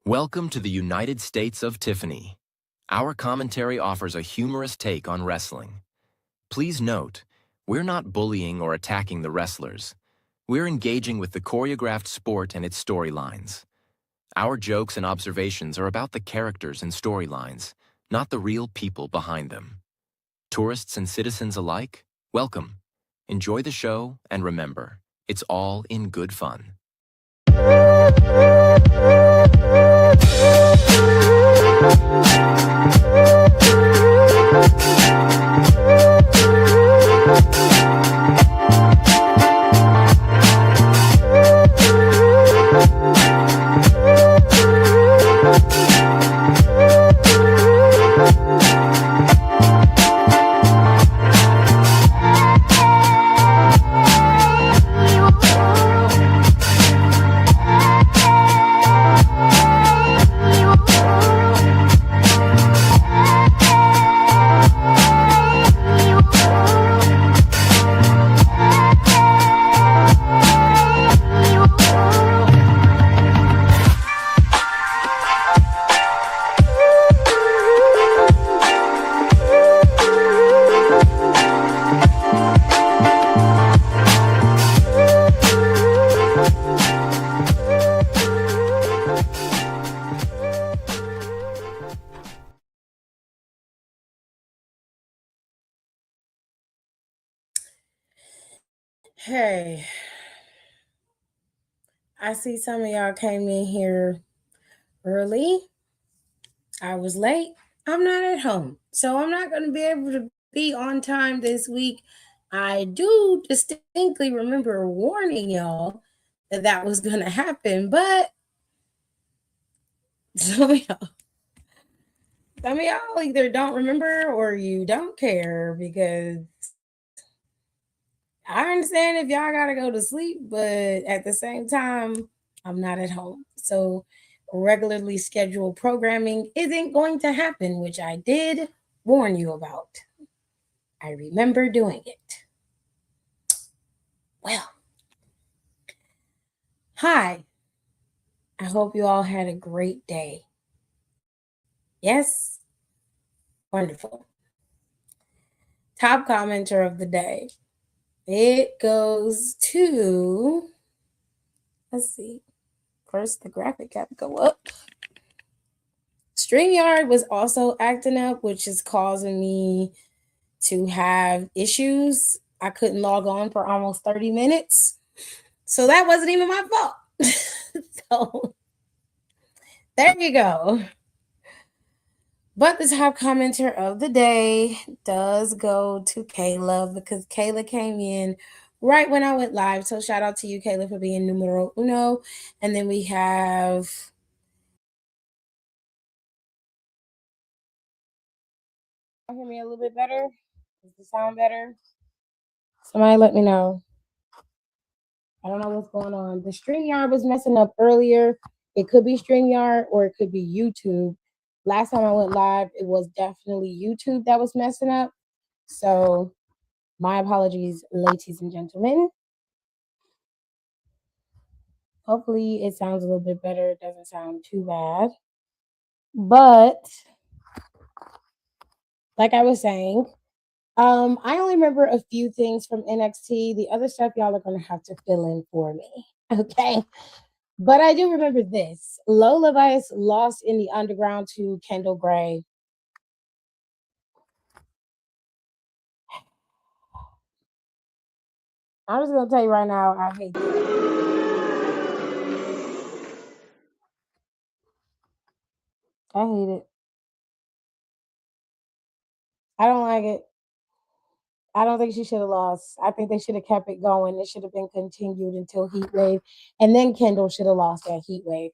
Welcome to the United States of Tiffany. Our commentary offers a humorous take on wrestling. Please note, we're not bullying or attacking the wrestlers. We're engaging with the choreographed sport and its storylines. Our jokes and observations are about the characters and storylines, not the real people behind them. Tourists and citizens alike, welcome. Enjoy the show, and remember, it's all in good fun. Hey, I see some of y'all came in here early. I was late. I'm not at home. So I'm not going to be able to be on time this week. I do distinctly remember warning y'all that that was going to happen, but some of y'all either don't remember or you don't care, because I understand if y'all gotta go to sleep, but at the same time, I'm not at home. So regularly scheduled programming isn't going to happen, which I did warn you about. I remember doing it. Well, hi. I hope you all had a great day. Yes? Wonderful. Top commenter of the day. It goes to, let's see. First, the graphic got to go up. StreamYard was also acting up, which is causing me to have issues. I couldn't log on for almost 30 minutes. So that wasn't even my fault. So there you go. But the top commenter of the day does go to Kayla, because Kayla came in right when I went live. So shout out to you, Kayla, for being numero uno. And then we have... hear me a little bit better? Does the sound better? Somebody let me know. I don't know what's going on. The StreamYard was messing up earlier. It could be StreamYard or it could be YouTube. Last time I went live, it was definitely YouTube that was messing up. So my apologies, ladies and gentlemen. Hopefully it sounds a little bit better. It doesn't sound too bad. But like I was saying, I only remember a few things from NXT. The other stuff y'all are going to have to fill in for me. Okay. But I do remember this. Lola Vice lost in the underground to Kendall Gray. I'm just going to tell you right now, I hate this. I hate it. I don't like it. I don't think she should have lost. I think they should have kept it going. It should have been continued until Heat Wave. And then Kendall should have lost that Heat Wave.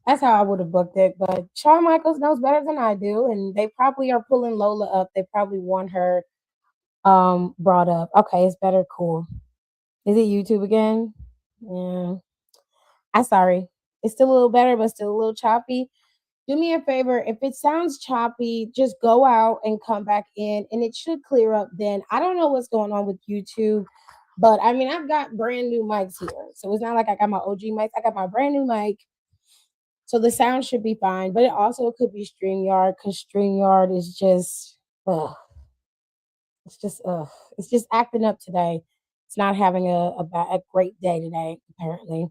That's how I would have booked it. But Shawn Michaels knows better than I do. And they probably are pulling Lola up. They probably want her brought up. Okay, it's better. Cool. Is it YouTube again? Yeah. I'm sorry. It's still a little better, but still a little choppy. Do me a favor. If it sounds choppy, just go out and come back in, and it should clear up then. I don't know what's going on with YouTube. But I mean, I've got brand new mics here. So it's not like I got my OG mics. I got my brand new mic. So the sound should be fine. But it also could be StreamYard because StreamYard is just, ugh, it's just, ugh. It's just acting up today. It's not having a great day today, apparently.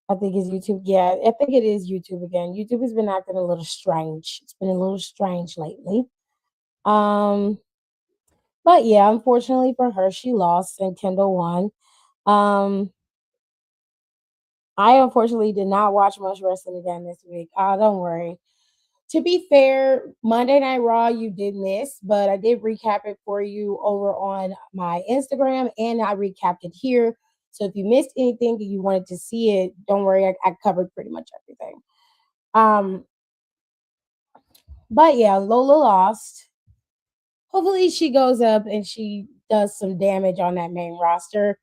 I think it's YouTube. Yeah, I think it is YouTube again. YouTube has been acting a little strange. It's been a little strange lately. Um, but yeah, unfortunately for her, she lost and Kendall won. Um, I unfortunately did not watch much wrestling again this week. Don't worry. To be fair, Monday Night Raw you did miss, but I did recap it for you over on my Instagram and I recapped it here. So if you missed anything and you wanted to see it, don't worry, I covered pretty much everything. Um, but yeah, Lola lost. Hopefully she goes up and she does some damage on that main roster.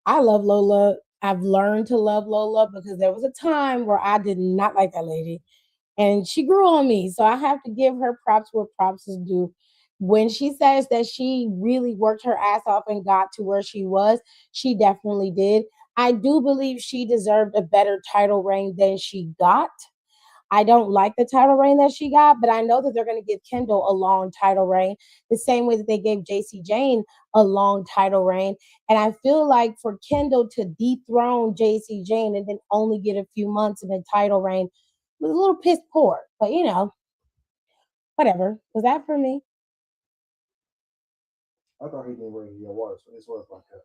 I love Lola. I've learned to love Lola because there was a time where I did not like that lady and she grew on me. So I have to give her props where props is due. When she says that she really worked her ass off and got to where she was, she definitely did. I do believe she deserved a better title reign than she got. I don't like the title reign that she got, but I know that they're going to give Kendall a long title reign, the same way that they gave JC Jane a long title reign. And I feel like for Kendall to dethrone JC Jane and then only get a few months in a title reign was a little piss poor. But whatever. Was that for me? I thought he didn't bring your water, so it's worth like that.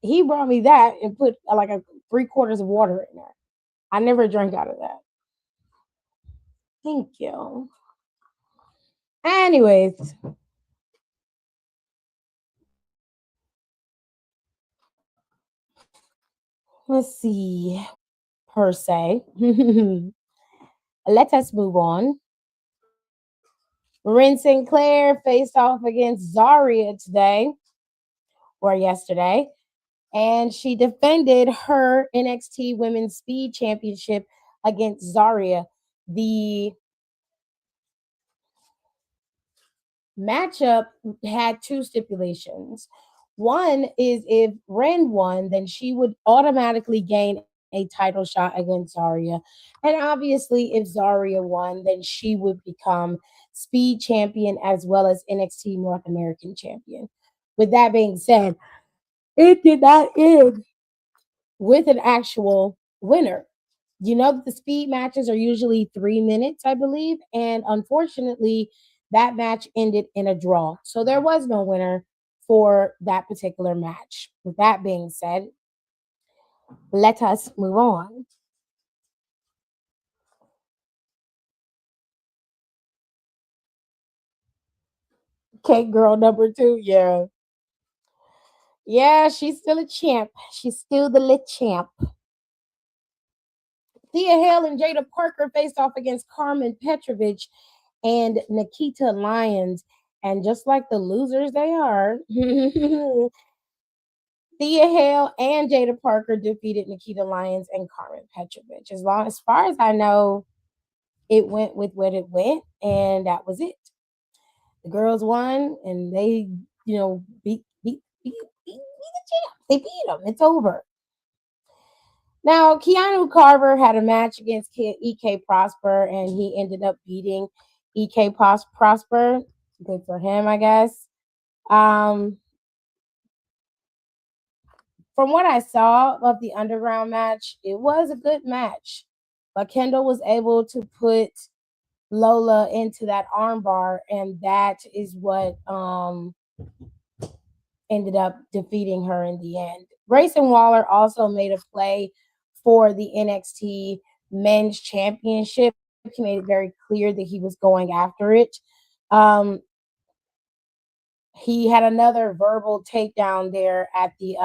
He brought me that and put like a 3/4 of water in there. I never drank out of that. Thank you. Anyways, let's see. Per se. Let us move on. Ren Sinclair faced off against Zaria today or yesterday, and she defended her NXT Women's Speed Championship against Zaria. The matchup had two stipulations. One is if Ren won, then she would automatically gain a title shot against Zarya. And obviously, if Zarya won, then she would become Speed Champion as well as NXT North American Champion. With that being said, it did not end with an actual winner. You know that the speed matches are usually 3 minutes, I believe. And unfortunately, that match ended in a draw. So there was no winner for that particular match. With that being said, let us move on. Cake girl number two, yeah. Yeah, she's still a champ. She's still the lit champ. Thea Hale and Jada Parker faced off against Carmen Petrovich and Nikita Lyons. And just like the losers they are, Thea Hale and Jada Parker defeated Nikita Lyons and Carmen Petrovich. As far as I know, it went with what it went, and that was it. The girls won, and they, beat the champ. They beat them. It's over. Now, Keanu Carver had a match against EK Prosper, and he ended up beating EK Prosper. Good for him, I guess. Um, from what I saw of the underground match, it was a good match. But Kendall was able to put Lola into that armbar, and that is what ended up defeating her in the end. Grayson Waller also made a play for the NXT Men's Championship. He made it very clear that he was going after it. He had another verbal takedown there at the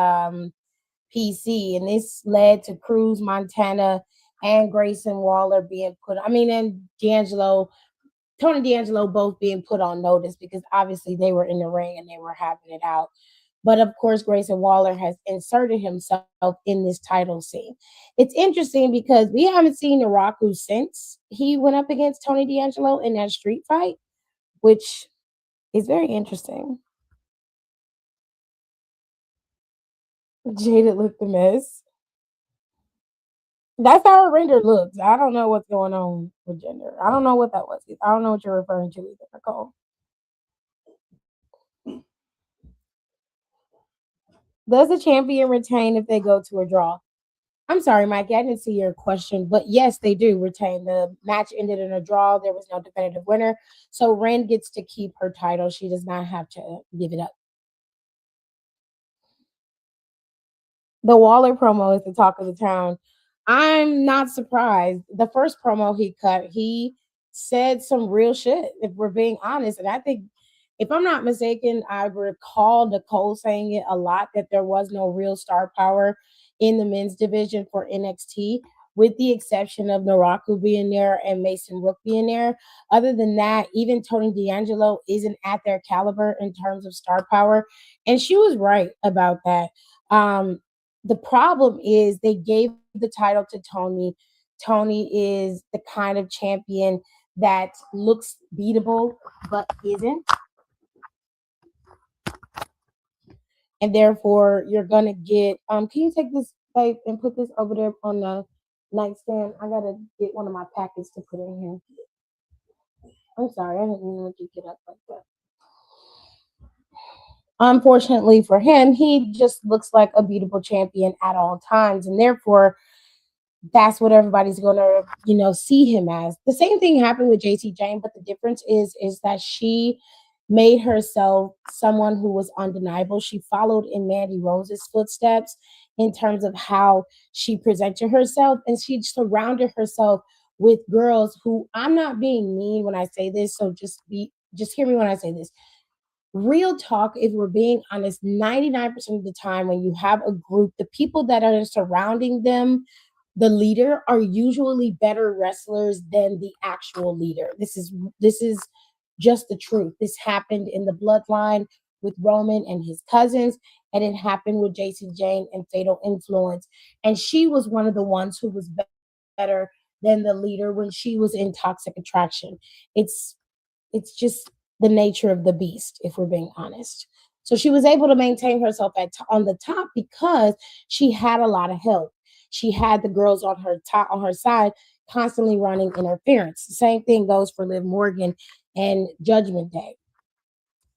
PC, and this led to Cruz Montana and Grayson Waller being and Tony D'Angelo both being put on notice because obviously they were in the ring and they were having it out. But of course, Grayson Waller has inserted himself in this title scene. It's interesting because we haven't seen Naraku since he went up against Tony D'Angelo in that street fight, which is very interesting. Jada looked a mess. That's how her render looks. I don't know what's going on with gender. I don't know what that was. I don't know what you're referring to either, Nicole. Does the champion retain if they go to a draw? I'm sorry, Mikey, I didn't see your question, but yes, they do retain. The match ended in a draw. There was no definitive winner. So Ren gets to keep her title. She does not have to give it up. The Waller promo is the talk of the town. I'm not surprised. The first promo he cut, he said some real shit, if we're being honest. And I think, if I'm not mistaken, I recall Nicole saying it a lot that there was no real star power in the men's division for NXT, with the exception of Naraku being there and Mason Rook being there. Other than that, even Tony D'Angelo isn't at their caliber in terms of star power. And she was right about that. The problem is they gave the title to Tony. Tony is the kind of champion that looks beatable but isn't. And therefore you're gonna get can you take this babe and put this over there on the nightstand? I gotta get one of my packets to put in here. I'm sorry, I didn't mean to get up like that. Unfortunately for him, he just looks like a beatable champion at all times, and therefore that's what everybody's gonna, see him as. The same thing happened with JC Jane, but the difference is that she made herself someone who was undeniable. She followed in Mandy Rose's footsteps in terms of how she presented herself, and she surrounded herself with girls who, I'm not being mean when I say this, so just hear me when I say this. Real talk, if we're being honest, 99% of the time when you have a group, the people that are surrounding them, the leader, are usually better wrestlers than the actual leader. This is just the truth. This happened in the bloodline with Roman and his cousins, and it happened with JC Jane and Fatal Influence. And she was one of the ones who was better than the leader when she was in Toxic Attraction. It's it's just the nature of the beast, if we're being honest. So she was able to maintain herself on the top because she had a lot of help. She had the girls on her top on her side constantly running interference. The same thing goes for Liv Morgan and Judgment Day.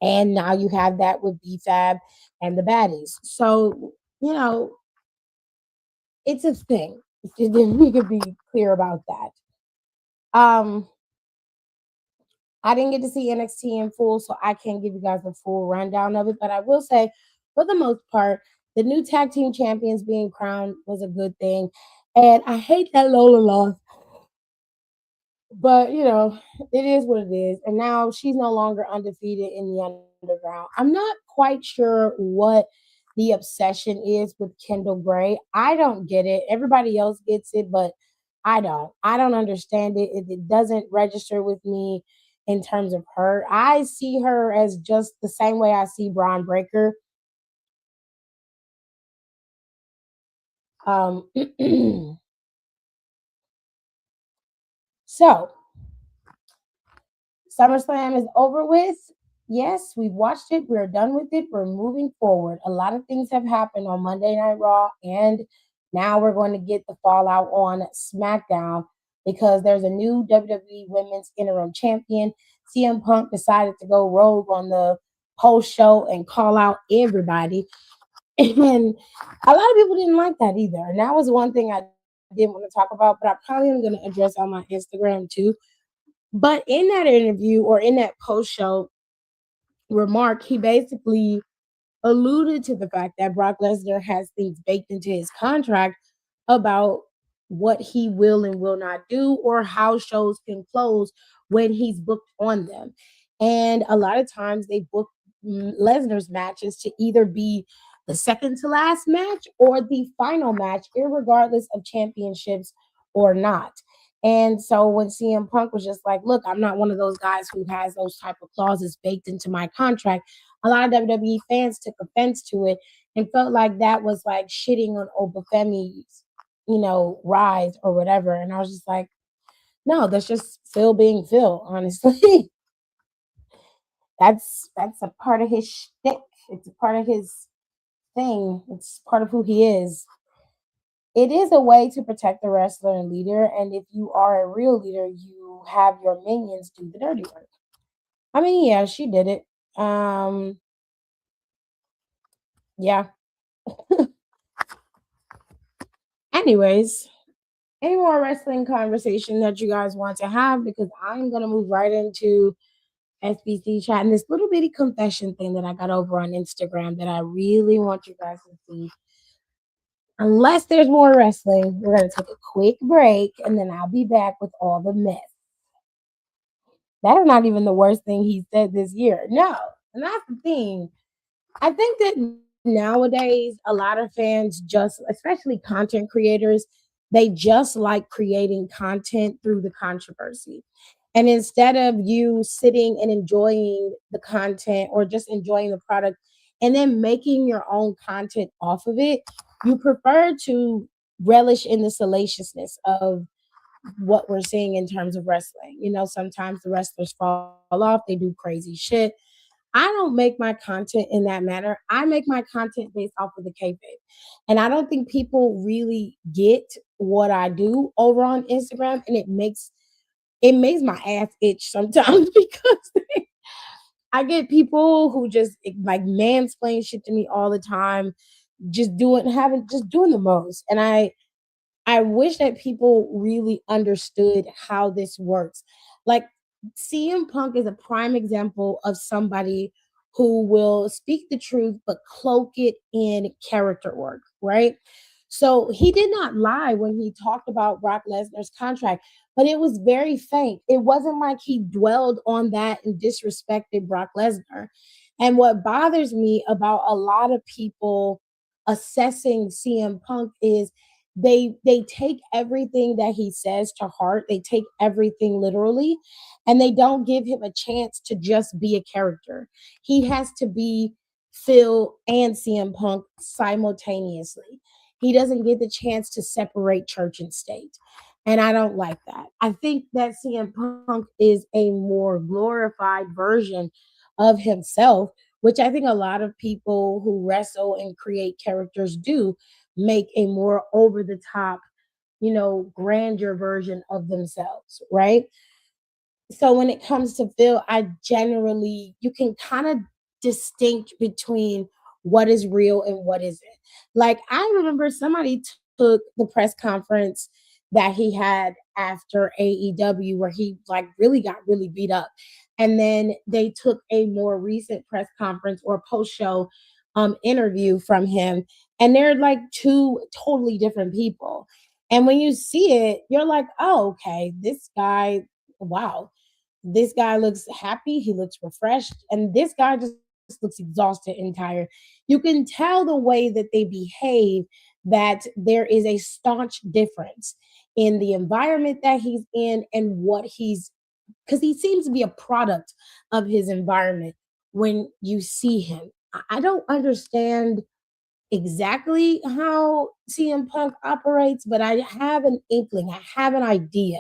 And now you have that with BFAB and the baddies. So, it's a thing. We could be clear about that. I didn't get to see NXT in full, so I can't give you guys a full rundown of it. But I will say, for the most part, the new tag team champions being crowned was a good thing. And I hate that Lola lost, but it is what it is. And now she's no longer undefeated in the underground. I'm not quite sure what the obsession is with Kendall Gray. I don't get it. Everybody else gets it, but I don't. I don't understand it. It doesn't register with me in terms of her. I see her as just the same way I see Braun Breaker. Um, so SummerSlam is over with. Yes, we've watched it. We're done with it. We're moving forward. A lot of things have happened on Monday Night Raw, and now we're going to get the fallout on SmackDown because there's a new WWE Women's Interim Champion. CM Punk decided to go rogue on the post show and call out everybody. And a lot of people didn't like that either. And that was one thing I didn't want to talk about, but I probably am going to address on my Instagram too. But in that interview or in that post show remark, he basically alluded to the fact that Brock Lesnar has things baked into his contract about what he will and will not do or how shows can close when he's booked on them. And a lot of times they book Lesnar's matches to either be the second to last match or the final match, irregardless of championships or not. And so when CM Punk was just like, look, I'm not one of those guys who has those type of clauses baked into my contract, a lot of WWE fans took offense to it and felt like that was like shitting on Obafemi's, rise or whatever. And I was just like, no, that's just Phil being Phil, honestly. That's a part of his shtick. It's a part of his thing. It's part of who he is. It is a way to protect the wrestler and leader. And if you are a real leader, you have your minions do the dirty work. I mean, yeah, she did it. Um, yeah. Anyways, any more wrestling conversation that you guys want to have? Because I'm gonna move right into SBC chat and this little bitty confession thing that I got over on Instagram that I really want you guys to see. Unless there's more wrestling, we're gonna take a quick break and then I'll be back with all the mess. That is not even the worst thing he said this year. No, and that's the thing. I think that nowadays a lot of fans just, especially content creators, they just like creating content through the controversy. And instead of you sitting and enjoying the content or just enjoying the product and then making your own content off of it, you prefer to relish in the salaciousness of what we're seeing in terms of wrestling. You know, sometimes the wrestlers fall off, they do crazy shit. I don't make my content in that manner. I make my content based off of the kayfabe. And I don't think people really get what I do over on Instagram. And it makes my ass itch sometimes because I get people who just like mansplain shit to me all the time, just doing the most. And I wish that people really understood how this works. Like CM Punk is a prime example of somebody who will speak the truth but cloak it in character work, right? So he did not lie when he talked about Brock Lesnar's contract, but it was very faint. It wasn't like he dwelled on that and disrespected Brock Lesnar. And what bothers me about a lot of people assessing CM Punk is they take everything that he says to heart. They take everything literally, and they don't give him a chance to just be a character. He has to be Phil and CM Punk simultaneously. He doesn't get the chance to separate church and state. And I don't like that. I think that CM Punk is a more glorified version of himself, which I think a lot of people who wrestle and create characters do, make a more over the top, grandeur version of themselves, right? So when it comes to Phil, I generally, you can kind of distinct between what is real and what isn't. Like I remember somebody took the press conference that he had after AEW where he like really got really beat up. And then they took a more recent press conference or post show interview from him, and they're like two totally different people. And when you see it, you're like, oh, okay, this guy, wow, this guy looks happy, he looks refreshed, and this guy just looks exhausted and tired. You can tell the way that they behave that there is a staunch difference in the environment that he's in and what he's, because he seems to be a product of his environment when you see him. I don't understand exactly how CM Punk operates, but I have an inkling, I have an idea.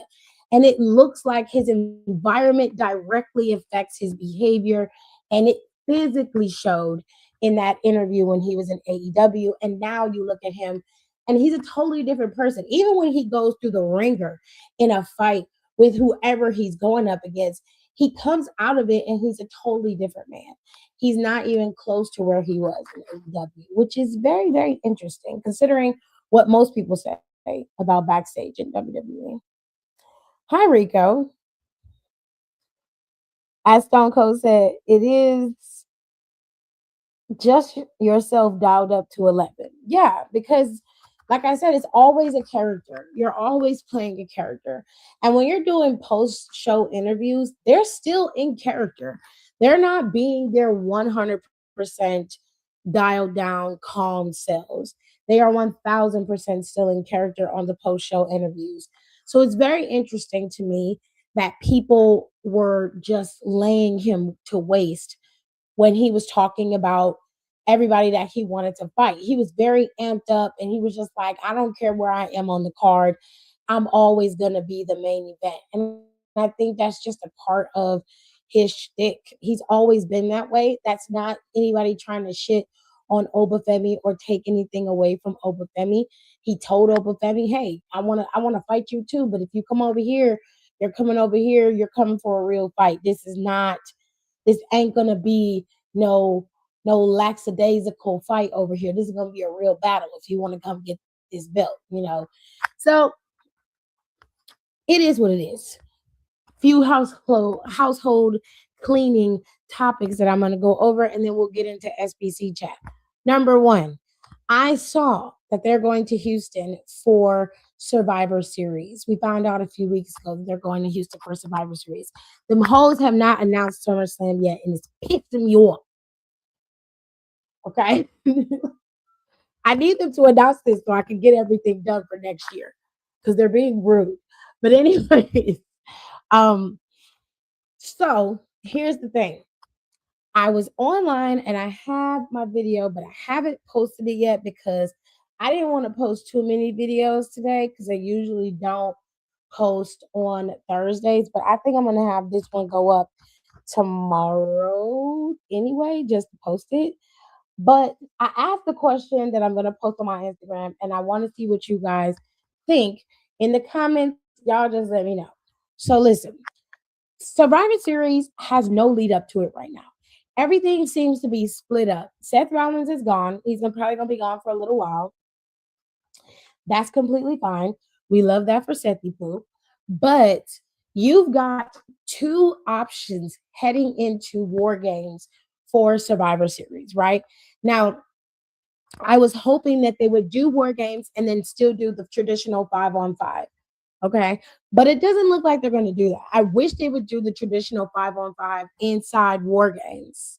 And it looks like his environment directly affects his behavior. And it physically showed in that interview when he was in AEW. And now you look at him and he's a totally different person. Even when he goes through the ringer in a fight with whoever he's going up against, he comes out of it and he's a totally different man. He's not even close to where he was in AEW, which is very, very interesting considering what most people say about backstage in WWE. Hi, Rico. As Stone Cold said, it is just yourself dialed up to 11. Yeah, because like I said, it's always a character. You're always playing a character. And when you're doing post show interviews, they're still in character. They're not being their 100% dialed down, calm selves. They are 1000% still in character on the post show interviews. So it's very interesting to me that people were just laying him to waste when he was talking about everybody that he wanted to fight. He was very amped up and he was just like, I don't care where I am on the card. I'm always going to be the main event. And I think that's just a part of his shtick. He's always been that way. That's not anybody trying to shit on Obafemi or take anything away from Obafemi. He told Obafemi, "Hey, I want to fight you too, but if you come over here, you're coming over here. You're coming for a real fight. This ain't gonna be no lackadaisical fight over here. This is gonna be a real battle if you want to come get this belt. So it is what it is. Few household cleaning topics that I'm going to go over, and then we'll get into SBC chat. Number one, I saw that they're going to Houston for Survivor Series. We found out a few weeks ago that they're going to Houston for Survivor Series. The hoes have not announced SummerSlam yet, and it's pissing me off. Okay, I need them to announce this so I can get everything done for next year because they're being rude. But anyways, um, so here's the thing. I was online and I have my video, but I haven't posted it yet because I didn't want to post too many videos today because I usually don't post on Thursdays. But I think I'm going to have this one go up tomorrow anyway, just to post it. But I asked the question that I'm going to post on my Instagram, and I want to see what you guys think in the comments. Y'all just let me know. So listen, Survivor Series has no lead up to it right now. Everything seems to be split up. Seth Rollins is gone. He's probably going to be gone for a little while. That's completely fine. We love that for SethyPoo. But you've got two options heading into War Games for Survivor Series, right? Now, I was hoping that they would do War Games and then still do the traditional 5-on-5. Okay. But it doesn't look like they're going to do that. I wish they would do the traditional 5-on-5 inside War Games.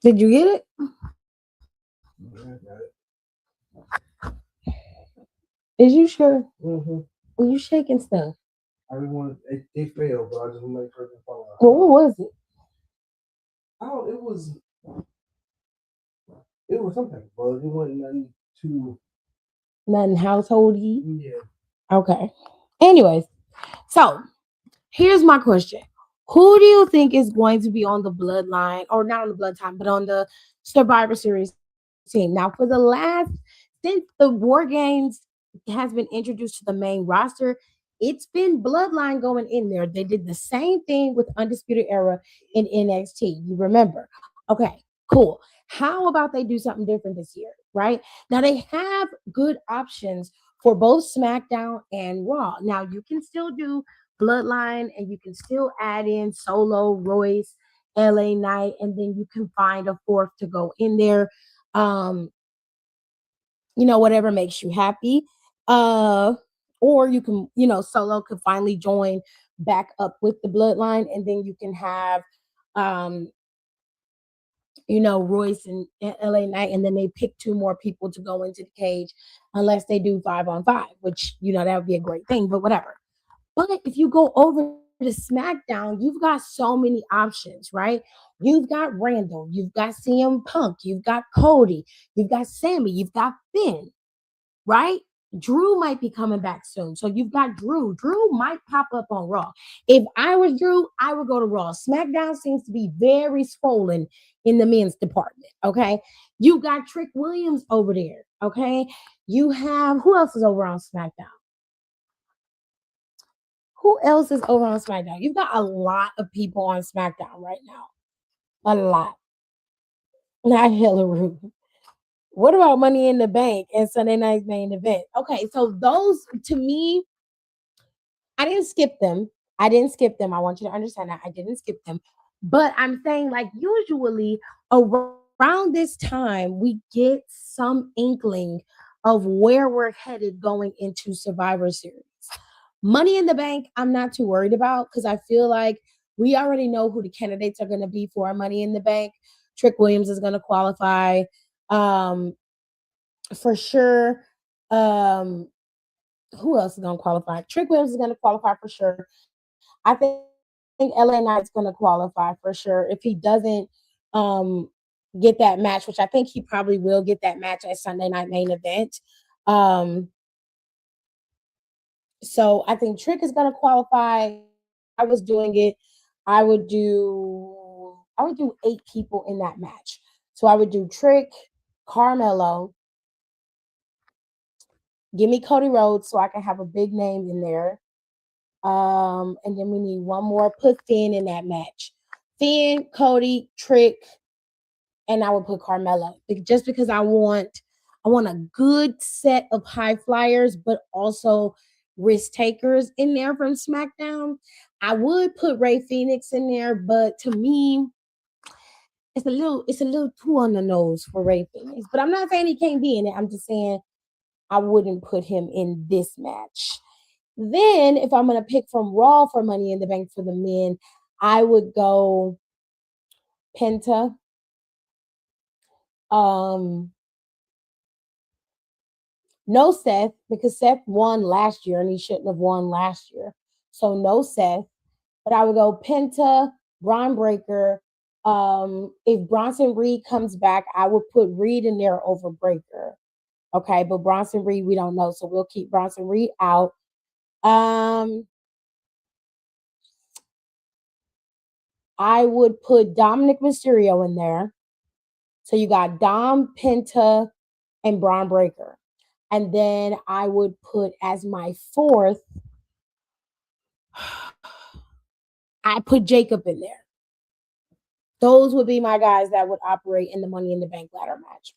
Did you get it? Yeah, I got it. Is you sure? Mm-hmm. Were you shaking stuff? I just want it failed, but I just want to make sure it fall out. Well, what was it? Oh, it was some type of bug. It wasn't nothing too. Nothing householdy. Yeah. Okay. Anyways, so here's my question. Who do you think is going to be on the bloodline, or not on the bloodline, but on the Survivor Series team? Now, since the War Games has been introduced to the main roster, it's been bloodline going in there. They did the same thing with Undisputed Era in NXT. You remember? Okay, cool. How about they do something different this year, right? Now, they have good options for both SmackDown and Raw. Now, you can still do Bloodline, and you can still add in Solo, Royce, LA Knight, and then you can find a fourth to go in there. Um, whatever makes you happy. Or you can, Solo could finally join back up with the bloodline, and then you can have um Royce and LA Knight, and then they pick two more people to go into the cage unless they do 5-on-5, which that would be a great thing, but whatever. But if you go over to SmackDown, you've got so many options, right? You've got Randall, you've got CM Punk, you've got Cody, you've got Sammy, you've got Finn, right? Drew might be coming back soon. So you've got Drew. Drew might pop up on Raw. If I was Drew, I would go to Raw. SmackDown seems to be very swollen in the men's department. Okay. You got Trick Williams over there. Okay. You have, who else is over on SmackDown? Who else is over on SmackDown? You've got a lot of people on SmackDown right now. A lot. Not hella rude. What about Money in the Bank and Sunday Night's Main Event? Okay, so those, to me, I didn't skip them. I didn't skip them. I want you to understand that I didn't skip them. But I'm saying, like, usually around this time, we get some inkling of where we're headed going into Survivor Series. Money in the Bank, I'm not too worried about because I feel like we already know who the candidates are going to be for our Money in the Bank. Trick Williams is going to qualify for sure. Who else is going to qualify? Trick Williams is going to qualify for sure. I think LA Knight's going to qualify for sure. If he doesn't get that match, which I think he probably will get that match at Sunday Night Main Event. So I think Trick is going to qualify. I was doing it. I would do 8 people in that match. So I would do Trick, Carmelo, give me Cody Rhodes so I can have a big name in there. And then we need one more. Put Finn in that match. Finn, Cody, Trick, and I would put Carmella. Just because I want a good set of high flyers, but also risk takers in there from SmackDown. I would put Rey Fenix in there, but to me, it's a little too on the nose for Rey Fenix. But I'm not saying he can't be in it. I'm just saying I wouldn't put him in this match. Then, if I'm going to pick from Raw for Money in the Bank for the men, I would go Penta. No Seth, because Seth won last year and he shouldn't have won last year. So no Seth. But I would go Penta, Braun Breaker. If Bronson Reed comes back, I would put Reed in there over Breaker. Okay, but Bronson Reed, we don't know. So we'll keep Bronson Reed out. I would put Dominic Mysterio in there. So you got Dom, Penta, and Braun Breaker. And then I would put as my 4th, I put Jacob in there. Those would be my guys that would operate in the Money in the Bank ladder match.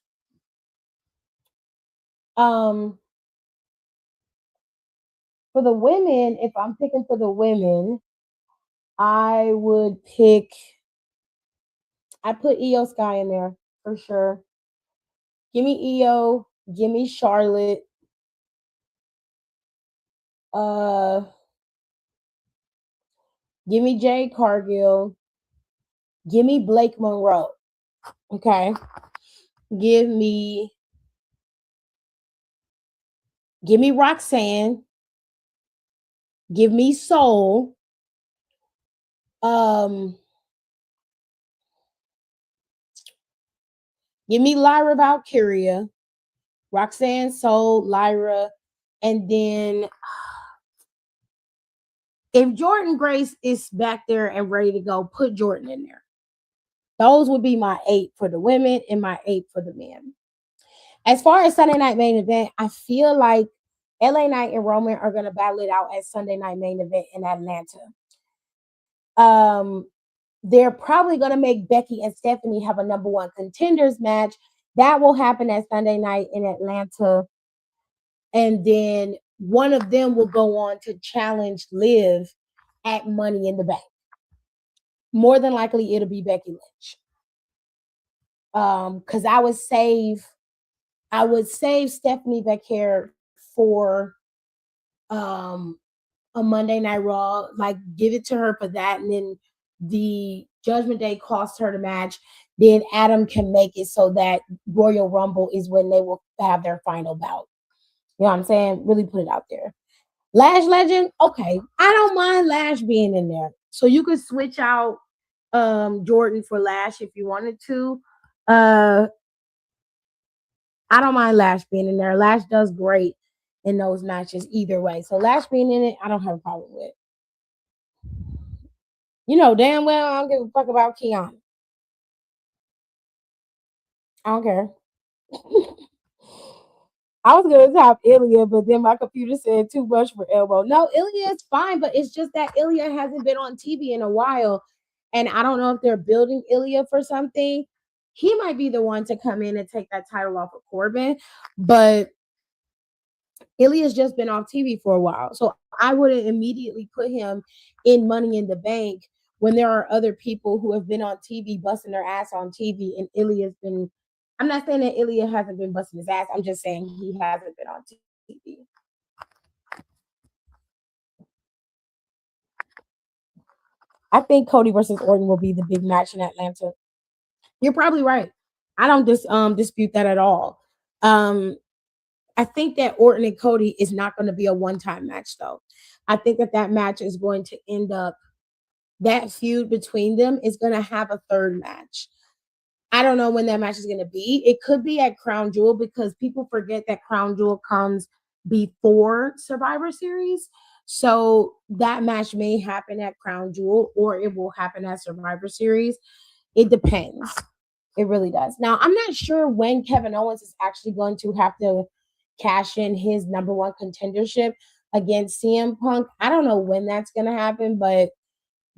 For the women, if I'm picking for the women, I put Io Sky in there for sure. Give me Io, give me Charlotte. Give me Jade Cargill. Give me Blake Monroe. Okay. Give me Roxanne. Give me Soul. Give me Lyra Valkyria. Roxanne, Soul, Lyra. And then if Jordan Grace is back there and ready to go, put Jordan in there. Those would be my 8 for the women and my 8 for the men. As far as Sunday Night Main Event, I feel like LA Knight and Roman are going to battle it out at Sunday Night Main Event in Atlanta. They're probably going to make Becky and Stephanie have a number 1 contenders match. That will happen at Sunday night in Atlanta. And then one of them will go on to challenge Liv at Money in the Bank. More than likely, it'll be Becky Lynch. Because I would save Stephanie Becker for a Monday Night Raw. Like, give it to her for that, and then the Judgment Day cost her the match. Then Adam can make it so that Royal Rumble is when they will have their final bout. You know what I'm saying? Really put it out there. Lash Legend, okay. I don't mind Lash being in there. So you could switch out Jordan for Lash if you wanted to. I don't mind Lash being in there. Lash does great in those matches either way. So Lash being in it, I don't have a problem with. You know damn well I don't give a fuck about Kiana. I don't care. I was gonna top Ilya, but then my computer said too much for Elbow. No, Ilya is fine, but it's just that Ilya hasn't been on TV in a while, and I don't know if they're building Ilya for something. He might be the one to come in and take that title off of Corbin, but Ilya's just been off TV for a while, so I wouldn't immediately put him in Money in the Bank when there are other people who have been on TV busting their ass on TV, and Ilya's been I'm not saying that Ilya hasn't been busting his ass. I'm just saying he hasn't been on TV. I think Cody versus Orton will be the big match in Atlanta. You're probably right. I don't dispute that at all. I think that Orton and Cody is not going to be a one-time match, though. I think that match is going to end up, that feud between them is going to have a third match. I don't know when that match is going to be. It could be at Crown Jewel because people forget that Crown Jewel comes before Survivor Series. So that match may happen at Crown Jewel or it will happen at Survivor Series. It depends. It really does. Now, I'm not sure when Kevin Owens is actually going to have to cash in his number one contendership against CM Punk. I don't know when that's going to happen, but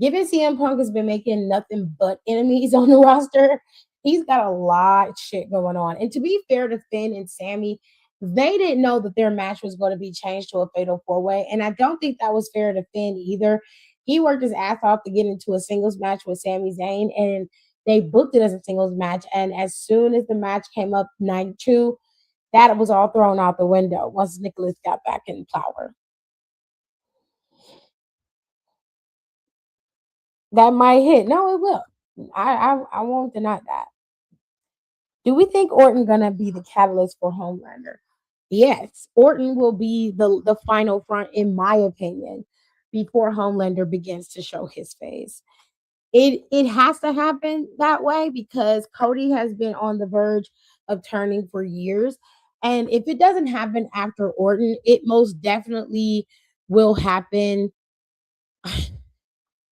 given CM Punk has been making nothing but enemies on the roster, he's got a lot of shit going on. And to be fair to Finn and Sammy, they didn't know that their match was going to be changed to a fatal four-way. And I don't think that was fair to Finn either. He worked his ass off to get into a singles match with Sami Zayn, and they booked it as a singles match. And as soon as the match came up night 2, that was all thrown out the window once Nicholas got back in power. That might hit. No, it will. I won't deny that. Do we think Orton gonna be the catalyst for Homelander? Yes, Orton will be the final front, in my opinion, before Homelander begins to show his face. It has to happen that way because Cody has been on the verge of turning for years. And if it doesn't happen after Orton, it most definitely will happen.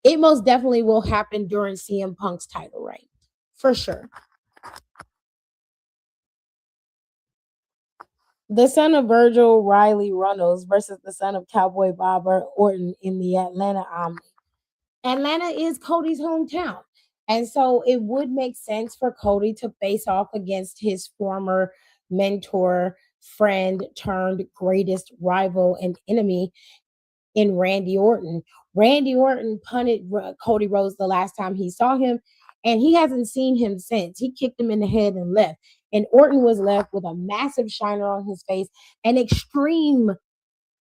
It most definitely will happen during CM Punk's title reign. For sure. The son of Virgil Riley Runnels versus the son of Cowboy Bob Orton in the Atlanta Omni. Atlanta is Cody's hometown. And so it would make sense for Cody to face off against his former mentor, friend, turned greatest rival and enemy in Randy Orton. Randy Orton punted Cody Rhodes the last time he saw him, and he hasn't seen him since. He kicked him in the head and left. And Orton was left with a massive shiner on his face and extreme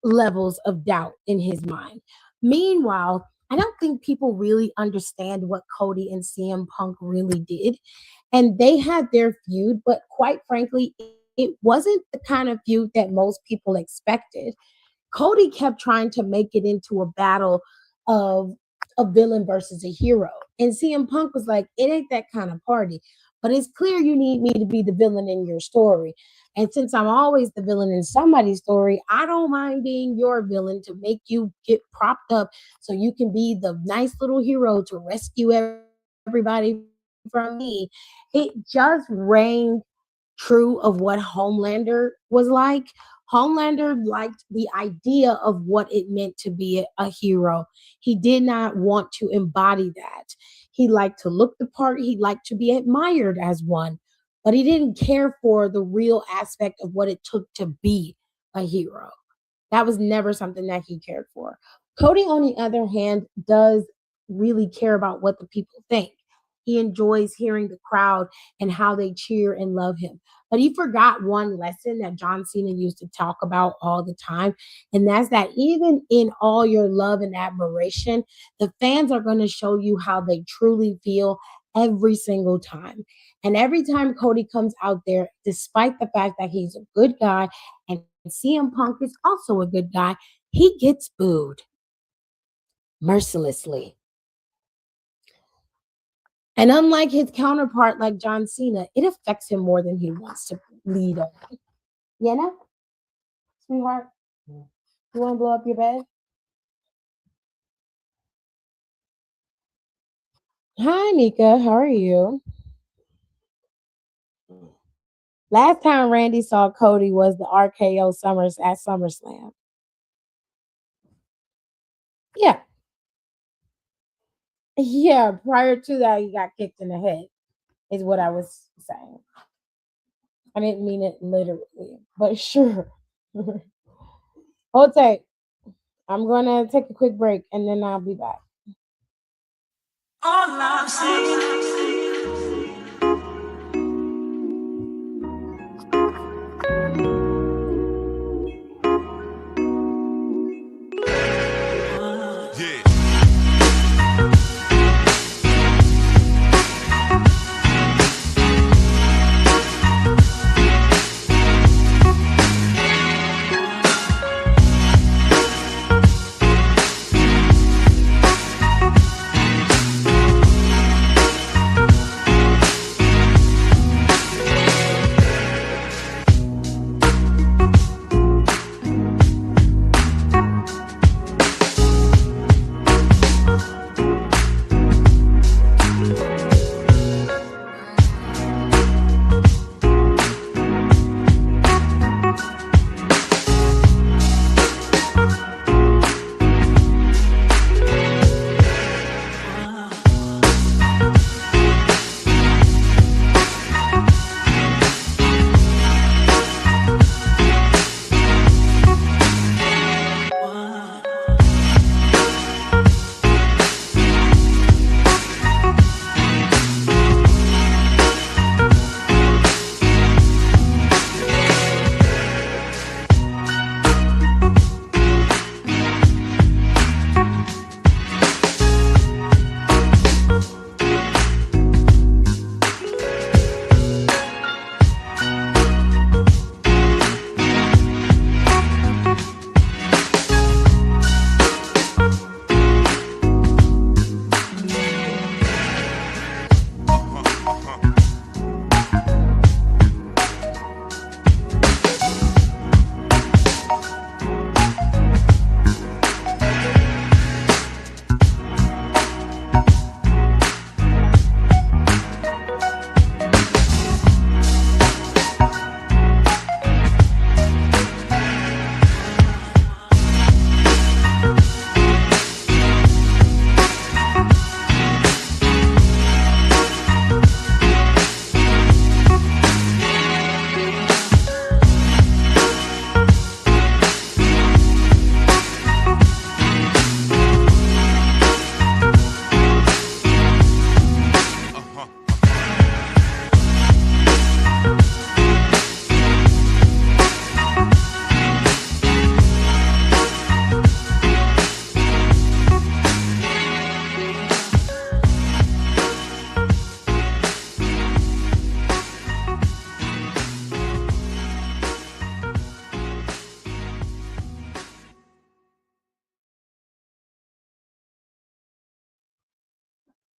levels of doubt in his mind. Meanwhile, I don't think people really understand what Cody and CM Punk really did. And they had their feud, but quite frankly, it wasn't the kind of feud that most people expected. Cody kept trying to make it into a battle of a villain versus a hero. And CM Punk was like, it ain't that kind of party. But it's clear you need me to be the villain in your story. And since I'm always the villain in somebody's story, I don't mind being your villain to make you get propped up so you can be the nice little hero to rescue everybody from me. It just rang true of what Homelander was like. Homelander liked the idea of what it meant to be a hero. He did not want to embody that. He liked to look the part. He liked to be admired as one, but he didn't care for the real aspect of what it took to be a hero. That was never something that he cared for. Cody, on the other hand, does really care about what the people think. He enjoys hearing the crowd and how they cheer and love him. But he forgot one lesson that John Cena used to talk about all the time. And that's that even in all your love and admiration, the fans are going to show you how they truly feel every single time. And every time Cody comes out there, despite the fact that he's a good guy and CM Punk is also a good guy, he gets booed mercilessly. And unlike his counterpart, like John Cena, it affects him more than he wants to lead on. You know? Sweetheart, you want to blow up your bed? Hi, Nika. How are you? Last time Randy saw Cody was the RKO Summers at SummerSlam. Yeah. Yeah, prior to that, he got kicked in the head, is what I was saying. I didn't mean it literally, but sure. Hold tight. I'm going to take a quick break and then I'll be back. All I'm saying,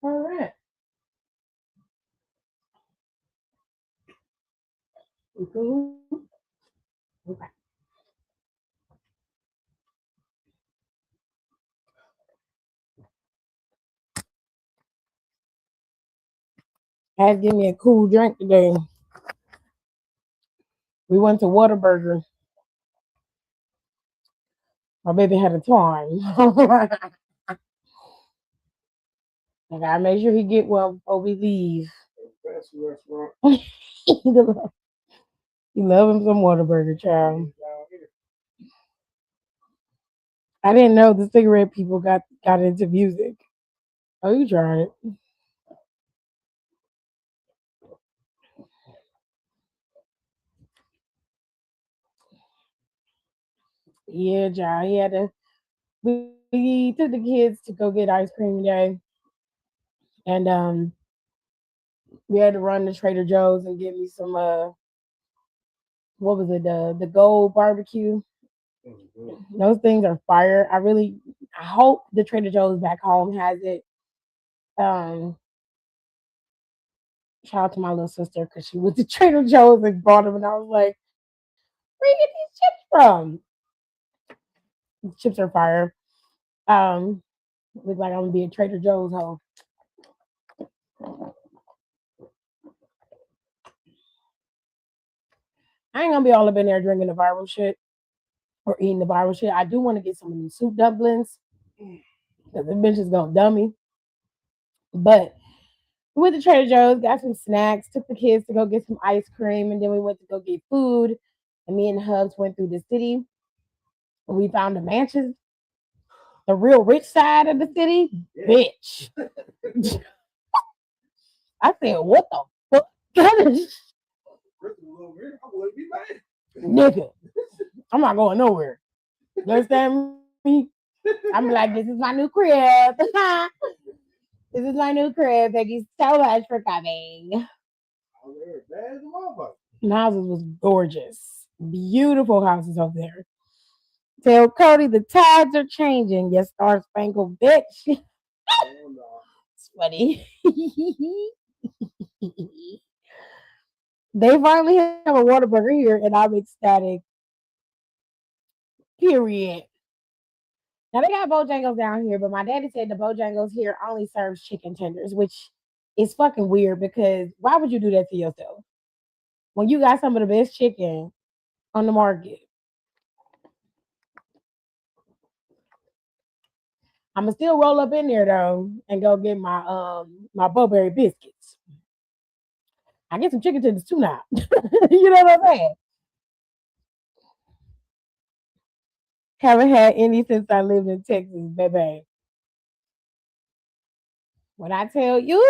All right. We cool? Okay. I had to give me a cool drink today. We went to Whataburger. My baby had a time. I gotta make sure he get one before we leave. Fast restaurant. He love him some Whataburger, child. I didn't know the cigarette people got into music. Oh, you tried it. Yeah, child. He had to. We took the kids to go get ice cream today, and we had to run to Trader Joe's and get me some what was it, the gold barbecue. Those things are fire. I hope the Trader Joe's back home has it. Um, Shout out to my little sister because she went to Trader Joe's and bought them, and I was like, "Where you get these chips from?" The chips are fire. Um, Look like I'm gonna be a Trader Joe's hoe. I ain't gonna be all up in there drinking the viral shit or eating the viral shit. I do want to get some of them soup dumplings because the bitch is gonna dummy. But we went to Trader Joe's, got some snacks, took the kids to go get some ice cream, and then we went to go get food. And me and Hubs went through the city. And we found the mansions, the real rich side of the city. Yeah. Bitch. I said, what the fuck? Nigga, I'm not going nowhere. You understand me? I'm like, this is my new crib. This is my new crib. Thank you so much for coming. The houses was gorgeous. Beautiful houses over there. Tell Cody the tides are changing. Yes, Star Spangled bitch. It's funny. They finally have a Whataburger here, and I'm ecstatic. Period. Now they got Bojangles down here, but my daddy said the Bojangles here only serves chicken tenders, which is fucking weird because why would you do that to yourself when you got some of the best chicken on the market? I'ma still roll up in there though and go get my Burberry biscuits. I get some chicken tenders too now. You know what I'm saying? Haven't had any since I lived in Texas, baby. When I tell you,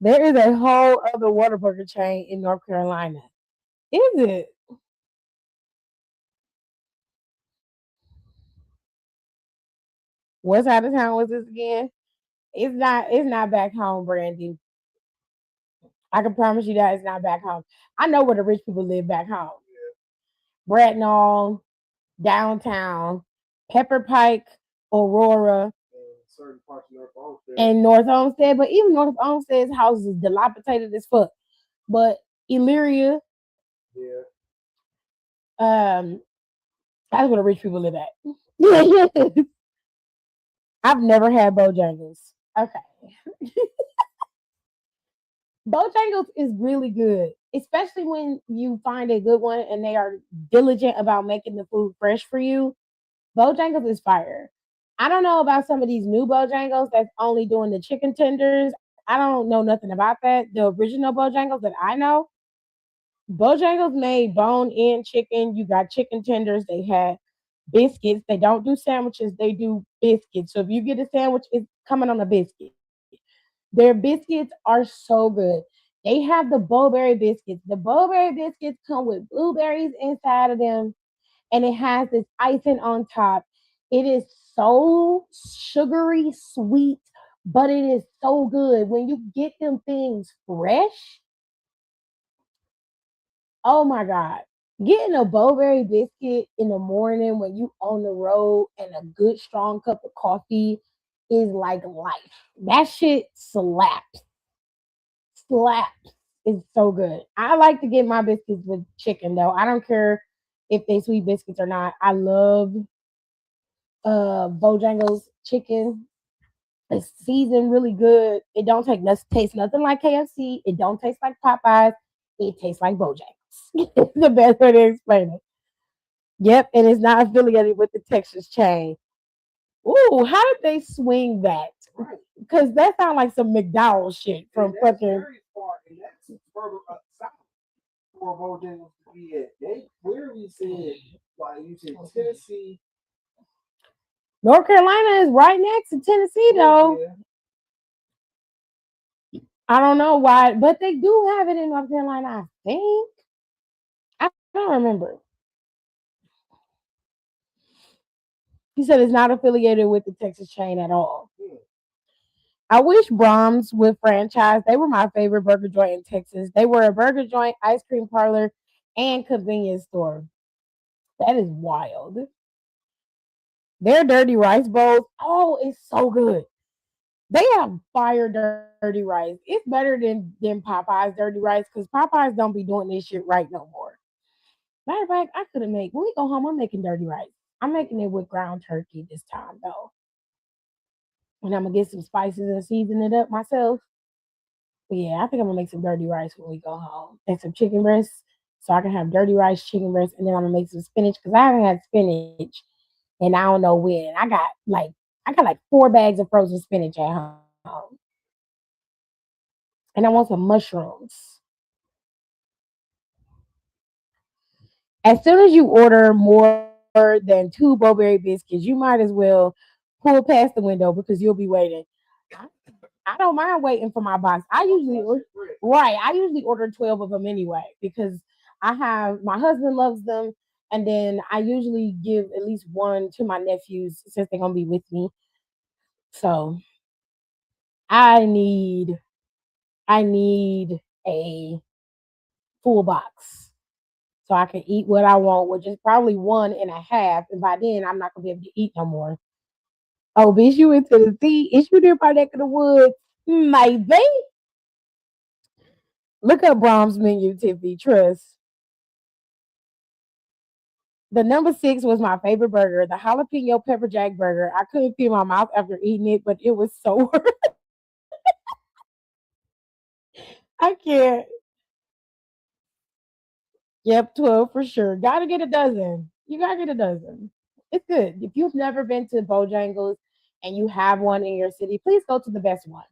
there is a whole other Whataburger chain in North Carolina. Is it? What side of town was this again? It's not. It's not back home, Brandy. I can promise you that it's not back home. I know where the rich people live back home. Bratnall, downtown, Pepper Pike, Aurora, and North Olmsted. But even North Olmsted's house is dilapidated as fuck. But Illyria, um, that's where the rich people live at. I've never had Bojangles. Okay. Bojangles is really good, especially when you find a good one and they are diligent about making the food fresh for you. Bojangles is fire. I don't know about some of these new Bojangles that's only doing the chicken tenders. I don't know nothing about that. The original Bojangles that I know, Bojangles made bone in chicken. You got chicken tenders. They had biscuits. They don't do sandwiches. They do biscuits. So if you get a sandwich, it's coming on a biscuit. Their biscuits are so good. They have the Bowberry biscuits. The Bowberry biscuits come with blueberries inside of them, and it has this icing on top. It is so sugary sweet, but it is so good. When you get them things fresh, oh my God. Getting a Bowberry biscuit in the morning when you on the road and a good strong cup of coffee is like life. That shit slaps. Slaps. It's so good. I like to get my biscuits with chicken though. I don't care if they sweet biscuits or not. I love Bojangles chicken. It's seasoned really good. It don't taste nothing like KFC. It don't taste like Popeyes. It tastes like Bojangles. It's the best way to explain it. Yep, and it's not affiliated with the Texas chain. Ooh, how did they swing that? Because that sounds like some McDowell shit from fucking. For Bojangles to be at. They clearly said, like you said, Tennessee. North Carolina is right next to Tennessee, though. Yeah. I don't know why, but they do have it in North Carolina, I think. I don't remember. He said it's not affiliated with the Texas chain at all. Yeah. I wish Brahms would franchise. They were my favorite burger joint in Texas. They were a burger joint, ice cream parlor, and convenience store. That is wild. Their dirty rice bowls, oh, it's so good. They have fire dirty rice. It's better than Popeye's dirty rice because Popeyes don't be doing this shit right no more. Matter of fact, I could have made when we go home. I'm making dirty rice. I'm making it with ground turkey this time though, and I'm gonna get some spices and season it up myself. But yeah, I think I'm gonna make some dirty rice when we go home and some chicken breasts, so I can have dirty rice, chicken breasts, and then I'm gonna make some spinach because I haven't had spinach, and I don't know when. I got like 4 bags of frozen spinach at home, and I want some mushrooms. As soon as you order more than 2 Bowberry biscuits, you might as well pull past the window because you'll be waiting. I, I don't mind waiting for my box. I usually order 12 of them anyway because my husband loves them And then I usually give at least one to my nephews since they're gonna be with me. So I need I need a full box so I can eat what I want, which is probably one and a half. And by then I'm not gonna be able to eat no more. Oh, bitch, you into the sea? Is you near my neck of the woods? Maybe. Look up Brahms menu, Tiffy. Trust. The number 6 was my favorite burger, the jalapeno pepper jack burger. I couldn't feel my mouth after eating it, but it was so I can't. Yep, 12 for sure. Gotta get a dozen. You gotta get a dozen. It's good. If you've never been to Bojangles and you have one in your city, please go to the best one.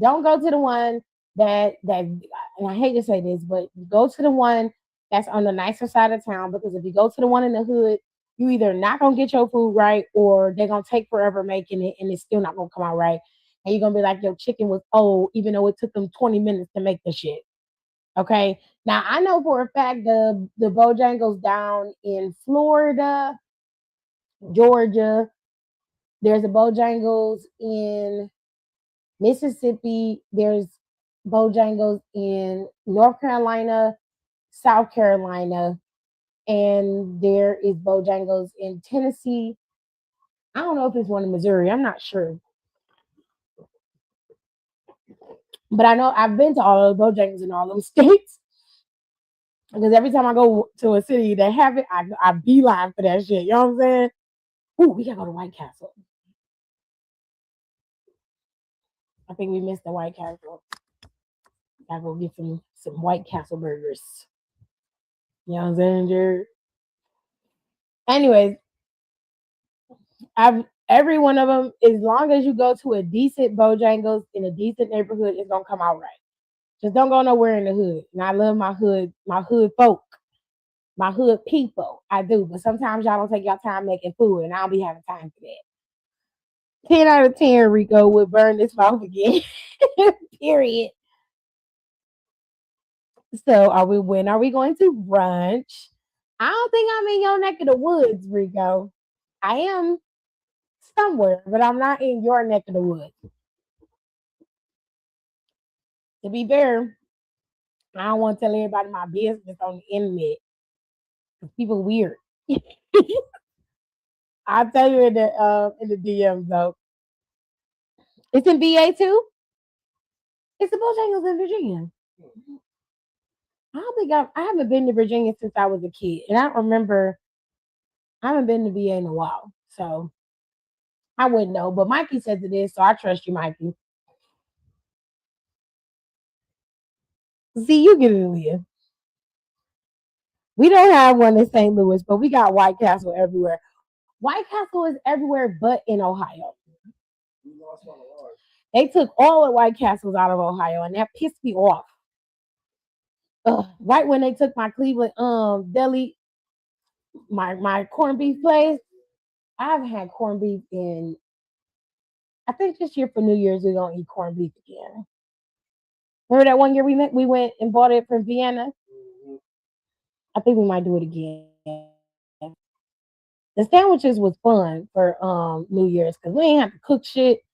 Don't go to the one that and I hate to say this, but go to the one that's on the nicer side of town because if you go to the one in the hood, you either not gonna get your food right or they're gonna take forever making it and it's still not gonna come out right. And you're gonna be like, your chicken was old, even though it took them 20 minutes to make the shit. Okay. Now I know for a fact the Bojangles down in Florida, Georgia. There's a Bojangles in Mississippi. There's Bojangles in North Carolina, South Carolina, and there is Bojangles in Tennessee. I don't know if there's one in Missouri. I'm not sure. But I know I've been to all those Bojangles in all those states. Because every time I go to a city that have it, I beeline for that shit. You know what I'm saying? Ooh, we gotta go to White Castle. I think we missed the White Castle. Gotta go get some White Castle burgers. You know what I'm saying, Jared? Anyways, I've every one of them, as long as you go to a decent Bojangles in a decent neighborhood, it's gonna come out right. Just don't go nowhere in the hood. And I love my hood folk, my hood people. I do, but sometimes y'all don't take your time making food, and I don't be having time for that. 10 out of 10, Rico would burn this mouth again. Period. So when are we going to brunch? I don't think I'm in your neck of the woods, Rico. I am somewhere, but I'm not in your neck of the woods. To be fair, I don't want to tell everybody my business on the internet. People weird. I'll tell you in the DMs though. It's in VA too. It's the Bojangles in Virginia. I don't think I haven't been to Virginia since I was a kid, and I don't remember. I haven't been to VA in a while, so I wouldn't know. But Mikey says it is, so I trust you, Mikey. See, you get it, Leah. We don't have one in St. Louis, but we got White Castle everywhere. White Castle is everywhere but in Ohio. They took all the White Castles out of Ohio, and that pissed me off. Right when they took my Cleveland deli, my corned beef place, I've had corned beef in. I think this year for New Year's we're gonna eat corned beef again. Remember that one year we went and bought it from Vienna? I think we might do it again. The sandwiches was fun for New Year's because we didn't have to cook shit.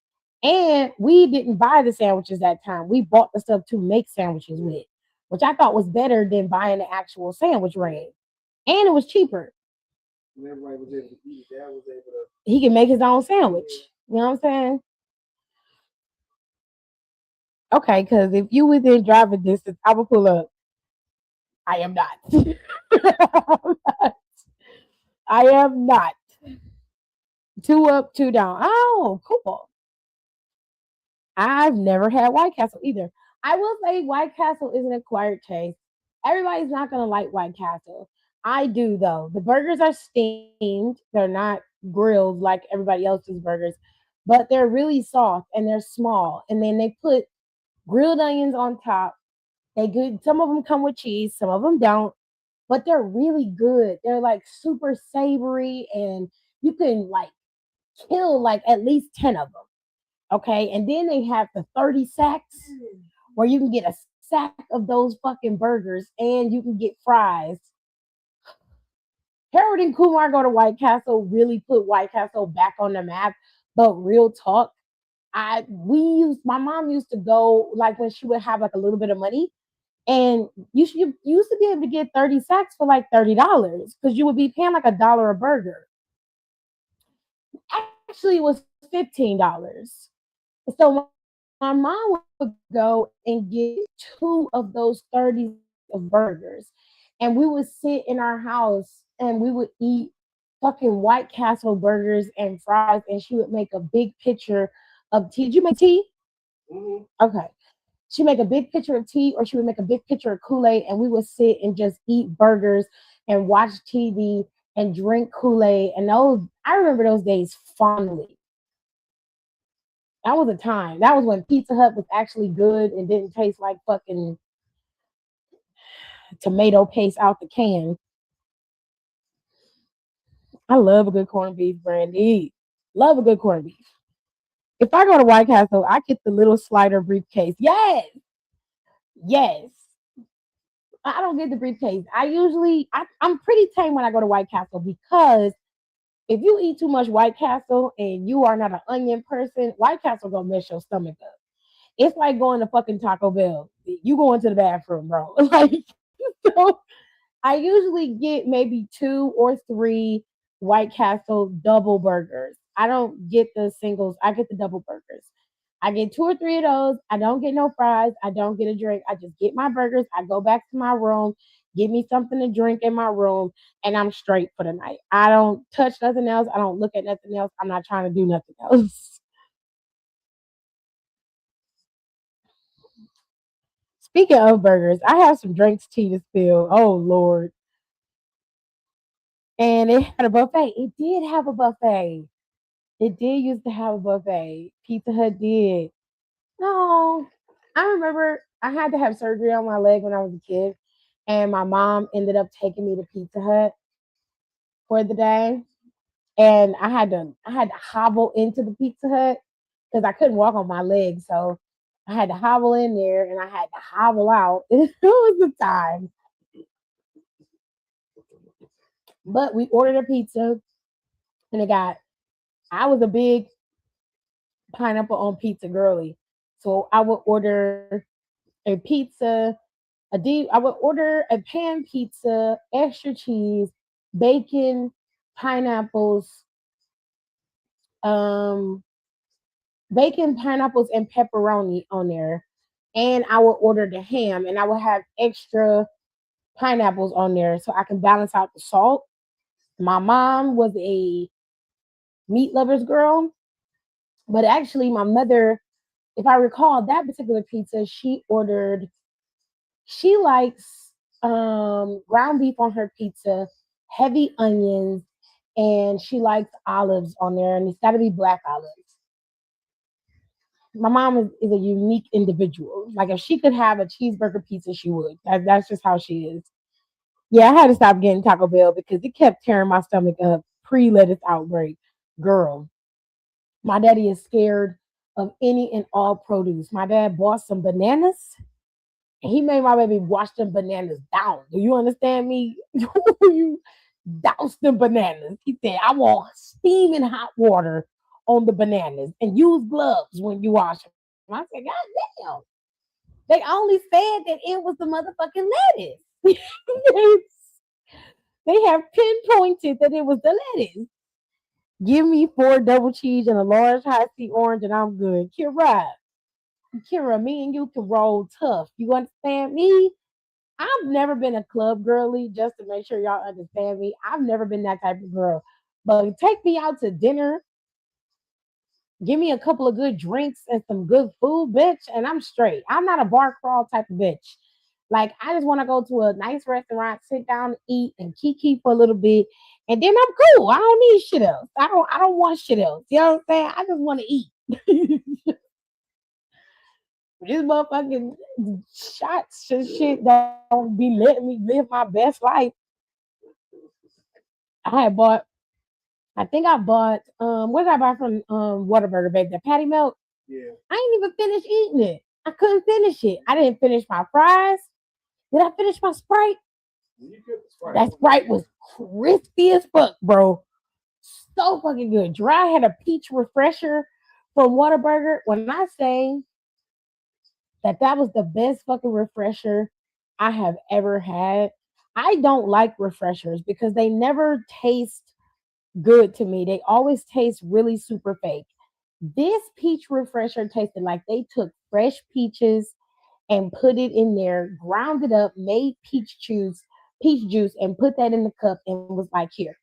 And we didn't buy the sandwiches that time. We bought the stuff to make sandwiches with, which I thought was better than buying the actual sandwich rag. And it was cheaper. Everybody was able to eat. Dad was able to. He can make his own sandwich. You know what I'm saying? Okay, because if you within driving distance, I will pull up. I am not. I am not. 2 up, 2 down. Oh, cool. I've never had White Castle either. I will say White Castle is an acquired taste. Everybody's not gonna like White Castle. I do though. The burgers are steamed. They're not grilled like everybody else's burgers, but they're really soft and they're small. And then they put grilled onions on top. They good. Some of them come with cheese. Some of them don't. But they're really good. They're like super savory, and you can like kill like at least 10 of them. Okay. And then they have the 30 sacks where you can get a sack of those fucking burgers and you can get fries. Harold and Kumar Go to White Castle really put White Castle back on the map. But real talk, my mom used to go like when she would have like a little bit of money, and you used to be able to get 30 sacks for like $30 because you would be paying like $1 a burger. Actually, it was $15. So my mom would go and get two of those 30 of burgers, and we would sit in our house and we would eat fucking White Castle burgers and fries, and she would make a big picture of tea. Did you make tea? Mm-hmm. Okay. She make a big picture of tea, or she would make a big picture of Kool-Aid, and we would sit and just eat burgers and watch TV and drink Kool-Aid. And I remember those days fondly. That was a time. That was when Pizza Hut was actually good and didn't taste like fucking tomato paste out the can. I love a good corned beef, Brandy. Love a good corned beef. If I go to White Castle, I get the little slider briefcase. Yes, yes. I don't get the briefcase. I'm pretty tame when I go to White Castle because if you eat too much White Castle and you are not an onion person, White Castle gonna mess your stomach up. It's like going to fucking Taco Bell. You go into the bathroom, bro. Like, so I usually get maybe 2 or 3 White Castle double burgers. I don't get the singles. I get the double burgers. I get 2 or 3 of those. I don't get no fries. I don't get a drink. I just get my burgers. I go back to my room, give me something to drink in my room, and I'm straight for the night. I don't touch nothing else. I don't look at nothing else. I'm not trying to do nothing else. Speaking of burgers, I have some drinks tea to spill. Oh Lord. And it had a buffet. It did have a buffet. It did used to have a buffet. Pizza Hut did. No. I remember I had to have surgery on my leg when I was a kid. And my mom ended up taking me to Pizza Hut for the day. And I had to hobble into the Pizza Hut because I couldn't walk on my legs. So I had to hobble in there and I had to hobble out. It was the time. But we ordered a pizza and I was a big pineapple on pizza girly. So I would order a pizza, I would order a pan pizza, extra cheese, bacon, pineapples, um, and pepperoni on there. And I would order the ham and I would have extra pineapples on there so I can balance out the salt. My mom was a meat lovers girl, but actually my mother, if I recall that particular pizza, she likes ground beef on her pizza, heavy onions, and she likes olives on there, and it's got to be black olives. My mom is a unique individual. Like if she could have a cheeseburger pizza, she would. That's just how she is. Yeah, I had to stop getting Taco Bell because it kept tearing my stomach up pre lettuce outbreak. Girl, my daddy is scared of any and all produce. My dad bought some bananas. He made my baby wash them bananas down. Do you understand me? You douse them bananas. He said, I want steaming hot water on the bananas and use gloves when you wash them. I said, God damn. They only said that it was the motherfucking lettuce. They have pinpointed that it was the lettuce. Give me 4 double cheese and a large high C orange and I'm good. Kira, me and you can roll tough. You understand me? I've never been a club girly, just to make sure y'all understand me. I've never been that type of girl. But take me out to dinner, give me a couple of good drinks and some good food, bitch, and I'm straight. I'm not a bar crawl type of bitch. Like I just want to go to a nice restaurant, sit down, eat, and kiki for a little bit, and then I'm cool. I don't need shit else. I don't want shit else. You know what I'm saying? I just want to eat. This motherfucking shots and shit don't be letting me live my best life. I had bought, I think I bought, what did I buy from Whataburger, baby? The patty melt. Yeah. I ain't even finished eating it. I couldn't finish it. I didn't finish my fries. Did I finish my Sprite? That Sprite was crispy as fuck, bro. So fucking good. Dry had a peach refresher from Whataburger. When I say that was the best fucking refresher I have ever had. I don't like refreshers because they never taste good to me. They always taste really super fake. This peach refresher tasted like they took fresh peaches and put it in there, ground it up, made peach juice, and put that in the cup and was like, here.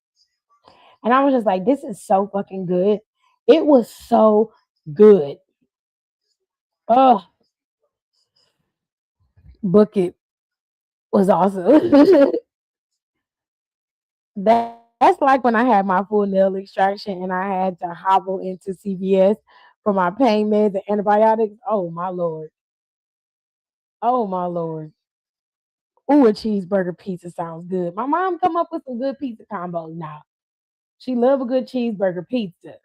And I was just like, this is so fucking good. It was so good. Oh, book it was awesome. That's like when I had my full nail extraction and I had to hobble into CVS for my pain meds and antibiotics. Oh my lord. Oh my lord. Ooh, a cheeseburger pizza sounds good. My mom come up with some good pizza combos now. She love a good cheeseburger pizza.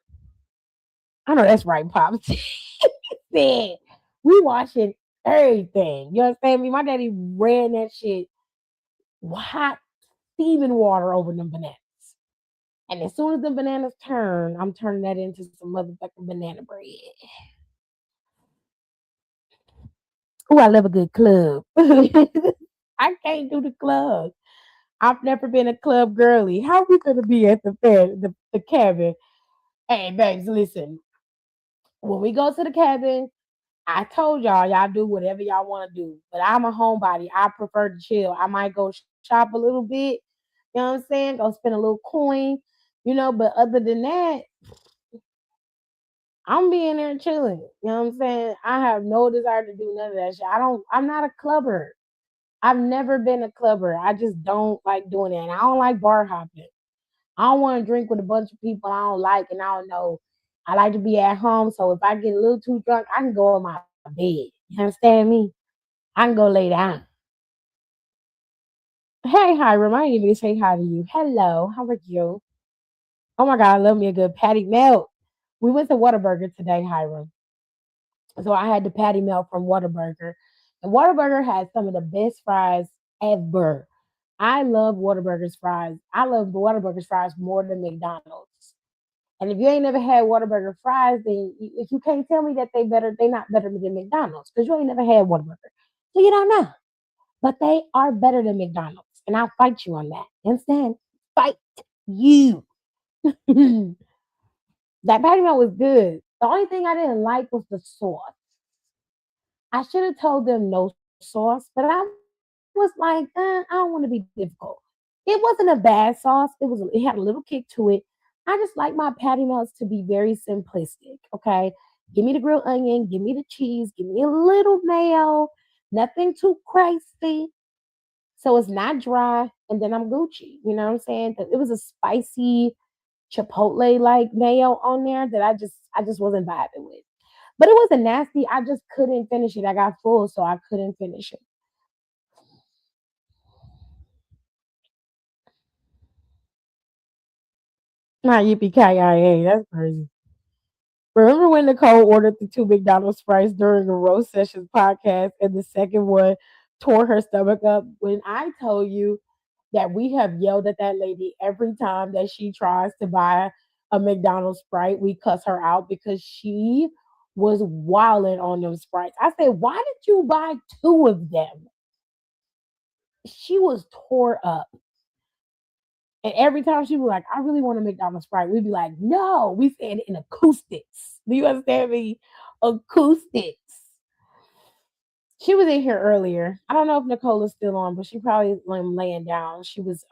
I know that's right, Pops. Said we washing everything. You understand me? My daddy ran that shit hot steaming water over them bananas. And as soon as the bananas turn, I'm turning that into some motherfucking banana bread. Oh, I love a good club. I can't do the club. I've never been a club girly. How we gonna be at the fair, the cabin? Hey, babes, listen. When we go to the cabin, I told y'all do whatever y'all want to do. But I'm a homebody. I prefer to chill. I might go shop a little bit. You know what I'm saying? Go spend a little coin. But other than that, I'm being there chilling. You know what I'm saying? I have no desire to do none of that shit. I'm not a clubber. I've never been a clubber. I just don't like doing it. And I don't like bar hopping. I don't want to drink with a bunch of people I don't like and I don't know. I like to be at home. So if I get a little too drunk, I can go in my bed. You understand me? I can go lay down. Hey, Hiram, I didn't even say hi to you. Hello, how are you? Oh my God, I love me a good patty melt. We went to Whataburger today, Hiram. So I had the patty melt from Whataburger. And Whataburger has some of the best fries ever. I love Whataburger's fries. I love Whataburger's fries more than McDonald's. And if you ain't never had Whataburger fries, then if you can't tell me that they not better than McDonald's because you ain't never had Whataburger, so you don't know. But they are better than McDonald's, and I'll fight you on that. You understand? Fight you. That patty melt was good. The only thing I didn't like was the sauce. I should have told them no sauce, but I was like, I don't want to be difficult. It wasn't a bad sauce. It had a little kick to it. I just like my patty melts to be very simplistic. Okay. Give me the grilled onion, give me the cheese, give me a little mayo, nothing too crazy. So it's not dry, and then I'm Gucci. You know what I'm saying? It was a spicy chipotle like mayo on there that I just wasn't vibing with. But it wasn't nasty. I just couldn't finish it. I got full, so I couldn't finish it. Not yippee ki yay! That's crazy. Remember when Nicole ordered the two McDonald's fries during a Rose Sessions podcast, and the second one tore her stomach up? When I told you that we have yelled at that lady every time that she tries to buy a McDonald's Sprite, we cuss her out because she was wilding on them Sprites. I said, "Why did you buy two of them?" She was tore up. And every time she was like, I really want a McDonald's Sprite, we'd be like, no, we said it in acoustics. Do you understand me? Acoustics. She was in here earlier. I don't know if Nicole is still on, but she probably laying down. She was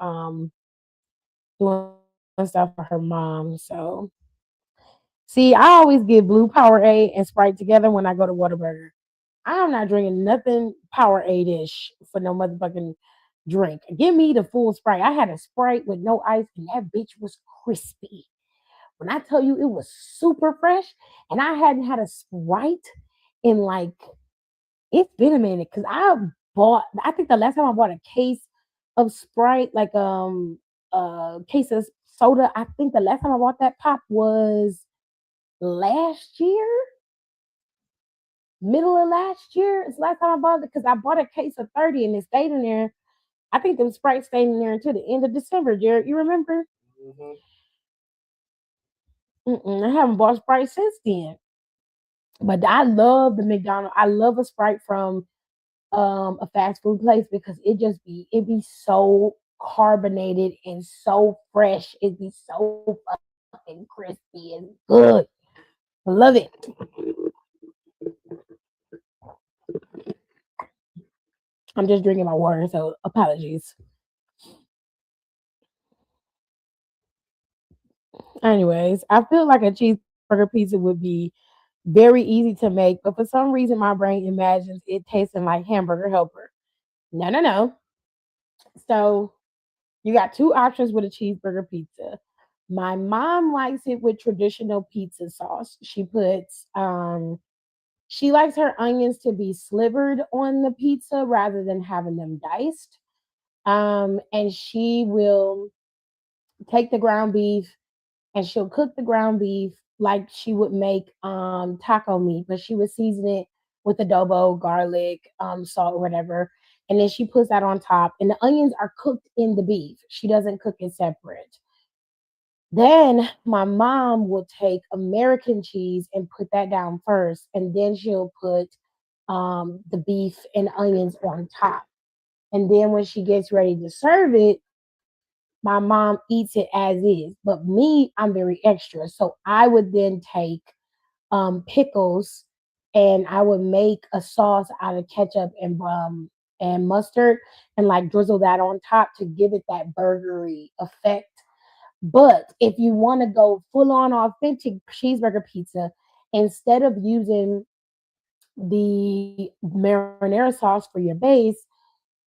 doing stuff for her mom. So see, I always get blue Powerade and Sprite together when I go to Whataburger. I'm not drinking nothing Powerade-ish for no motherfucking drink. Give me the full Sprite. I had a Sprite with no ice, and that bitch was crispy. When I tell you it was super fresh, and I hadn't had a Sprite in like it's been a minute because I think the last time I bought a case of Sprite, like a case of soda, I think the last time I bought that pop was last year, middle of last year. It's the last time I bought it because I bought a case of 30 and it stayed in there I think them Sprites stayed in there until the end of December, Jared. You remember? Mm-hmm. I haven't bought Sprite since then. But I love the McDonald's. I love a Sprite from a fast food place because it be so carbonated and so fresh. It be so fucking crispy and good. Love it. I'm just drinking my water, so apologies. Anyways, I feel like a cheeseburger pizza would be very easy to make, but for some reason my brain imagines it tasting like hamburger helper. No, no, no. So you got two options with a cheeseburger pizza. My mom likes it with traditional pizza sauce. She likes her onions to be slivered on the pizza rather than having them diced. And she will take the ground beef and she'll cook the ground beef like she would make taco meat, but she would season it with adobo, garlic, salt, whatever. And then she puts that on top. And the onions are cooked in the beef. She doesn't cook it separate. Then my mom will take American cheese and put that down first, and then she'll put the beef and onions on top. And then when she gets ready to serve it, my mom eats it as is. But me, I'm very extra. So I would then take pickles and I would make a sauce out of ketchup and mustard and like drizzle that on top to give it that burgery effect. But if you want to go full on authentic cheeseburger pizza, instead of using the marinara sauce for your base,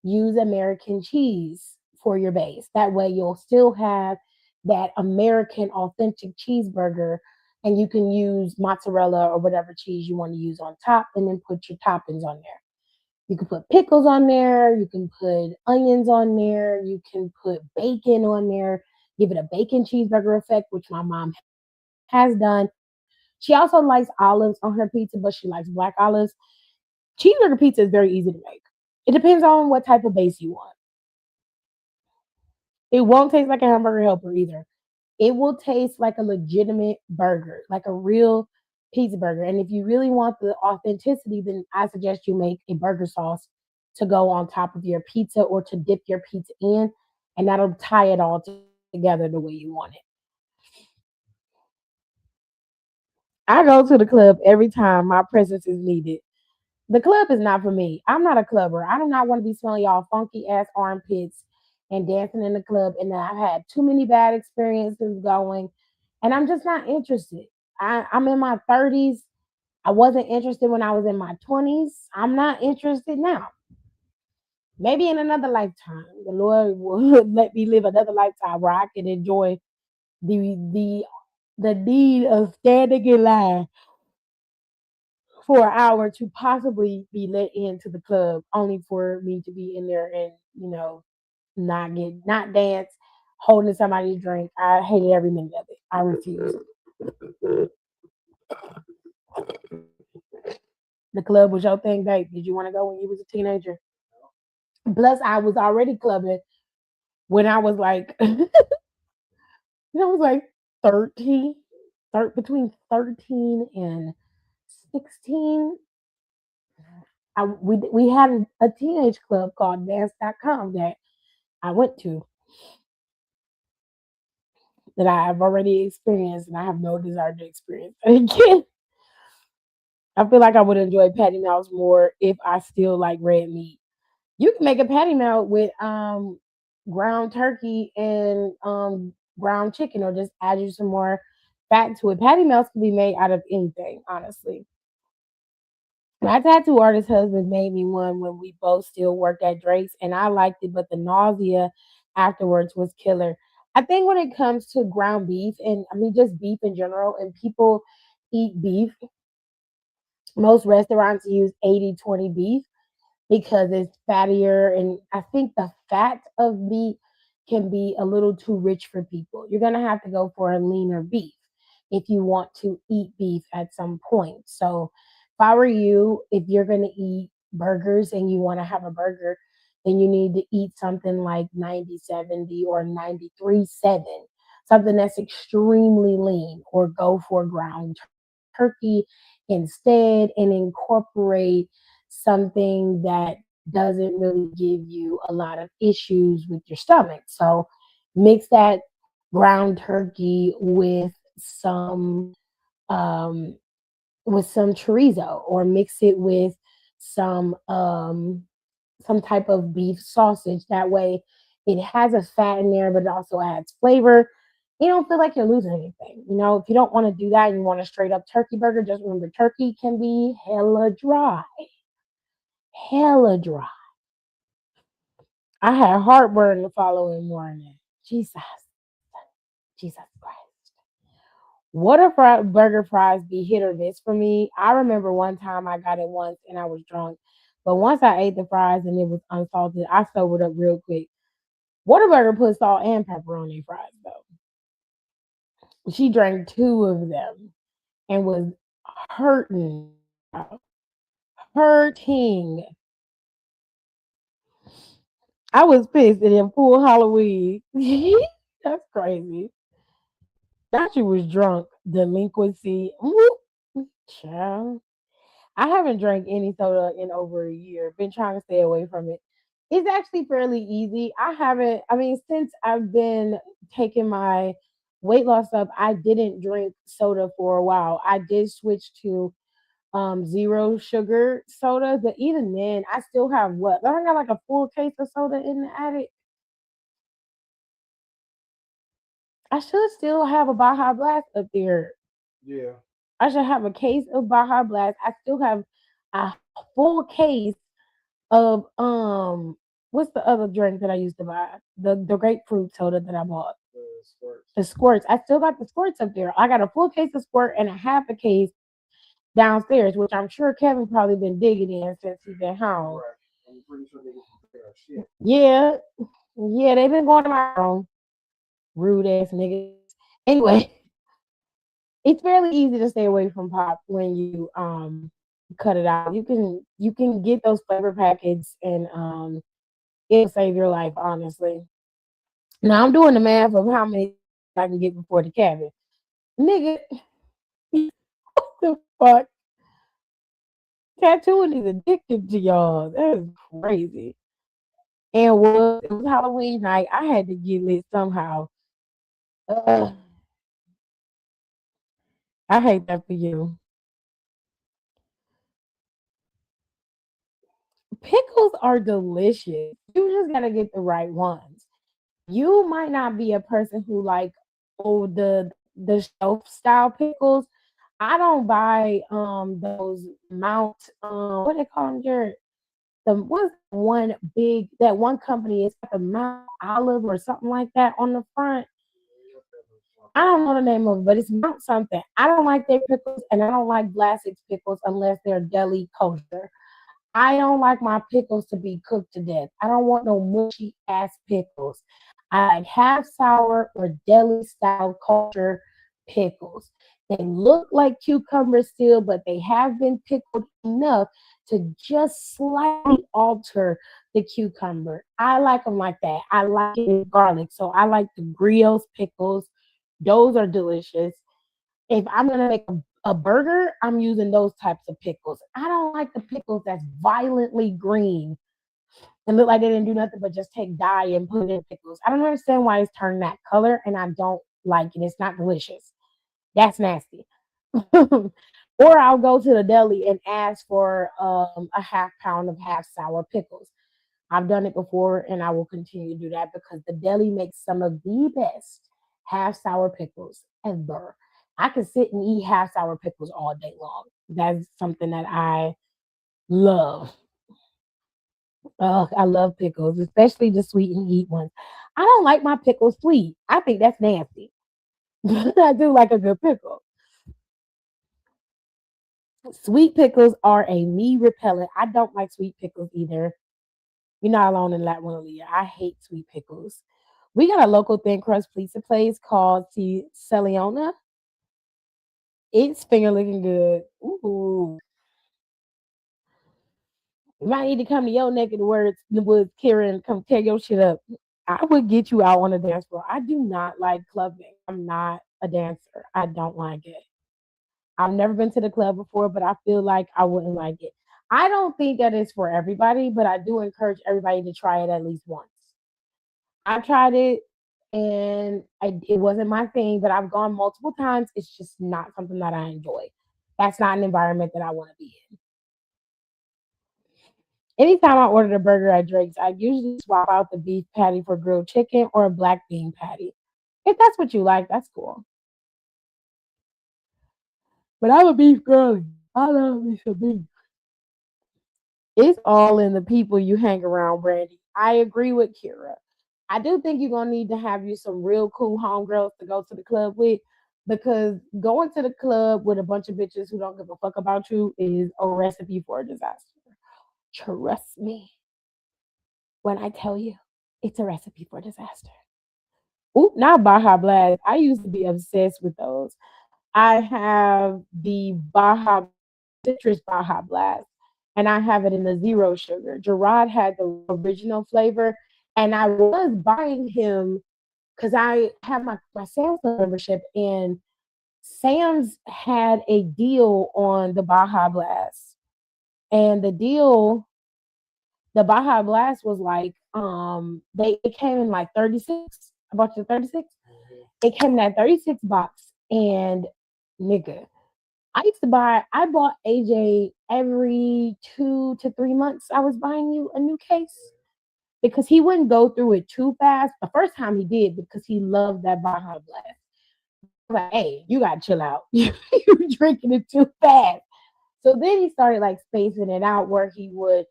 use American cheese for your base. That way you'll still have that American authentic cheeseburger and you can use mozzarella or whatever cheese you want to use on top and then put your toppings on there. You can put pickles on there, you can put onions on there, you can put bacon on there, give it a bacon cheeseburger effect, which my mom has done. She also likes olives on her pizza, but she likes black olives. Cheeseburger pizza is very easy to make. It depends on what type of base you want. It won't taste like a hamburger helper either. It will taste like a legitimate burger, like a real pizza burger. And if you really want the authenticity, then I suggest you make a burger sauce to go on top of your pizza or to dip your pizza in, and that'll tie it all together the way you want it. I go to the club every time my presence is needed. The club is not for me. I'm not a clubber. I do not want to be smelling y'all funky ass armpits and dancing in the club. And I've had too many bad experiences going, and I'm just not interested. I'm in my 30s. I wasn't interested when I was in my 20s. I'm not interested now. Maybe in another lifetime, the Lord will let me live another lifetime where I can enjoy the the the need of standing in line for an hour to possibly be let into the club, only for me to be in there and not dance, holding somebody's drink. I hated every minute of it. I refused. The club was your thing, babe. Did you want to go when you was a teenager? Plus, I was already clubbing when I was like, I was like 13, between 13 and 16. We had a teenage club called Dance.com that I went to that I have already experienced and I have no desire to experience it again. I feel like I would enjoy patty melts more if I still like red meat. You can make a patty melt with ground turkey and ground chicken or just add you some more fat to it. Patty melts can be made out of anything, honestly. My tattoo artist husband made me one when we both still worked at Drake's, and I liked it, but the nausea afterwards was killer. I think when it comes to ground beef, and I mean just beef in general, and people eat beef, most restaurants use 80-20 beef because it's fattier, and I think the fat of meat can be a little too rich for people. You're gonna have to go for a leaner beef if you want to eat beef at some point. So if I were you, if you're gonna eat burgers and you want to have a burger, then you need to eat something like 90/70 or 93/7, something that's extremely lean, or go for ground turkey instead and incorporate something that doesn't really give you a lot of issues with your stomach. So mix that ground turkey um with some chorizo, or mix it with some um some type of beef sausage. That way it has a fat in there, but it also adds flavor. You don't feel like you're losing anything. If you don't want to do that and you want a straight up turkey burger, just remember turkey can be hella dry. Hella dry. I had heartburn the following morning. Jesus. Jesus Christ. Burger fries be hit or miss for me. I remember one time I got it once and I was drunk. But once I ate the fries and it was unsalted, I sobered up real quick. Whataburger put salt and pepper on their fries though. She drank two of them and was hurting. Hurting. I was pissed and in full Halloween. That's crazy. Thought you was drunk. Delinquency. Whoop. Child. I haven't drank any soda in over a year. Been trying to stay away from it. It's actually fairly easy. Since I've been taking my weight loss up, I didn't drink soda for a while. I did switch to zero sugar soda, but even then, I still have what? I got like a full case of soda in the attic. I should still have a Baja Blast up there. Yeah. I should have a case of Baja Blast. I still have a full case of what's the other drink that I used to buy? The grapefruit soda that I bought. Squirts. The squirts. I still got the squirts up there. I got a full case of squirt and a half a case downstairs, which I'm sure Kevin probably been digging in since he's been home. Right. I'm pretty sure they get some shit. Yeah. Yeah, they've been going to my room. Rude ass niggas. Anyway, it's fairly easy to stay away from pop when you cut it out. You can get those flavor packets and it'll save your life, honestly. Now I'm doing the math of how many I can get before the cabin. Nigga, what the fuck? Tattooing is addictive to y'all. That is crazy. And it was Halloween night. I had to get lit somehow. Uh, I hate that for you. Pickles are delicious. You just gotta get the right ones. You might not be a person who like the shelf style pickles. I don't buy those Mount what they call them, Jared? The what's one big that one company is like a Mount Olive or something like that on the front. I don't know the name of it, but it's Mount something. I don't like their pickles, and I don't like Blasix pickles unless they're deli kosher. I don't like my pickles to be cooked to death. I don't want no mushy ass pickles. I like half sour or deli style culture pickles. They look like cucumbers still, but they have been pickled enough to just slightly alter the cucumber. I like them like that. I like it with garlic. So I like the Griot's pickles. Those are delicious. If I'm gonna make a burger, I'm using those types of pickles. I don't like the pickles that's violently green and look like they didn't do nothing but just take dye and put it in pickles. I don't understand why it's turned that color, and I don't like it. It's not delicious. That's nasty. Or I'll go to the deli and ask for a half pound of half sour pickles. I've done it before and I will continue to do that because the deli makes some of the best half sour pickles ever. I could sit and eat half sour pickles all day long. That's something that I love. I love pickles, especially the sweet and eat ones. I don't like my pickles sweet. I think that's nasty. But I do like a good pickle. Sweet pickles are a me repellent. I don't like sweet pickles either. You're not alone in that one, Aaliyah. I hate sweet pickles. We got a local thin crust pizza place called Celiona. It's finger looking good. Ooh. You might need to come to your neck of the woods, Karen, come tear your shit up. I would get you out on the dance floor. I do not like clubbing. I'm not a dancer. I don't like it. I've never been to the club before, but I feel like I wouldn't like it. I don't think that it's for everybody, but I do encourage everybody to try it at least once. I've tried it and it wasn't my thing, but I've gone multiple times. It's just not something that I enjoy. That's not an environment that I want to be in. Anytime I order a burger at Drake's, I usually swap out the beef patty for grilled chicken or a black bean patty. If that's what you like, that's cool. But I'm a beef girly. I love me some beef. It's all in the people you hang around, Brandy. I agree with Kira. I do think you're gonna need to have you some real cool homegirls to go to the club with, because going to the club with a bunch of bitches who don't give a fuck about you is a recipe for a disaster. Trust me when I tell you it's a recipe for disaster. Oop, not Baja Blast. I used to be obsessed with those. I have the Baja citrus Baja Blast, and I have it in the zero sugar. Gerard had the original flavor, and I was buying him because I have my Sam's membership, and Sam's had a deal on the Baja Blast, and the Baja Blast was like, it came in like 36. I bought you 36. It came in that 36 box, and nigga, I bought AJ every 2 to 3 months. I was buying you a new case because he wouldn't go through it too fast. The first time he did because he loved that Baja Blast. Like, hey, you gotta chill out. You drinking it too fast. So then he started like spacing it out where he would,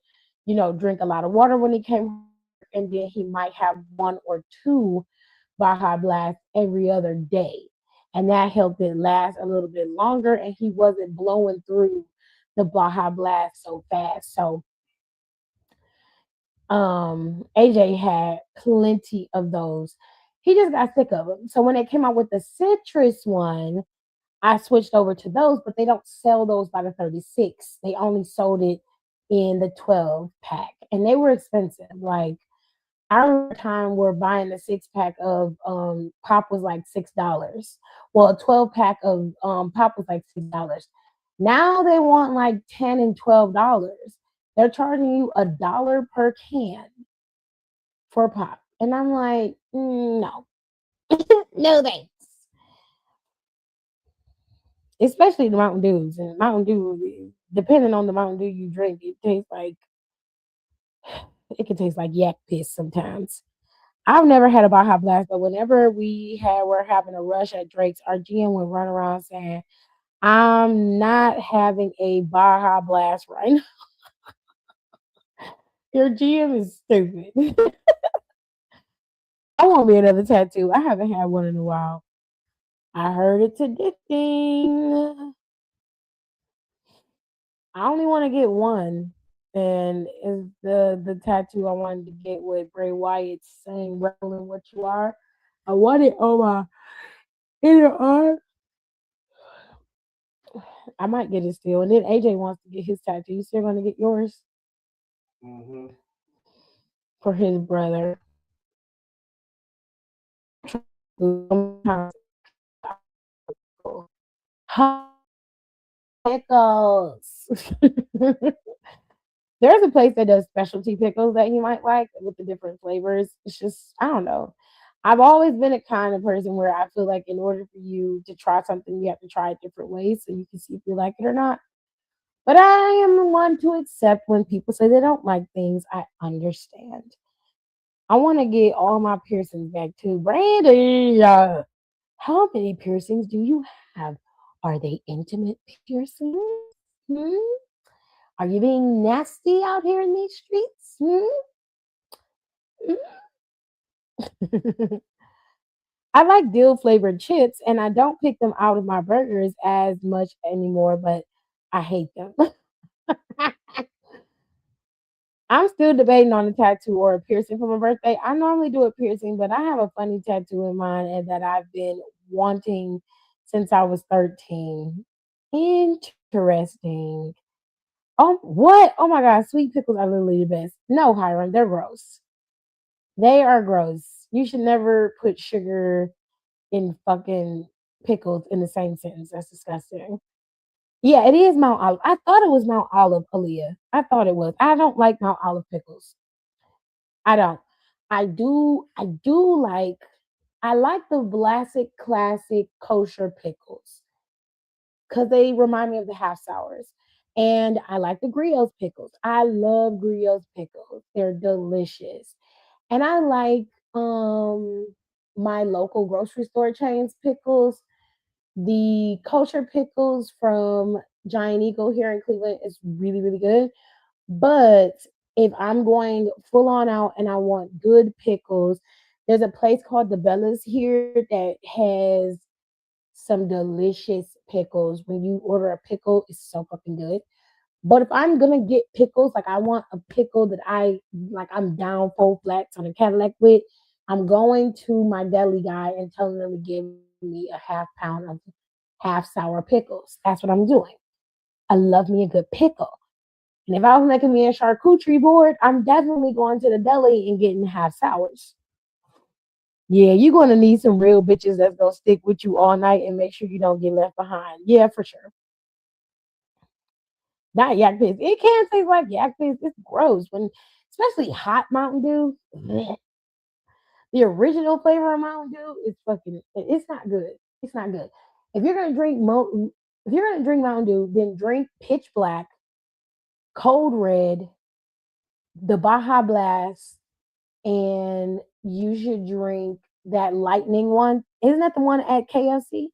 drink a lot of water when he came home, and then he might have one or two Baja Blasts every other day. And that helped it last a little bit longer, and he wasn't blowing through the Baja Blast so fast. So AJ had plenty of those. He just got sick of them. So when they came out with the citrus one, I switched over to those, but they don't sell those by the 36. They only sold it in the 12 pack, and they were expensive. Like, I remember a time where buying the 6 pack of pop was like $6. Well, a 12 pack of pop was like $6. Now they want like $10 and $12. They're charging you $1 per can for pop, and I'm like, no, no thanks. Especially the Mountain Dews, and Mountain Dew, depending on the Mountain Dew you drink, it can taste like yak piss sometimes. I've never had a Baja Blast, but whenever we're having a rush at Drake's, our GM would run around saying, I'm not having a Baja Blast right now. Your GM is stupid. I want me another tattoo. I haven't had one in a while. I heard it's addicting. I only want to get one. And is the tattoo I wanted to get with Bray Wyatt saying "Rebel in what you are." I want it on my inner arm. I might get it still. And then AJ wants to get his tattoo. You still gonna get yours for his brother? Pickles. There's a place that does specialty pickles that you might like with the different flavors. It's just, I don't know. I've always been a kind of person where I feel like in order for you to try something, you have to try it different ways so you can see if you like it or not. But I am the one to accept when people say they don't like things. I understand. I want to get all my piercings back too. Brandy, how many piercings do you have? Are they intimate piercings? Hmm? Are you being nasty out here in these streets? I like dill flavored chips, and I don't pick them out of my burgers as much anymore, but I hate them. I'm still debating on a tattoo or a piercing for my birthday. I normally do a piercing, but I have a funny tattoo in mind and that I've been wanting since I was 13. Interesting. Oh, what? Oh my God, sweet pickles are literally the best. No, Hiram, they're gross. They are gross. You should never put sugar in fucking pickles in the same sentence. That's disgusting. Yeah, it is Mount Olive. I thought it was Mount Olive, Aaliyah. I thought it was. I don't like Mount Olive pickles. I don't. I like the classic kosher pickles because they remind me of the half sours. And I like the griots pickles. I love griots pickles. They're delicious. And I like my local grocery store chains pickles. The kosher pickles from Giant Eagle here in Cleveland is really, really good. But if I'm going full on out and I want good pickles, there's a place called the Bellas here that has some delicious pickles. When you order a pickle, it's so fucking good. But if I'm gonna get pickles, like I want a pickle that I'm down full flats on a Cadillac with, I'm going to my deli guy and telling them to give me a half pound of half sour pickles. That's what I'm doing. I love me a good pickle. And if I was making me a charcuterie board, I'm definitely going to the deli and getting half sours. Yeah, you're gonna need some real bitches that's gonna stick with you all night and make sure you don't get left behind. Yeah, for sure. Not yak piss. It can taste like yak piss. It's gross when, especially hot Mountain Dew. bleh. The original flavor of Mountain Dew is fucking. It's not good. It's not good. If you're gonna drink if you're gonna drink Mountain Dew, then drink Pitch Black, Cold Red, the Baja Blast, and you should drink that Lightning one. Isn't that the one at KFC?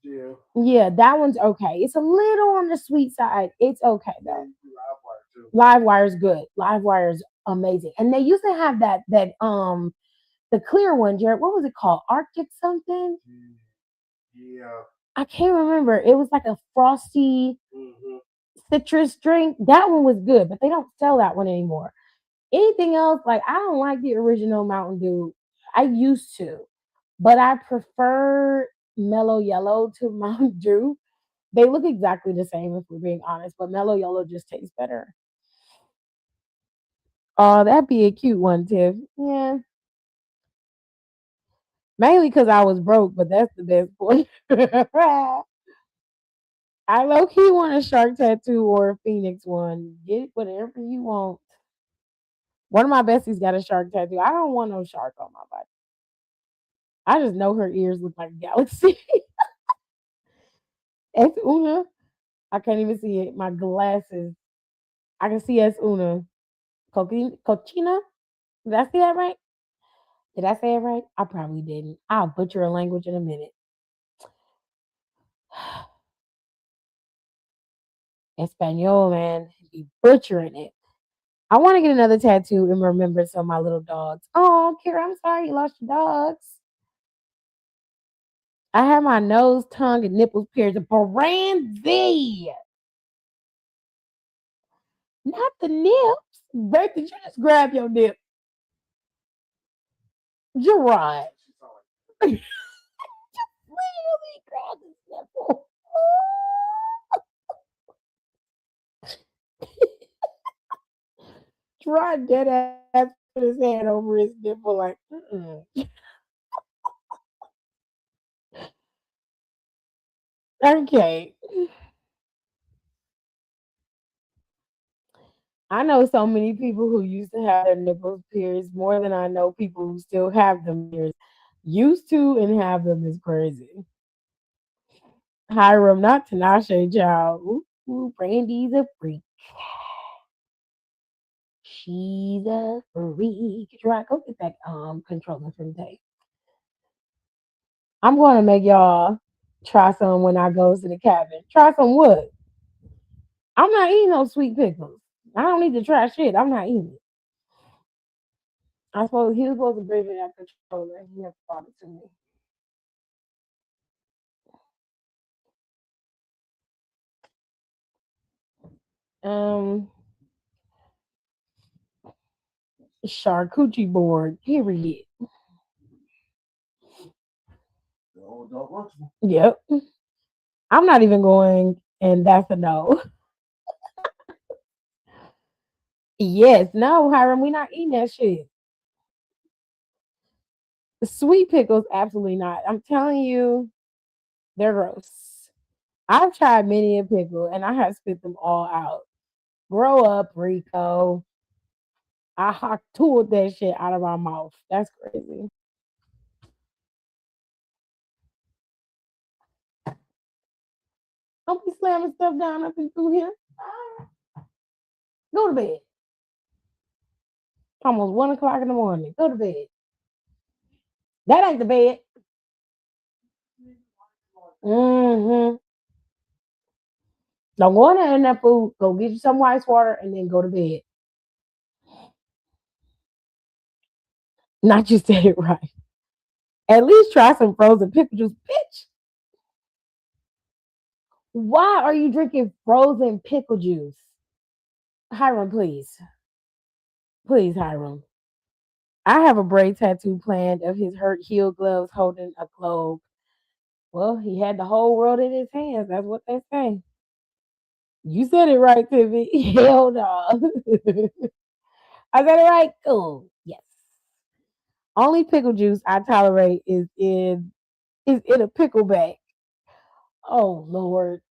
Yeah. Yeah, that one's okay. It's a little on the sweet side. It's okay though. Livewire too. Livewire's good. Livewire's amazing. And they used to have that the clear one, Jared. What was it called? Arctic something? Yeah. I can't remember. It was like a frosty Mm-hmm. citrus drink. That one was good, but they don't sell that one anymore. Anything else, like I don't like the original Mountain Dew. I used to, but I prefer Mellow Yellow to Mountain Dew. They look exactly the same if we're being honest, but Mellow Yellow just tastes better. Oh, that'd be a cute one, Tiff. Yeah. Mainly because I was broke, but that's the best point. I low key want a shark tattoo or a phoenix one. Get whatever you want. One of my besties got a shark tattoo. I don't want no shark on my body. I just know her ears look like a galaxy. Es una. I can't even see it. My glasses. I can see es una. Cochina? Did I see that right? Did I say it right? I probably didn't. I'll butcher a language in a minute. Espanol, man. Be butchering it. I want to get another tattoo in remembrance of my little dogs. Oh, Kira, I'm sorry you lost your dogs. I had my nose, tongue, and nipples pierced. Brandy, not the nips. Babe, did you just grab your nip? Gerard. Literally grabbed his nipple. Gerard dead ass put his hand over his nipple like, mm-mm. Okay. I know so many people who used to have their nipples pierced more than I know people who still have them pierced. Used to and have them is crazy. Hiram, not Tinashe, child. Ooh, Brandy's a freak. She's a freak. Right, go get that controller from Dave. I'm going to make y'all try some when I go to the cabin. Try some what? I'm not eating no sweet pickles. I don't need to try shit. I'm not eating it. I suppose he was supposed to bring me that controller. He never brought it to me. Um, charcuterie board. Period. Yep. I'm not even going, and that's a no. Yes, no, Hiram, we not eating that shit. The sweet pickles, absolutely not. I'm telling you, they're gross. I've tried many a pickle and I have spit them all out. Grow up, Rico. I hot tooled that shit out of my mouth. That's crazy. Don't be slamming stuff down up and through here. Go to bed. Almost 1 o'clock in the morning. Go to bed. That ain't the bed. Mm-hmm. Don't go in there and that food. Go get you some ice water and then go to bed. Not you said it right. At least try some frozen pickle juice. Bitch, why are you drinking frozen pickle juice? Hiram, please. Please, Hiram. I have a braid tattoo planned of his hurt heel gloves holding a globe. Well, he had the whole world in his hands. That's what they say. You said it right, Tiffy. Hell no. I said it right. Cool. Yes. Only pickle juice I tolerate is in a pickle bag. Oh Lord.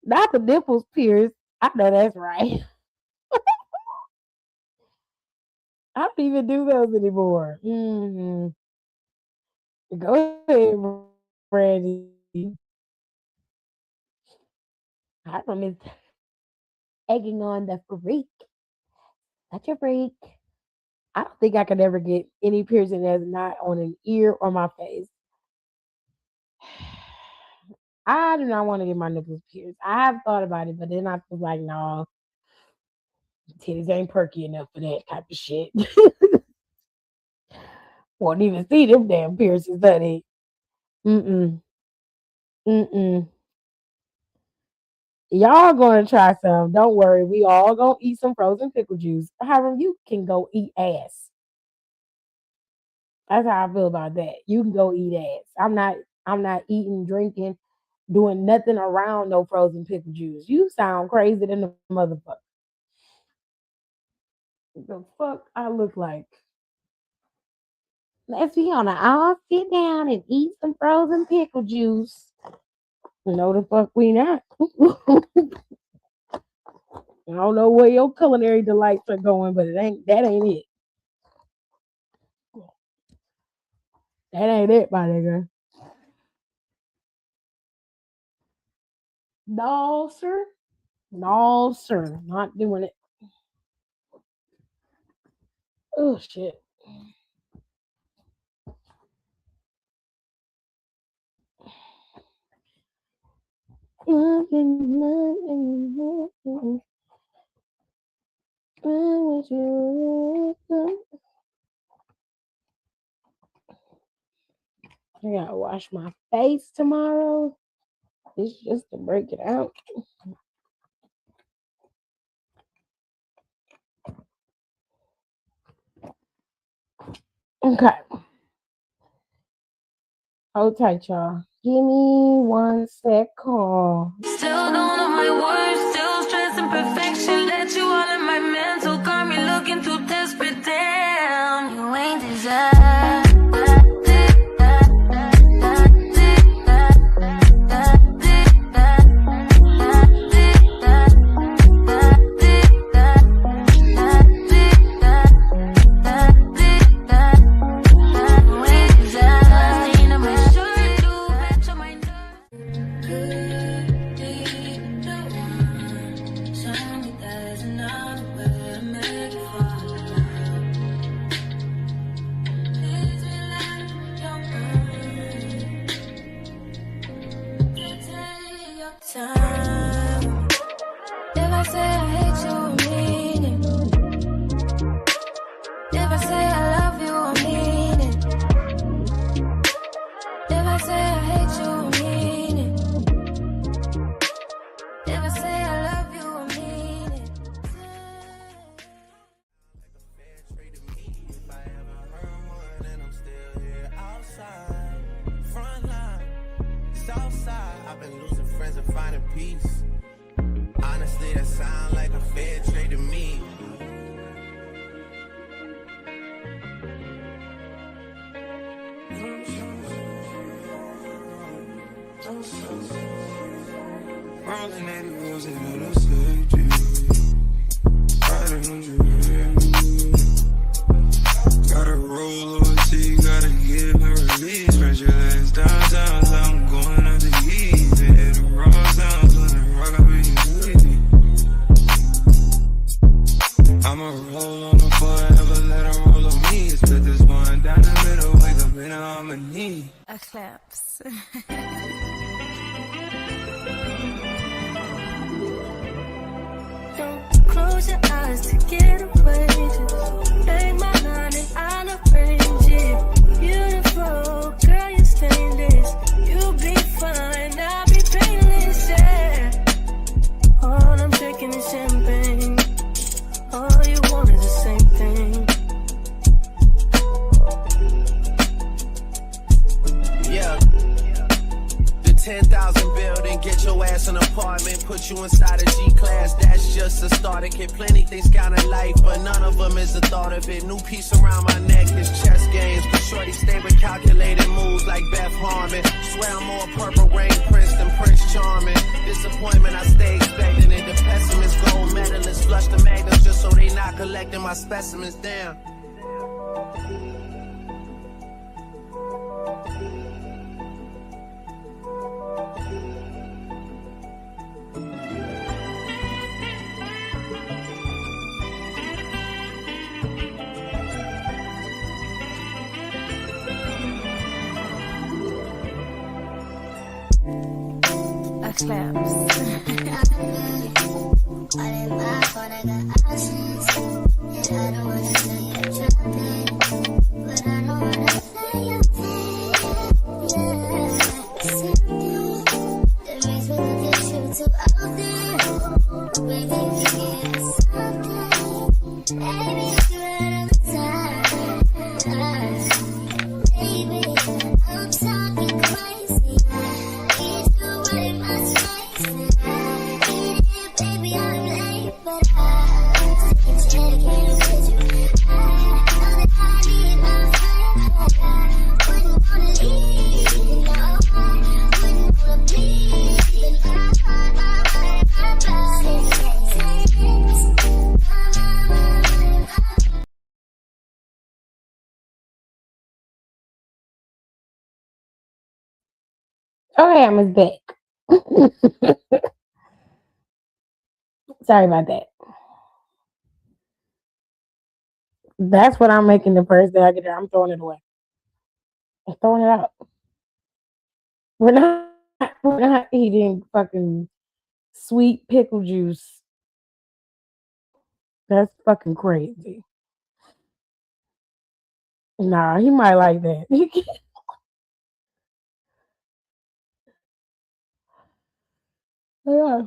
Not the nipples pierced. I know that's right. I don't even do those anymore. Mm-hmm. Go ahead, Brandy. I don't miss egging on the freak. Such a freak. I don't think I could ever get any piercing that's not on an ear or my face. I do not want to get my nipples pierced. I have thought about it, but then I was like, no, titties ain't perky enough for that type of shit. Won't even see them damn piercings, honey. Mm-mm. Mm-mm. Y'all gonna try some. Don't worry. We all gonna eat some frozen pickle juice. Hiram, you can go eat ass. That's how I feel about that. You can go eat ass. I'm not eating, drinking, doing nothing around no frozen pickle juice. You sound crazy than the motherfucker. The fuck I look like. Let's be honest. I'll sit down and eat some frozen pickle juice. No, the fuck we not. I don't know where your culinary delights are going, but that ain't it. That ain't it, my nigga. No, sir. No, sir. Not doing it. Oh shit. I gotta wash my face tomorrow. It's just to break it out. Okay. Hold tight, y'all. Give me 1 sec call. Still don't know my words, still stressing perfection. Let you all in my mental, got me looking too desperate. Damn, you ain't desire. I've been losing friends and finding peace. I Honestly, that sound like a fair trade to me. Rolling 80 wheels in a safety. Riding on you. Gotta roll OT, gotta give a release. Spread your legs downtown, so I'm going out to eat. Hit the raw sounds when I rock up in your sleep. I'ma roll on the forever, let her roll on me. Split this one down the middle, wake up in harmony. A claps. Don't close your eyes to get away. Just make my line and I'll arrange it. Beautiful, girl, you're stainless. You'll be fine, I'll be painless, yeah. All I'm drinking is champagne. All you want is the same thing. Yeah. The 10,000 building, get your ass an apartment, put you inside a G-class, that's just a starter kit. Plenty things count in life, but none of them is the thought of it. New piece around my neck is chess games, but shorty stay with calculated moves like Beth Harmon. Swear I'm more Purple Rain Prince than Prince Charming. Disappointment, I stay expecting it. The pessimist, gold medalists, flush the magnums just so they not collecting my specimens down. A claps. Okay, I'm back. Sorry about that. That's what I'm making the first day I get there. I'm throwing it away. I'm throwing it out. We're not eating fucking sweet pickle juice. That's fucking crazy. Nah, he might like that. Yeah,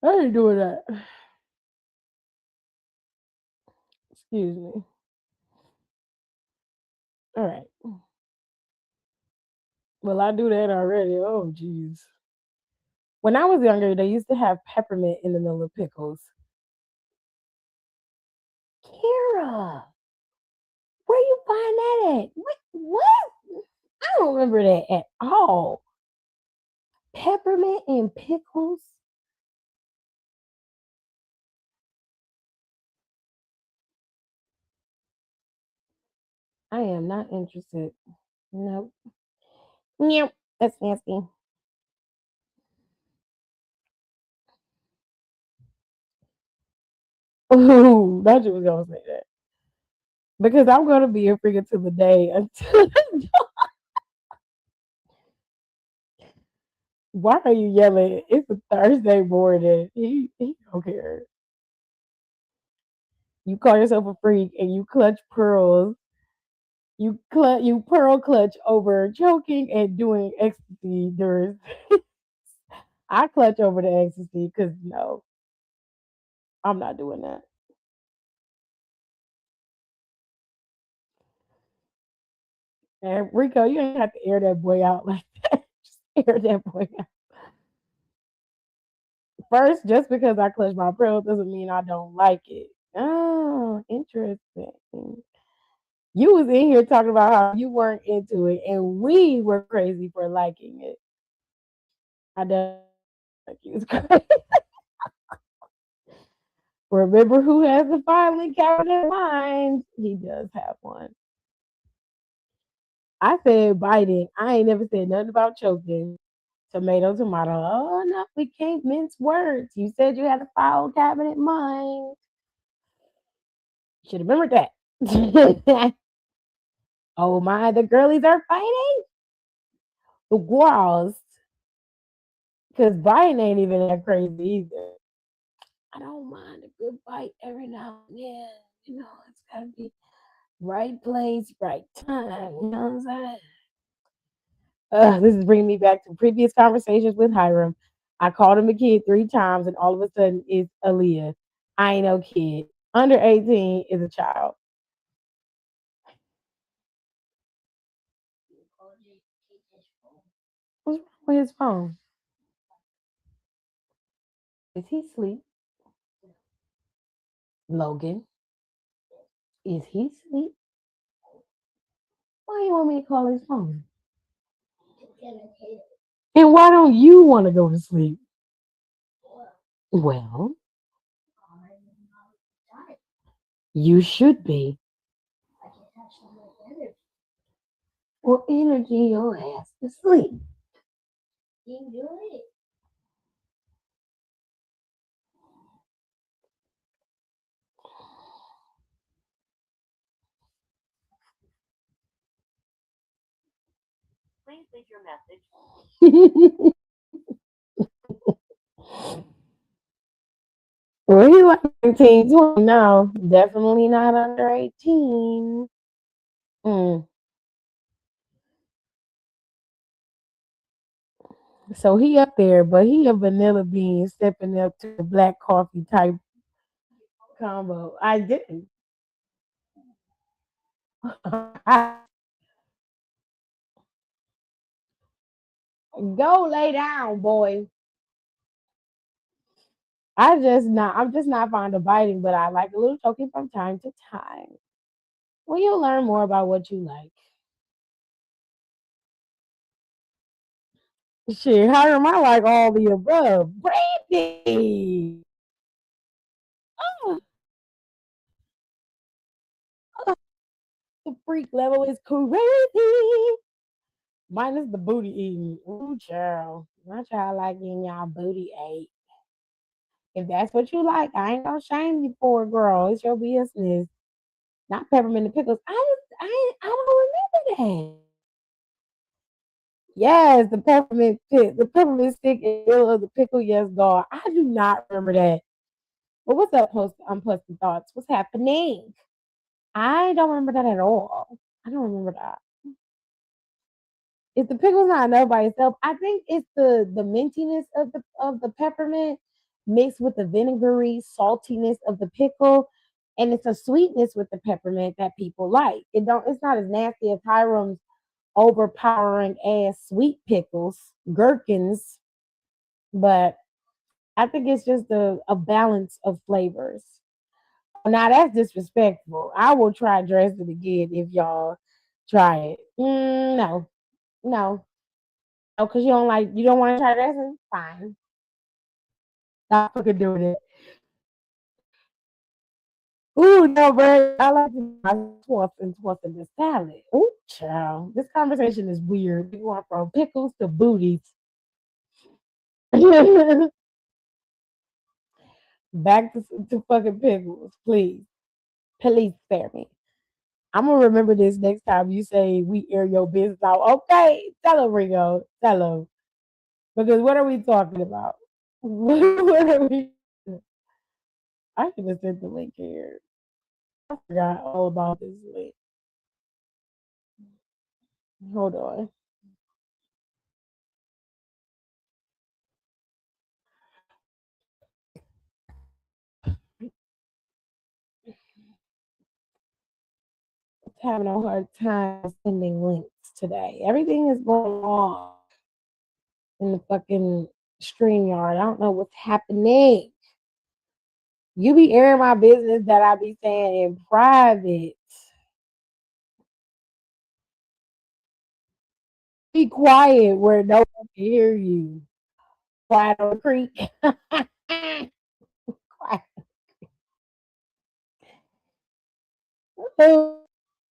I ain't doing that. Excuse me. All right. Well, I do that already. Oh, jeez. When I was younger, they used to have peppermint in the middle of pickles. Kara, where you find that at? What? I don't remember that at all. Peppermint and pickles? I am not interested. Nope. Nope. That's nasty. Ooh, that you was gonna say that. Because I'm gonna be a freak until the day until why are you yelling? It's a Thursday morning. He don't care. You call yourself a freak and you clutch pearls. You pearl clutch over choking and doing ecstasy during I clutch over the ecstasy because no, I'm not doing that. And Rico, you ain't have to air that boy out like that. Just air that boy out. First, just because I clutch my pearl doesn't mean I don't like it. Oh, interesting. You was in here talking about how you weren't into it, and we were crazy for liking it. I don't like you was crazy. Remember who has the filing cabinet in mind? He does have one. I said biting. I ain't never said nothing about choking. Tomato, tomato. Oh no, we can't mince words. You said you had a file cabinet in mind. Should have remembered that. Oh my, the girlies are fighting. The girls, because biting ain't even that crazy either. I don't mind a good bite every now and then. You know, it's gotta be right place, right time. You know what I'm saying? This is bringing me back to previous conversations with Hiram. I called him a kid 3 times, and all of a sudden it's Aaliyah. I ain't no kid. Under 18 is a child. What's wrong with his phone? Is he asleep? Logan, is he asleep? Why you want me to call his phone? And why don't you want to go to sleep? Well, you should be. Well, energy your ass to sleep. Please leave your message. Well, he like 19, 20 now. Definitely not under 18. Mm. So he up there, but he a vanilla bean stepping up to the black coffee type combo. I didn't. Go lay down, boy. I'm just not fond of biting, but I like a little choking from time to time. Well, you'll learn more about what you like. Shit, how am I like all the above? Brandy! Oh, oh, the freak level is crazy. Minus the booty eating. Ooh, child. My child like getting y'all booty ate. If that's what you like, I ain't gonna shame you for it, girl. It's your business. Not peppermint and pickles. I don't remember that. Yes, the peppermint stick in the middle of the pickle. Yes, God. I do not remember that. But what's up, post unpleasant thoughts? What's happening? I don't remember that at all. I don't remember that. If the pickle's not enough by itself, I think it's the mintiness of the peppermint mixed with the vinegary saltiness of the pickle, and it's a sweetness with the peppermint that people like. It's not as nasty as Hiram's overpowering ass sweet pickles, gherkins, but I think it's just a balance of flavors. Now that's disrespectful. I will try dressing again if y'all try it. No, no. Oh, because you don't want to try dressing? Fine. Stop fucking doing it. Ooh, no, bro. I like my swaps and the salad. Ooh, child. This conversation is weird. We went from pickles to booties. Back to fucking pickles, please. Please spare me. I'm gonna remember this next time you say we air your business out. Okay, tell him, Ringo. Tell him. Because what are we talking about? What are we? I should have sent the link here. I forgot all about this link. Hold on. Having a hard time sending links today. Everything is going on in the fucking StreamYard. I don't know what's happening. You be airing my business that I be saying in private. Be quiet where no one can hear you. Quiet on the creek. Quiet.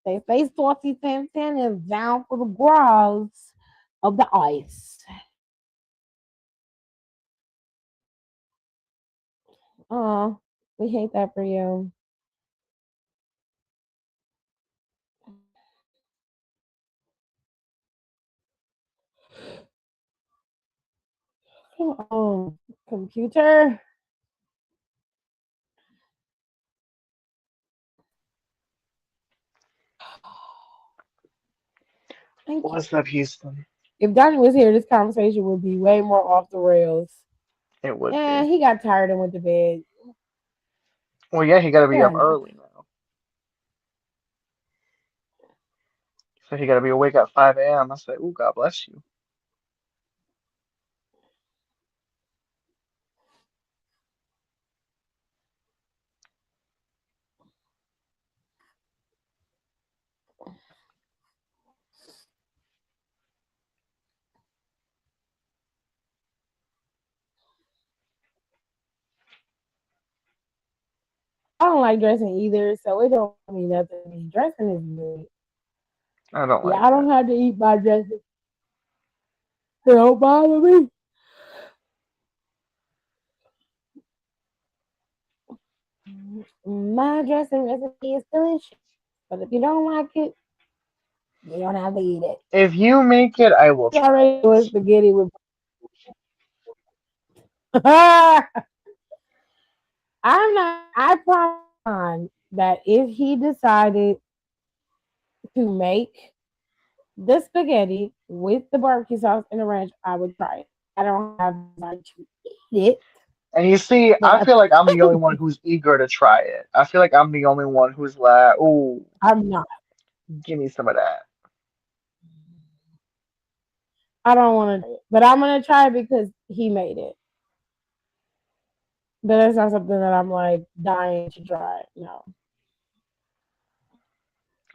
They say Saucy Santan is down for the growls of the ice. Oh, we hate that for you. Come on, computer. Thank you. What's up, Houston? If Donnie was here, this conversation would be way more off the rails. It would Yeah, be. he got tired and went to bed. Well, yeah, he got to be Fair up enough. early now. So he got to be awake at 5 a.m. I said, "Ooh, God bless you." I don't like dressing either, so it don't mean nothing to me. Dressing is good. I don't Yeah, like I it. don't have to eat my dressing. It don't bother me. My dressing recipe is delicious, but if you don't like it, you don't have to eat it. If you make it, I will He try already it. doing spaghetti with. I'm not. I promise that if he decided to make the spaghetti with the barbecue sauce and the ranch, I would try it. I don't have the right to eat it, And you see, but I I feel like I'm the only probably one who's eager to try it. I feel like I'm the only one who's like, "Ooh, I'm not. give me some of that." I don't want to, but I'm gonna try it because he made it. But that's not something that I'm like dying to try. No,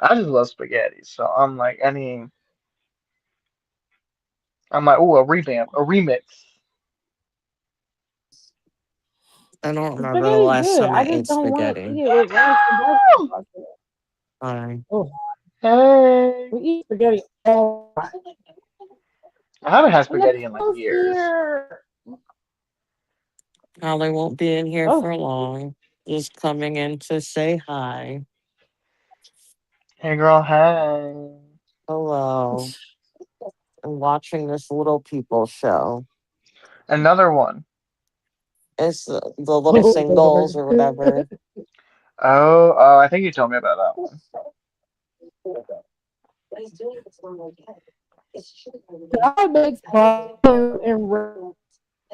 I just love spaghetti, so I'm like, I'm like, "Ooh, a revamp, a remix." I don't the remember the spaghetti's last good. time I I just ate don't want to spaghetti. eat it with ranch and barbecue sauce in it. Hi. Oh, Hey, we eat spaghetti all the time. I haven't had Look spaghetti in like who's years. here. Probably won't be in here Oh, for long. Just coming in to say hi. Hey, girl, hey. Hello. I'm watching this little people show. Another one. It's the little singles or whatever. Oh, I think you told me about that one. God makes barbecue and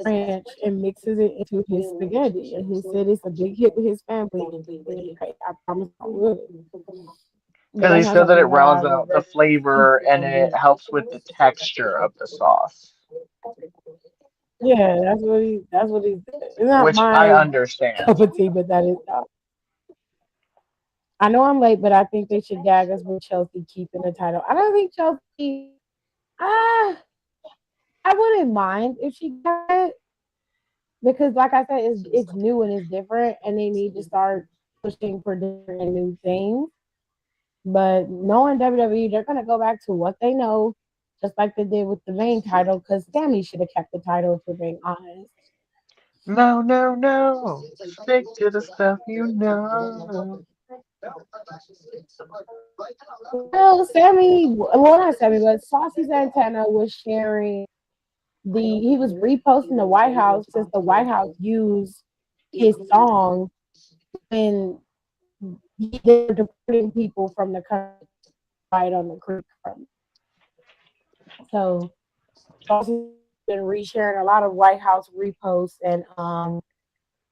ranch and mixes it into his spaghetti. And he said it's a big hit with his family. And I promise I would. But Because he that's not said that it something that I rounds would out the recommend eating flavor and on it the. helps with the texture of the sauce, Yeah, that's what he said. It's not which I my cup understand. of tea, but that is. I know I'm late, but I think they should gag us with Chelsea keeping the title. I don't think Chelsea. Ah, I wouldn't mind if she got it because, like I said, it's new and it's different, and they need to start pushing for different and new things. But knowing WWE, they're gonna go back to what they know, just like they did with the main title. Because Sammy should have kept the title, if we're being honest. No, no, no. Stick to the stuff you know. Well, Sammy, well, not Sammy, but Saucy Santana was sharing he was reposting the White House since the White House used his song and they're deporting people from the country right on the creek from. So Saucy's been resharing a lot of White House reposts and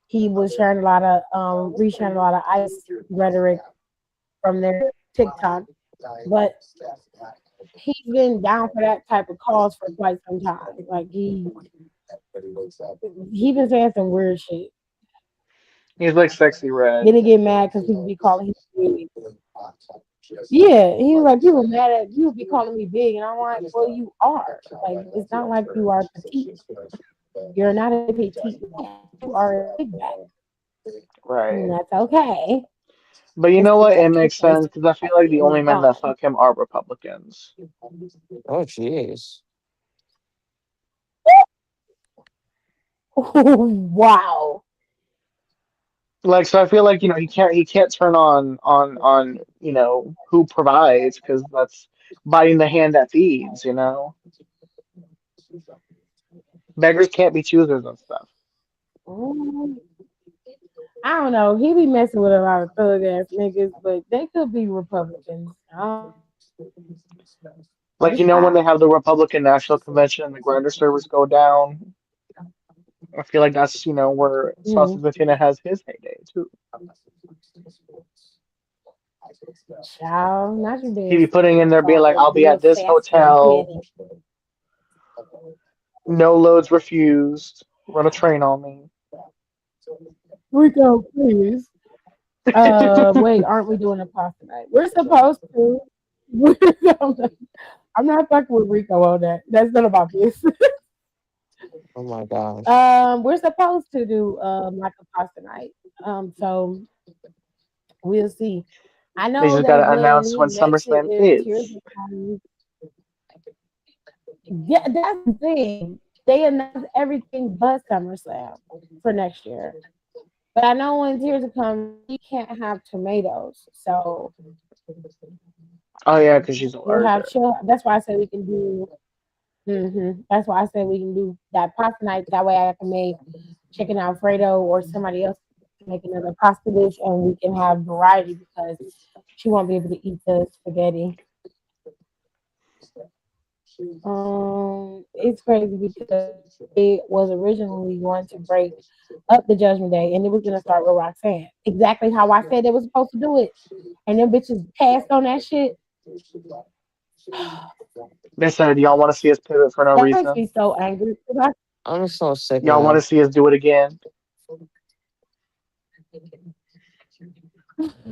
he was sharing a lot of resharing a lot of ICE rhetoric from their TikTok. But he's been down for that type of cause for quite some time. Like He been saying some weird shit. He's like sexy red. Then he get mad because people be calling him big. Yeah, he was like, people mad at you be calling me big, and I'm like, well, you are. Like, it's not like you are petite. You're not a petite man. You are a big back, and Right. that's okay. But you It's know the what? It sexual makes choice sense because I feel like the and only it's men that fine. fuck him are Republicans. Oh, jeez. Wow. Like, so I feel like he can't turn on who provides because that's biting the hand that feeds. Beggars can't be choosers and stuff. Mm, I don't know. He be messing with a lot of thug ass niggas, but they could be Republicans. Like, when they have the Republican National Convention and the grinder servers go down, I feel like that's where Mm, Sausage Latina has his heyday too. child, not your He'd be business. putting in there being Call like, it I'll be real at this fast and hotel, petty. no loads refused, run a train on me. Rico, please. Wait, aren't we doing a pause tonight? We're supposed to. I'm not fucking with Rico on that. That's none of my business. Oh my gosh. We're supposed to do like a pause tonight. So we'll see. I They know just that gotta when announce he when makes it, SummerSlam if Tears is. will come, yeah, that's the thing. They announced everything but SummerSlam for next year. But I know when Tears will come, he can't have tomatoes. So Oh yeah, because she's we'll have allergic. chill. That's why I said we can do. That's why I said we can do that pasta night. That way I can make chicken Alfredo or somebody else can make another pasta dish, and we can have variety because she won't be able to eat the spaghetti. It's crazy because it was originally going to break up the Judgment Day, and it was gonna start with Roxanne. Exactly how I said they were supposed to do it, and them bitches passed on that shit. They said y'all want to see us pivot for no That makes reason. me so angry. 'Cause I'm so sick of Y'all want to them. see us do it again.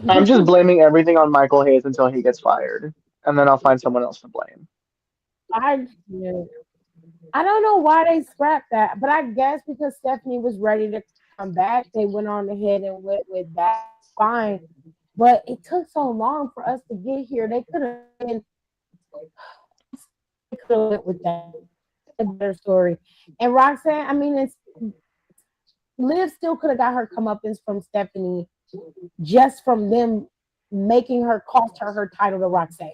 I'm just blaming everything on Michael Hayes until he gets fired, and then I'll find someone else to blame. I I don't know why they scrapped that, but I guess because Stephanie was ready to come back, they went on ahead and went with that. Fine, but it took so long for us to get here. They could have went with that. A better story. And Roxanne, I mean, it's Liv still could have got her comeuppance from Stephanie just from them making her cost her title to Roxanne.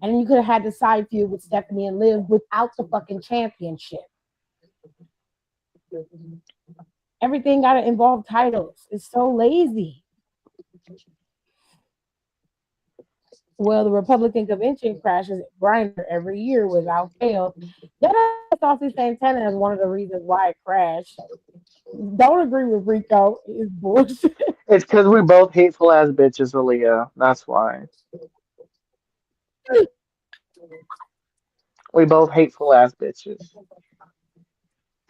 And then you could have had the side feud with Stephanie and Liv without the fucking championship. Everything got to involve titles. It's so lazy. Well, the Republican convention crashes Grinder every year without fail. That Saucy Santana is one of the reasons why it crashed. Don't agree with Rico. It's bullshit. It's because we both hateful ass bitches, Aaliyah. That's why. We both hateful ass bitches.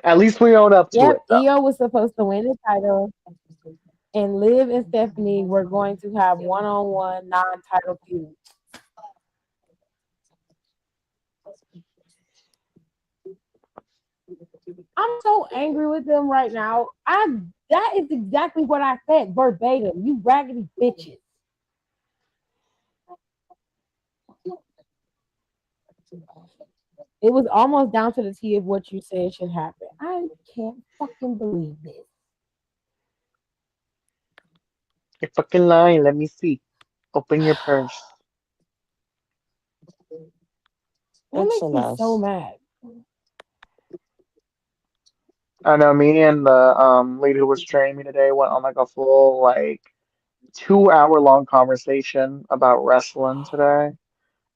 At least we own up to Yep, it, though. Io was supposed to win the title, and Liv and Stephanie were going to have one-on-one non-title feud. I'm so angry with them right now. That is exactly what I said verbatim. You raggedy bitches. It was almost down to the T of what you said should happen. I can't fucking believe this. You're fucking lying. Let me see. Open your purse. That It's a makes me so mess. mad. I know me and the lady who was training me today went on like a full 2 hour long conversation about wrestling today.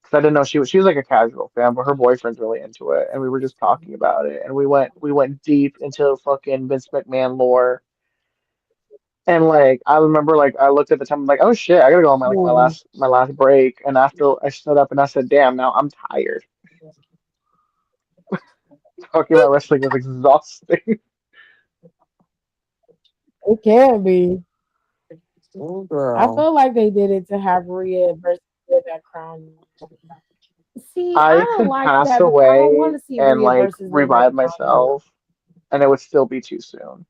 Because I didn't know she was like a casual fan, but her boyfriend's really into it, and we were just talking about it, and we went deep into fucking Vince McMahon lore. And I remember I looked at the time, I'm like, oh shit, I gotta go on my Ooh. last break. And after I stood up and I said, damn, now I'm tired. Talking about wrestling is exhausting. It can be. Oh, I girl. feel like they did it to have Rhea versus that crown. See, I I don't could like pass that because I don't want away to see and Rhea like versus them for the revive crown jewel. myself, and it would still be too soon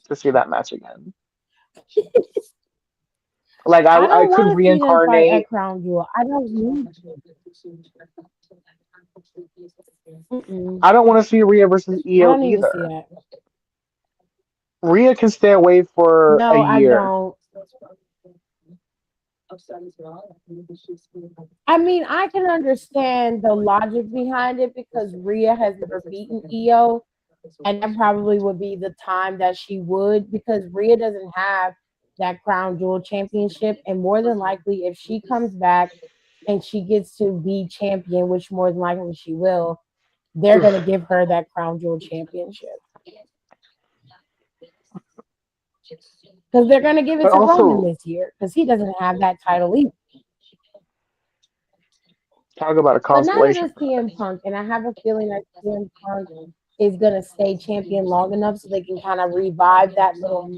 to see that match again. Like I I don't could want to see them fight at reincarnate. crown jewel. I don't need Mm-mm. I don't want to see Rhea versus I Io don't need to see either. that. Rhea can stay away for a No, I year. don't. I mean, I can understand the logic behind it because Rhea has never beaten Io, and that probably would be the time that she would because Rhea doesn't have that crown jewel championship, and more than likely, if she comes back and she gets to be champion, which more than likely she will, they're gonna give her that crown jewel championship because they're gonna give it But to Roman also, this year because he doesn't have that title either. talk about a But now that consolation it's CM Punk, and I have a feeling that CM Punk is gonna stay champion long enough so they can kind of revive that little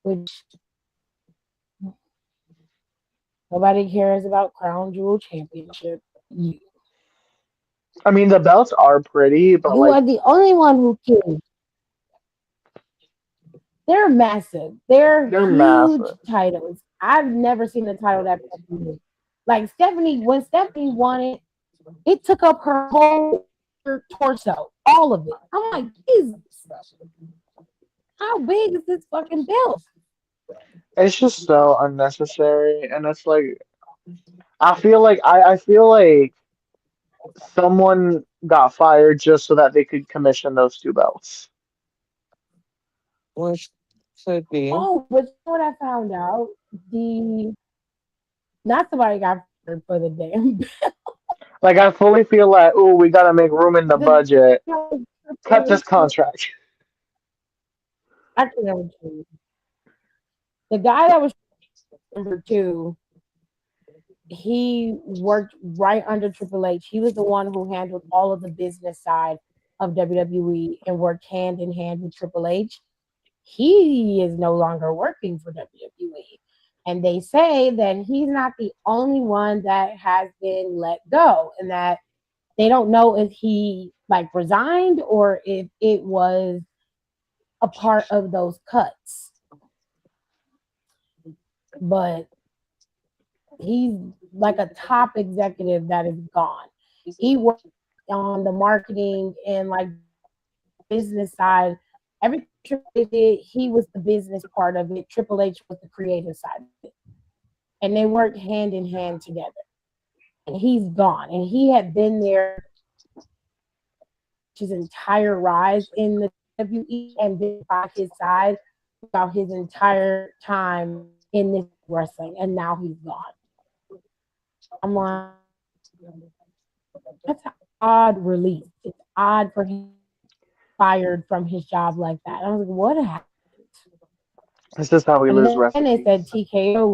which nobody cares about crown jewel championship. I mean, the belts are pretty, but You like are the only one who cares. They're massive. They're they're huge massive. titles. I've never seen a title that big. Like Stephanie, when Stephanie won it, it took up her whole torso, all of it. I'm like, Jesus, how big is this fucking belt? It's just so unnecessary, and it's like I feel like someone got fired just so that they could commission those two belts. Which could be. Oh, but you know what I found out? The not somebody got fired for the damn Like I fully feel like, oh, we gotta make room in the the budget. Cut this contract. I can never choose. The guy that was number two, he worked right under Triple H. He was the one who handled all of the business side of WWE and worked hand in hand with Triple H. He is no longer working for WWE. And they say that he's not the only one that has been let go and that they don't know if he like resigned or if it was a part of those cuts. But he's like a top executive that is gone. He worked on the marketing and like business side. Everything Triple H did, he was the business part of it. Triple H was the creative side of it. And they worked hand in hand together. And he's gone. And he had been there his entire rise in the WWE and been by his side throughout his entire time in this wrestling. And now he's gone. I'm like, that's an odd release. It's odd for him fired from his job like that. I was like, what happened? This is how we And lose then they said recipes. TKO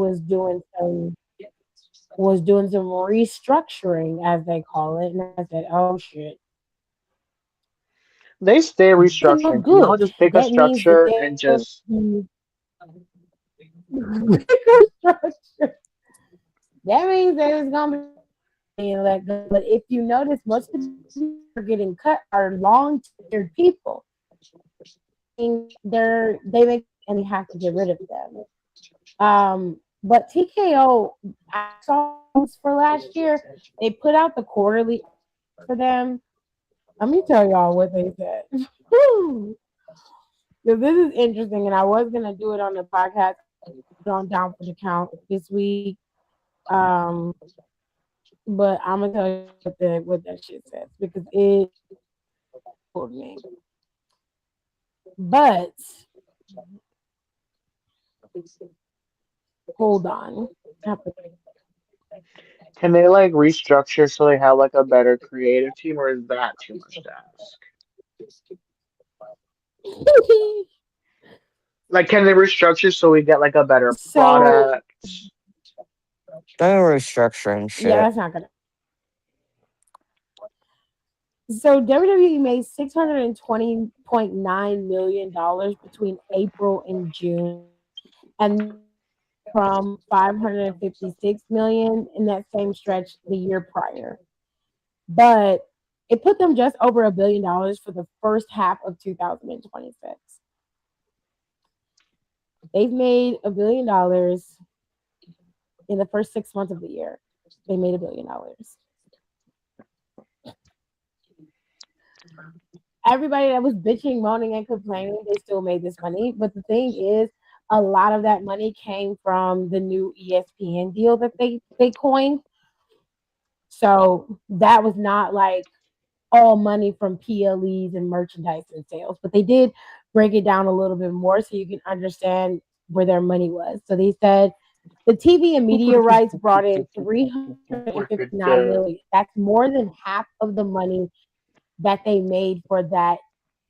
was doing some restructuring, as they call it. And I said, oh shit. They stay It's no restructuring. Can y'all good. just pick a That means that structure they're and going just to that means that it's gonna be let go. But if you notice, most of the people who are getting cut are long-tenured people. They make and you have to get rid of them. But TKO, I saw for last year, they put out the quarterly for them. Let me tell y'all what they said. Because this is interesting, and I was gonna do it on the podcast on Down for the Count this week. But I'm gonna tell you what that shit says because it told me. But hold on. can they like restructure so they have like a better creative team, or is that too much to ask? Like, can they restructure so we get like a better So product? Doing restructuring Yeah, shit. that's not gonna. So WWE made $620.9 million between April and June, and from 556 million in that same stretch the year prior. But it put them just over $1 billion for the first half of 2026. They've made $1 billion in the first 6 months of the year. They made $1 billion. Everybody that was bitching, moaning, and complaining, they still made this money. But the thing is, a lot of that money came from the new ESPN deal that they coined. So that was not like all money from PLEs and merchandise and sales, but they did break it down a little bit more so you can understand where their money was. So they said the TV and media rights brought in 359 million. That's more than half of the money that they made for that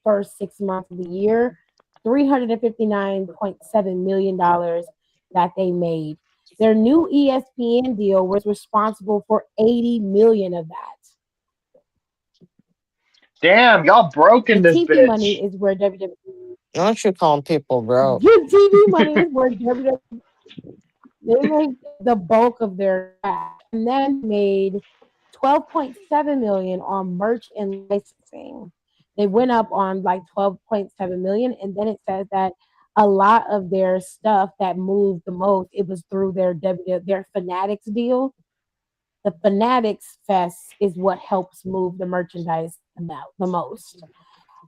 first 6 months of the year. $359.7 million that they made. Their new ESPN deal was responsible for 80 million of that. Damn, y'all broke The in this TV money bitch. is where WWE. Don't you calling people broke? The TV money is where WWE. They made the bulk of their cash, and then made 12.7 million on merch and licensing. They went up on like 12.7 million, and then it says that a lot of their stuff that moved the most, it was through their Fanatics deal. The Fanatics Fest is what helps move the merchandise the most.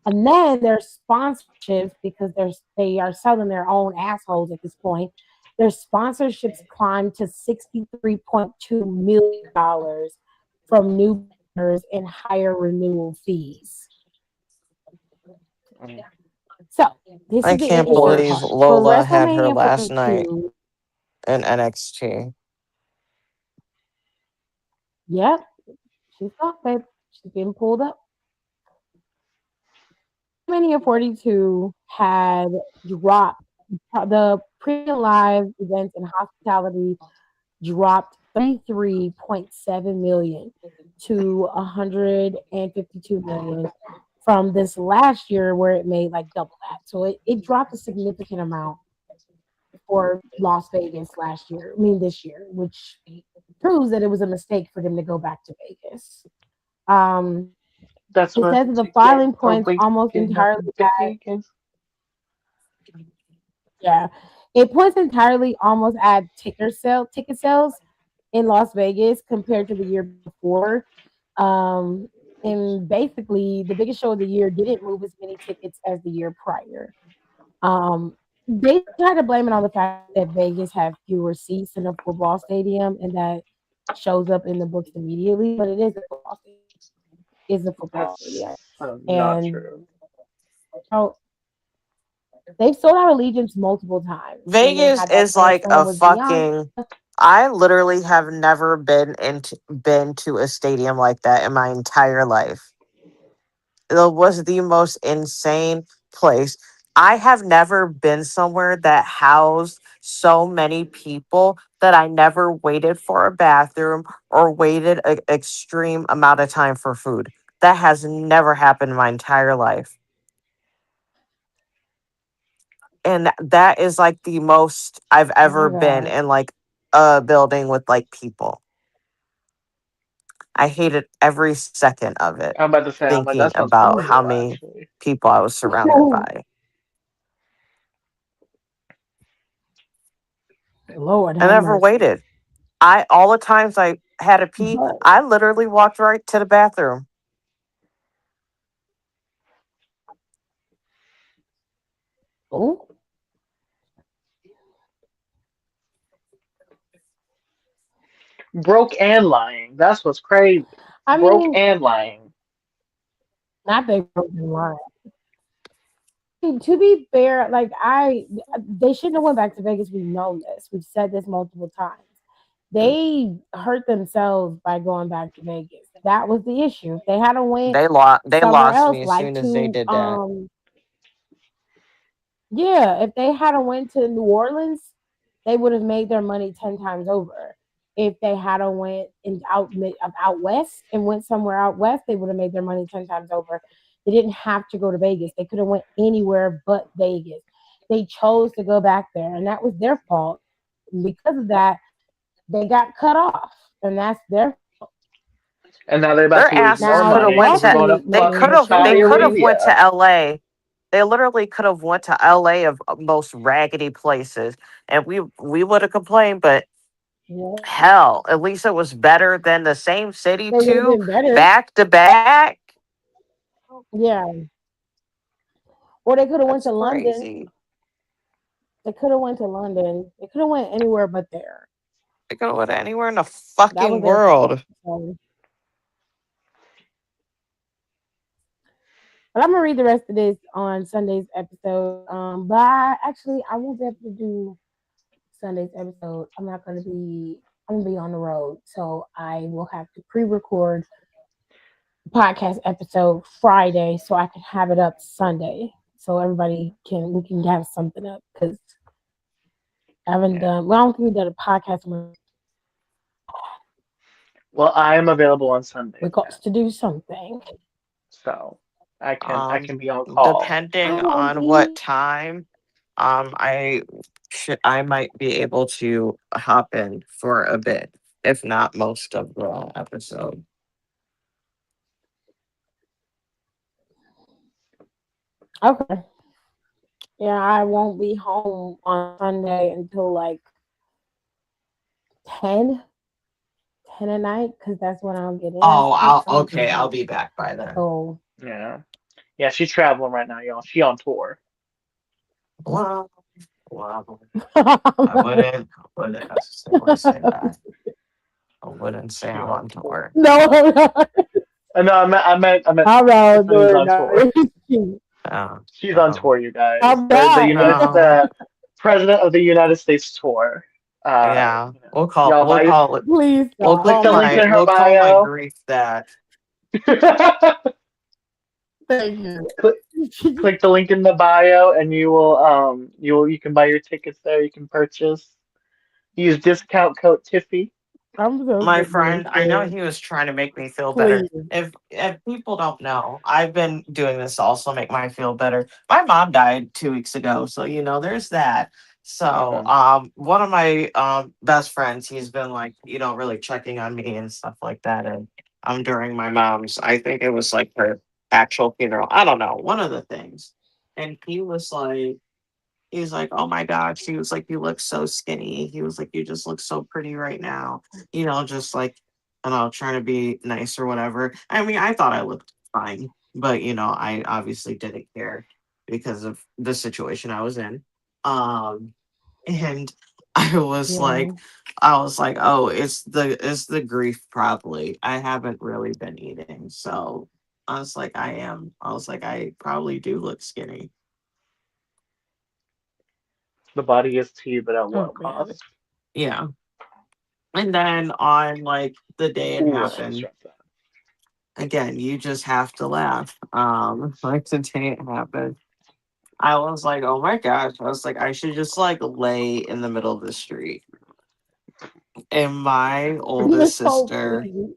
And then their sponsorships, because they are selling their own assholes at this point, their sponsorships climbed to $63.2 million from new partners and higher renewal fees. So this I is the can't interesting believe part. For Lola had her WrestleMania last night 42, in NXT. yep, she's off, babe. She's getting pulled up. WrestleMania 42 had dropped the pre-live events and hospitality dropped 33.7 million to 152 million from this last year where it made like double that. So it dropped a significant amount for Las Vegas last year. I mean this year, which proves that it was a mistake for them to go back to Vegas. That's It what says that the you get filing for points almost waking up entirely in at Vegas. yeah. It points entirely almost at ticket sales in Las Vegas compared to the year before. Um, and basically, the biggest show of the year didn't move as many tickets as the year prior. They try to blame it on the fact that Vegas had fewer seats in a football stadium, and that shows up in the books immediately. But it is a football stadium. It's a football That's stadium, not and true. so they've sold out Allegiance multiple times when they Vegas had that is first like one a with Beyonce. fucking. I literally have never been to a stadium like that in my entire life. It was the most insane place. I have never been somewhere that housed so many people that I never waited for a bathroom or waited an extreme amount of time for food. That has never happened in my entire life. And that is like the most I've Oh my ever been god. in like a building with like people. I hated every second of it, I'm about to say, I'm like, thinking that sounds Oh about my how brutal, many actually. people I was surrounded god. by. Lord I have never mercy. waited. I all the times I had to pee, But I literally walked right to the bathroom. oh, Broke and lying. That's what's crazy. I Broke mean, and lying. not that broken line. To be fair, like they shouldn't have went back to Vegas. We've known this. We've said this multiple times. They hurt themselves by going back to Vegas. That was the issue. If they had went They somewhere lost else, me as like soon as they to did that. yeah, if they had went to New Orleans, they would have made their money 10 times over. if they had a went in out west and went somewhere out west, they would have made their money 10 times over. They didn't have to go to Vegas. They could have went anywhere but Vegas. They chose to go back there, and that was their fault. And because of that, they got cut off, and that's their And now they're about Their to lose more asses now. could have money went because we're to. going to Luckily, They fucking could have. Saudi They could have went to Arabia. L.A. They literally could have went to L.A. of most raggedy places, and we would have complained. But yeah, hell, at least it was better than the same city they would have too, been better. back to back. Yeah, or they could have went That's to London. crazy. They could have went to London. They could have went anywhere but there. They could have went anywhere in the That fucking was their fault. world. So, but I'm gonna read the rest of this on Sunday's episode. But I won't be able to do Sunday's episode. I'm gonna be on the road, so I will have to pre-record the podcast episode Friday so I can have it up Sunday, so we can have something up because I haven't done. Well, I don't think we've done a podcast. Well, I am available on Sunday, We got to do something. so I Um, can be on call. Depending I won't on what be. time, I might be able to hop in for a bit, if not most of the episode. Okay. Yeah, I won't be home on Sunday until like 10, 10 at night because that's when I'll get in. Oh, I'll I'll be back by then. So Yeah, yeah, she's traveling right now, y'all. She on tour. Well, I wouldn't necessarily say that. I wouldn't say She I'm on on tour. tour. no, I'm not. No, I meant I'm not Tiffany's doing on tour. that. She's on tour, you guys. I'm The not. the president of the United States tour. Yeah, we'll Y'all buy call it. Please click the link in her We'll call my bio. grief that. Thank you. Click the link in the bio, and you can buy your tickets there. You can purchase. Use discount code Tiffy. I'm so My sick of friend, this I know shit. he was trying to make me feel better. Please. If people don't know, I've been doing this to also make my feel better. My mom died 2 weeks ago, so there's that. So Okay. one of my best friends, he's been like, really checking on me and stuff like that. And during my mom's, I think it was like her actual funeral. I don't know, one of the things. And he was like, oh my God. She was like, you look so skinny. He was like, you just look so pretty right now. Just like, I don't know, trying to be nice or whatever. I mean, I thought I looked fine, but I obviously didn't care because of the situation I was in. And Yeah. I was like, oh, it's the grief probably. I haven't really been eating. So I was like, I probably do look skinny. The body is to you, but at what Oh man. cost? Yeah. And then on like the day it Ooh, I should happened, stress that. again, you just have to laugh. Like the day it happened, I was like, oh my gosh. I was like, I should just like lay in the middle of the street. And my oldest So sister, please.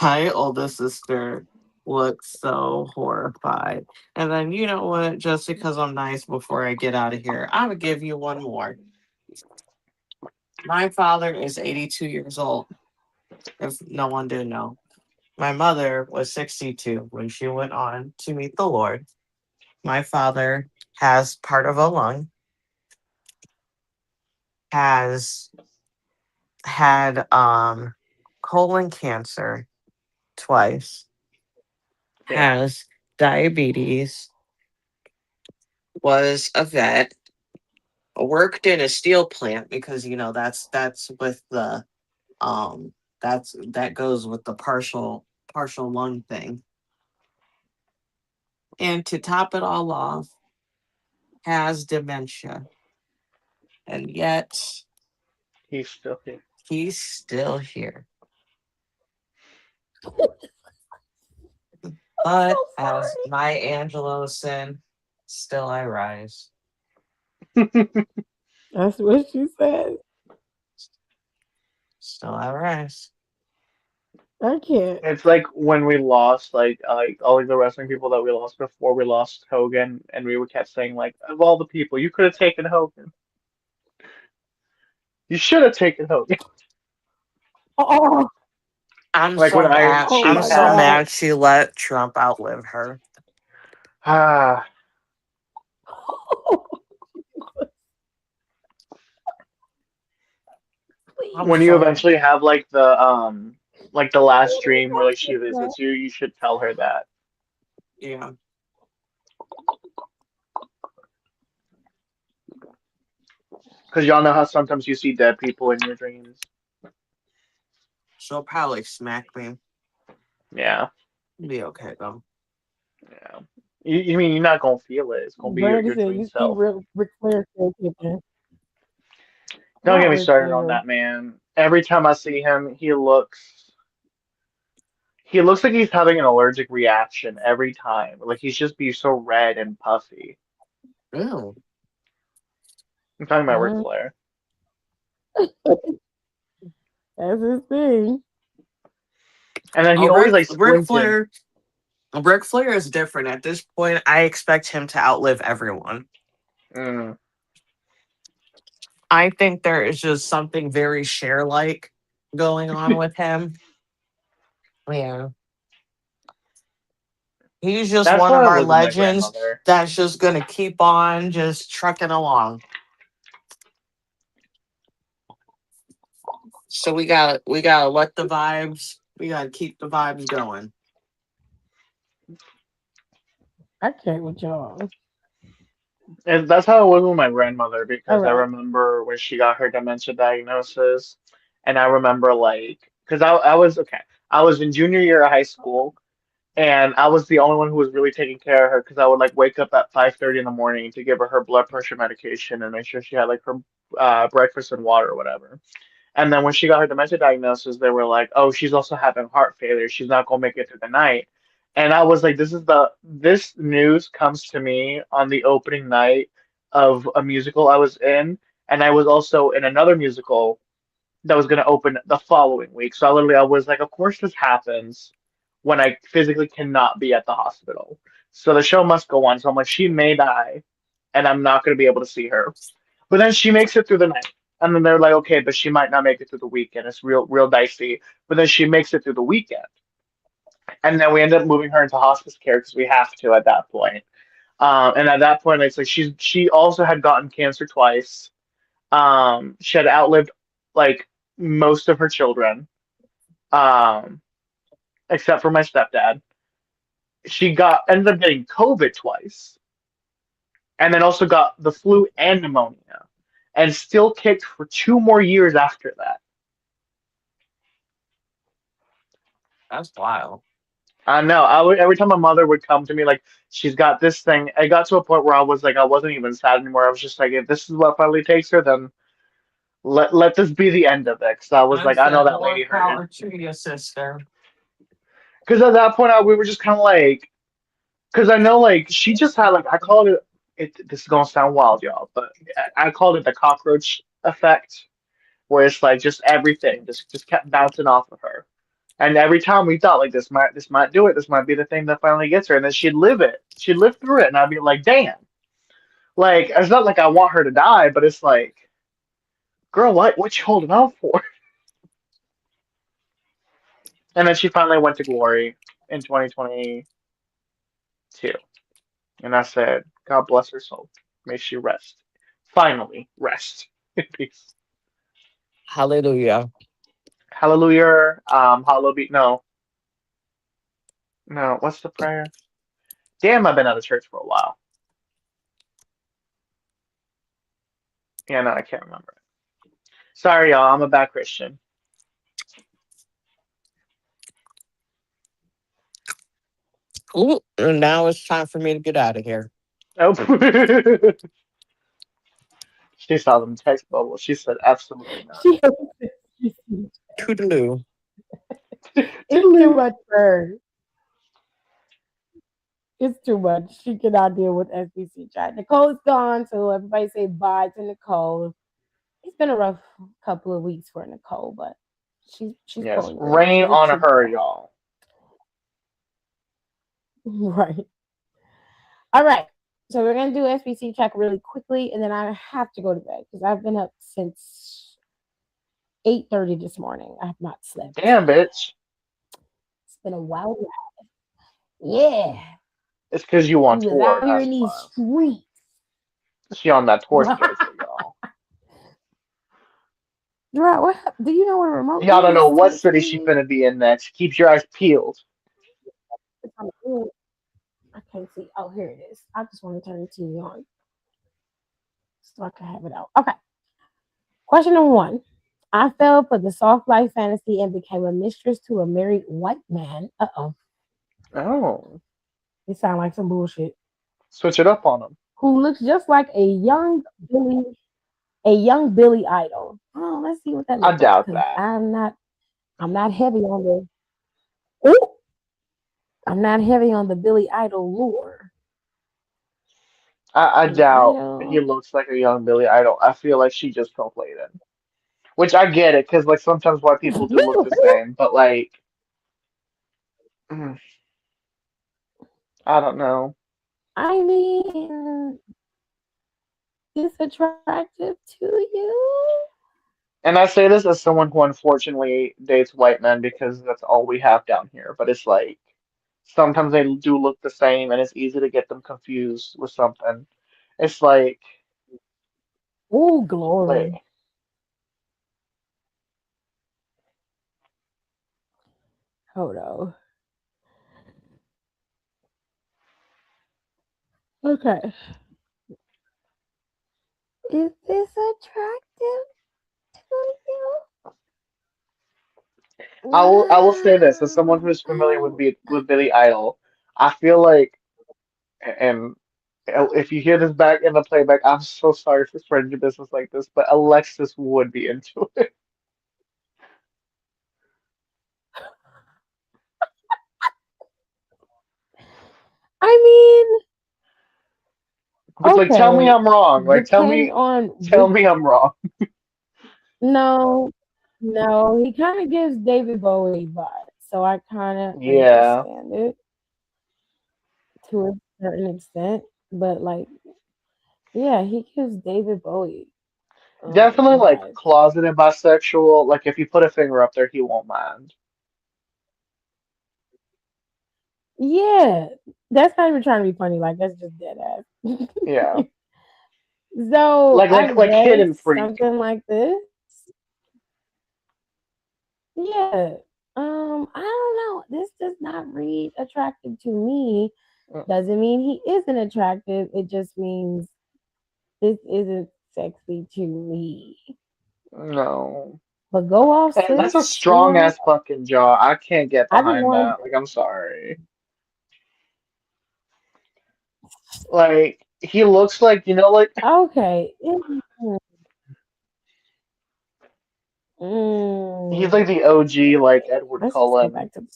my oldest sister looked so horrified. And then you know what? Just because I'm nice before I get out of here, I would give you one more. My father is 82 years old, if no one didn't know. My mother was 62 when she went on to meet the Lord. My father has part of a lung, has had colon cancer twice, Damn. has diabetes, was a vet, worked in a steel plant because that's with the that goes with the partial lung thing. And to top it all off, has dementia. And yet He's still here. he's still here. But as my Angelo said, still I rise. That's what she said. Still have rice. I can't. It's like when we lost like all of the wrestling people that we lost before we lost Hogan, and we would kept saying like, of all the people, you could have taken Hogan. You should have taken Hogan. Oh, I'm Like when so Iron mad. oh I'm Sheik my so had. God. mad she let Trump outlive her. Ah, I'm Please. when you so eventually have like the last dream where like she Yeah. visits you, you should tell her that. yeah. Because y'all know how sometimes you see dead people in your dreams. She'll probably smack me. Yeah, Be okay though. yeah. You mean you're not gonna feel it? It's gonna be Brandy your said, dream "You see, self. Ric Flair still kicking." Don't Not get me Ric started on Flair. that man. Every time I see him, he looks like he's having an allergic reaction every time. Like he's just be so red and puffy. Ew. I'm talking about Ric Mhm. Flair. That's his thing. And then he Oh, always like Ric squinted. Flair. Ric Flair is different. At this point, I expect him to outlive everyone. Mm. I think there is just something very share like going on with him. Yeah. He's just That's one why of I our live with my legends grandmother. that's just gonna keep on just trucking along. So we gotta let the vibes. We gotta keep the vibes going. I can't with y'all. And that's how it was with my grandmother All because I right. remember when she got her dementia diagnosis, and I remember like because I was okay. I was in junior year of high school, and I was the only one who was really taking care of her because I would like wake up at 5:30 in the morning to give her blood pressure medication and make sure she had like her breakfast and water or whatever. And then when she got her dementia diagnosis, they were like, "Oh, she's also having heart failure. She's not gonna make it through the night." And I was like, this news comes to me on the opening night of a musical I was in, and I was also in another musical that was gonna open the following week. So I was like, of course this happens when I physically cannot be at the hospital. So the show must go on. So I'm like, she may die, and I'm not gonna be able to see her. But then she makes it through the night. And then they're like, okay, but she might not make it through the weekend. It's real dicey. But then she makes it through the weekend. And then we end up moving her into hospice care because we have to at that point. And at that point, it's like she also had gotten cancer twice. She had outlived like most of her children, um, except for my stepdad. She got ended up getting COVID twice, and then also got the flu and pneumonia, and still kicked for 2 more years after that. That's wild. I know. Every time my mother would come to me, like she's got this thing. I got to a point where I was like, I wasn't even sad anymore. I was just like, if this is what finally takes her, then let this be the end of it. Because I was I like, I know said that lady more hurted. power to you, sister. Because at that point, we were just kind of like, because I know like she just had like I called it. This is gonna sound wild, y'all, but I called it the cockroach effect, where it's like just everything just kept bouncing off of her. And every time we thought like this might do it, this might be the thing that finally gets her, and then she'd live it. She'd live through it, and I'd be like, damn. Like it's not like I want her to die, but it's like, girl, what you holding out for? And then she finally went to glory in 2022, and I said, God bless her soul. May she rest. Finally, rest in peace. Hallelujah. Hallelujah. Hallowed be no, no. What's the prayer? Damn, I've been out of church for a while. Yeah, no, I can't remember it. Sorry, y'all. I'm a bad Christian. Ooh, and now it's time for me to get out of here. Oh. She saw them text bubble. She said, absolutely not. She hates it. Toodaloo. It's too much for her. It's too much. She cannot deal with SBC chat. Nicole's gone, so everybody say bye to Nicole. It's been a rough couple of weeks for Nicole, but She's Yes, pulling through. rain She's a on her, trooper. y'all. Right. All right. So we're gonna do SBC check really quickly, and then I have to go to bed because I've been up since 8:30 this morning. I have not slept. Damn, bitch. It's been a wild ride. Yeah. It's because you We on was tour. out here That's in these why. streets. She on that tour schedule, y'all. Right, do you know what a remote Y'all don't is know what to city she me? finna be in next. Keep your eyes peeled. It's on the end. I can't see. Oh, here it is. I just want to turn the TV on so I can have it out. Okay. Question number 1. I fell for the soft life fantasy and became a mistress to a married white man. Uh-oh. Oh, It sounds like some bullshit. switch it up on them. Who looks just like a young Billy Idol. Oh, let's see what that I looks like. doubt Because that. I'm not heavy on the ooh, I'm not heavy on the Billy Idol lure. I Billy doubt he Idol. looks like a young Billy Idol. I feel like she just co-played him. Which I get it, because like sometimes white people do look the same, but like, mm, I don't know. I mean, it's attractive to you. And I say this as someone who unfortunately dates white men because that's all we have down here. But it's like sometimes they do look the same, and it's easy to get them confused with something. It's like, Oh, wait, glory. Hold on. Okay. Is this attractive to you? I will say this as someone Wow. who's I familiar with don't. Billy Idol, I feel like, and if you hear this back in the playback, I'm so sorry for spreading your business like this, but Alexis would be into it. I mean, But like, tell me okay. I'm wrong. Like, Depends on tell which. me I'm wrong. No, no. He kind of gives David Bowie vibes, so I kind of Yeah, understand it to a certain extent. But like, yeah, he gives David Bowie definitely like vibes. closeted bisexual. Like, if you put a finger up there, he won't mind. Yeah, that's not even trying to be funny. Like that's just dead ass. Yeah, So I like guess hidden freak. something like this. Yeah. I don't know. This does not read attractive to me. Doesn't mean he isn't attractive. It just means this isn't sexy to me. No. But go off, And that's a sis. strong ass fucking jaw. I can't get I just behind wanted. that. Like, I'm sorry. Like, he looks like, like Okay. he's Mm, like the OG, like Edward let's just get Cullen. back to.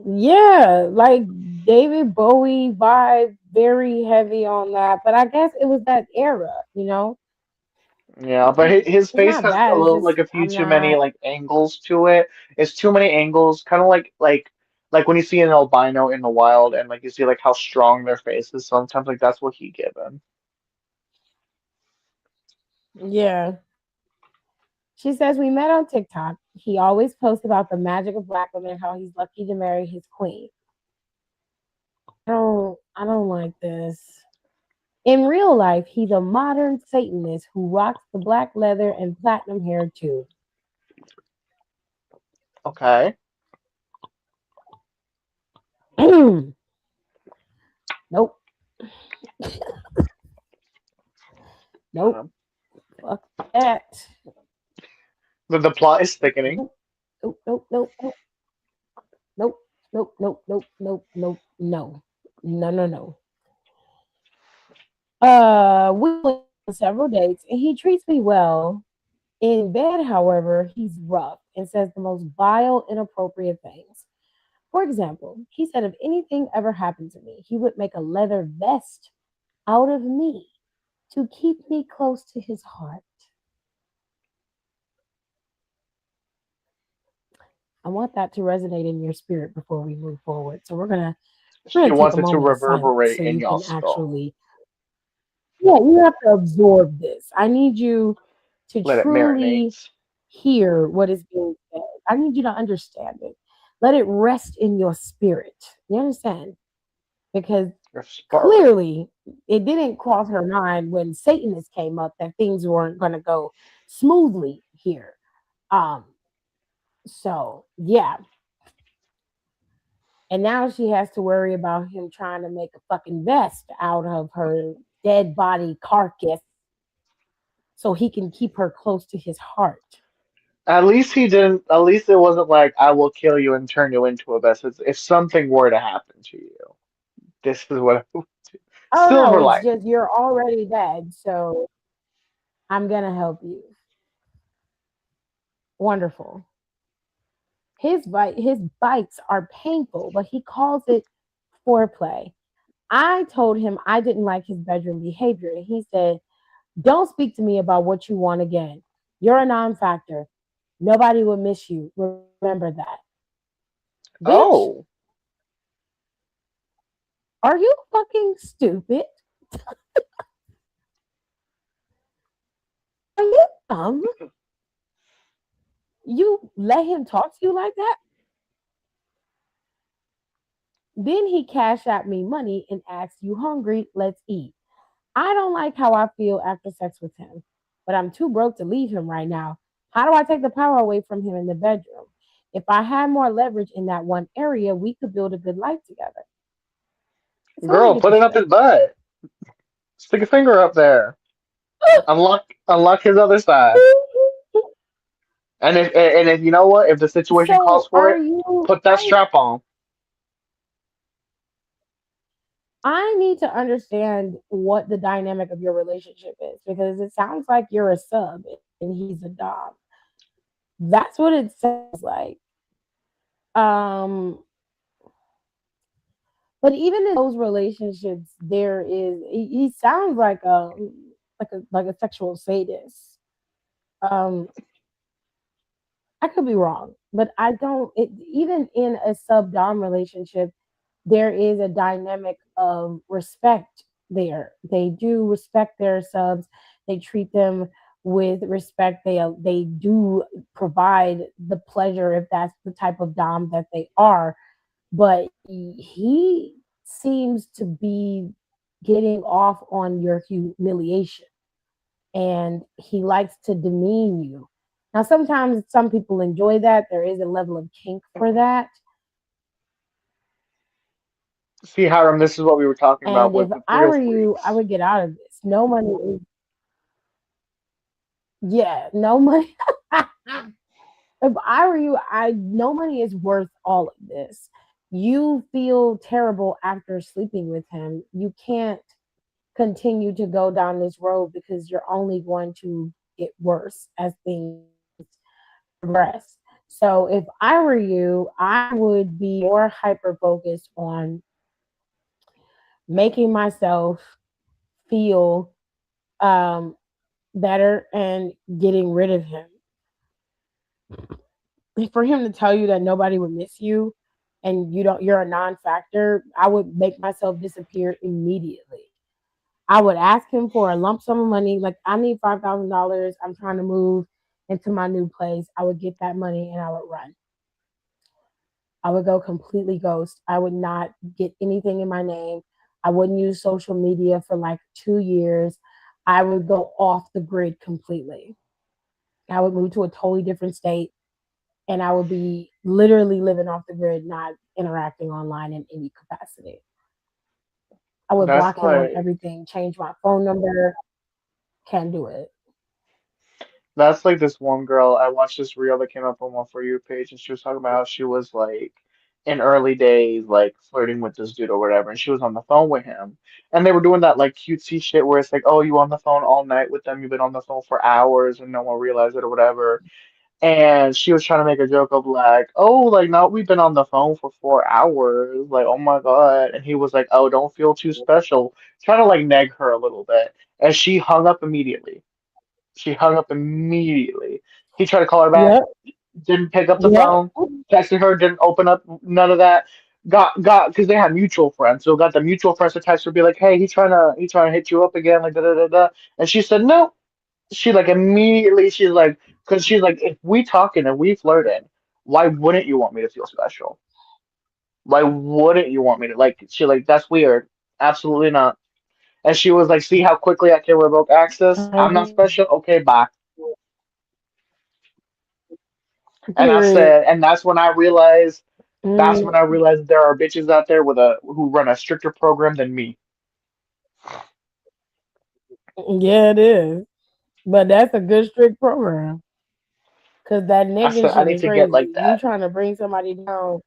Yeah, like David Bowie vibe, very heavy on that. But I guess it was that era. Yeah, but his It's face not has a bad. It's little, just like a few I'm too many not. like angles to it. It's too many angles, kind of like when you see an albino in the wild, and like you see like how strong their face is. Sometimes like that's what he given. Yeah. She says we met on TikTok. He always posts about the magic of black women, how he's lucky to marry his queen. I don't like this. In real life, he's a modern Satanist who rocks the black leather and platinum hair too. Okay. Nope. Nope. Um, Fuck that. the plot is thickening. Nope. Nope. Nope. Nope. Nope. Nope. Nope. Nope. Nope. Nope. Nope. No. No. No. No. We went on several dates and he treats me well. In bed, however, he's rough and says the most vile, inappropriate things. For example, he said if anything ever happened to me, he would make a leather vest out of me to keep me close to his heart. I want that to resonate in your spirit before we move forward. So we're She gonna take wants a it to moment of silence reverberate so in you y'all can skull. actually, yeah, you have to absorb this. I need you to Let it truly marinate. hear what is being said. I need you to understand it. Let it rest in your spirit. You understand? Because Your spirit. clearly it didn't cross her mind when Satanist came up that things weren't going to go smoothly here. Um, so yeah, and now she has to worry about him trying to make a fucking vest out of her dead body carcass so he can keep her close to his heart. At least he didn't. At least it wasn't like I will kill you and turn you into a vessel. If something were to happen to you, this is what I would do. Oh no, Silver it's lining. just you're already dead, so I'm gonna help you. Wonderful. His bites are painful, but he calls it foreplay. I told him I didn't like his bedroom behavior, and he said, "Don't speak to me about what you want again. You're a non-factor. Nobody will miss you. Remember that." Bitch, Oh, are you fucking stupid? Are you dumb? You let him talk to you like that? Then he cashed out me money and asked, "You hungry? Let's eat." I don't like how I feel after sex with him, but I'm too broke to leave him right now. How do I take the power away from him in the bedroom? If I had more leverage in that one area, we could build a good life together. So let me girl, get put this it up his straight. butt. Stick a finger up there. Unlock his other side. And if you know what, if the situation calls So for are it, you put that strap on. I need to understand what the dynamic of your relationship is because it sounds like you're a sub and he's a dom. That's what it sounds like. Um, but even in those relationships, there is he sounds like a sexual sadist. Um, I could be wrong, but I don't. Even in a sub dom relationship, there is a dynamic of respect there. They do respect their subs. They treat them with respect. They do provide the pleasure if that's the type of dom that they are. But he seems to be getting off on your humiliation, and he likes to demean you. Now, sometimes some people enjoy that. There is a level of kink for that. See, Hiram, this is what we were talking about And if with the I real were you, I freaks. would get out of this. No money is, yeah, no money. If I were you, I no money is worth all of this. You feel terrible after sleeping with him. You can't continue to go down this road because you're only going to get worse as things progress. So if I were you, I would be more hyper focused on making myself feel um, better and getting rid of him. For him to tell you that nobody would miss you and you're a non-factor, I would make myself disappear immediately. I would ask him for a lump sum of money, like I need $5,000. I'm trying to move into my new place. I would get that money and I would run. I would go completely ghost. I would not get anything in my name. I wouldn't use social media for like 2 years. I would go off the grid completely. I would move to a totally different state and I would be literally living off the grid, not interacting online in any capacity. I would That's block him on like everything, change my phone number, can't do it. that's like this one girl. I watched this reel that came up on my For You page, and she was talking about how she was like in early days, like flirting with this dude or whatever, and she was on the phone with him, and they were doing that like cutesy shit where it's like, oh, you on the phone all night with them, you've been on the phone for hours, and no one realized it or whatever. And she was trying to make a joke of like, oh, like now we've been on the phone for 4 hours, like oh my God. And he was like, oh, don't feel too special, trying to like neg her a little bit, and she hung up immediately. She hung up immediately. He tried to call her back, Yep, didn't pick up the yep. phone. Texted her, didn't open up, none of that. Got because they had mutual friends, so got the mutual friends to text her, be like, "Hey, he trying to hit you up again, like da da da da." And she said no. She like immediately, she's like, because she's like, if we talking and we flirting, why wouldn't you want me to feel special? Why wouldn't you want me to like? She like, that's weird. Absolutely not. And she was like, see how quickly I can revoke access. I'm not special. Okay, bye. And I Period. said, and that's when I realized. That's when Mm, I realized there are bitches out there with a who run a stricter program than me. yeah, it is. But that's a good strict program. Cause that I nigga said, I shit need is to get like crazy. You that. trying to bring somebody down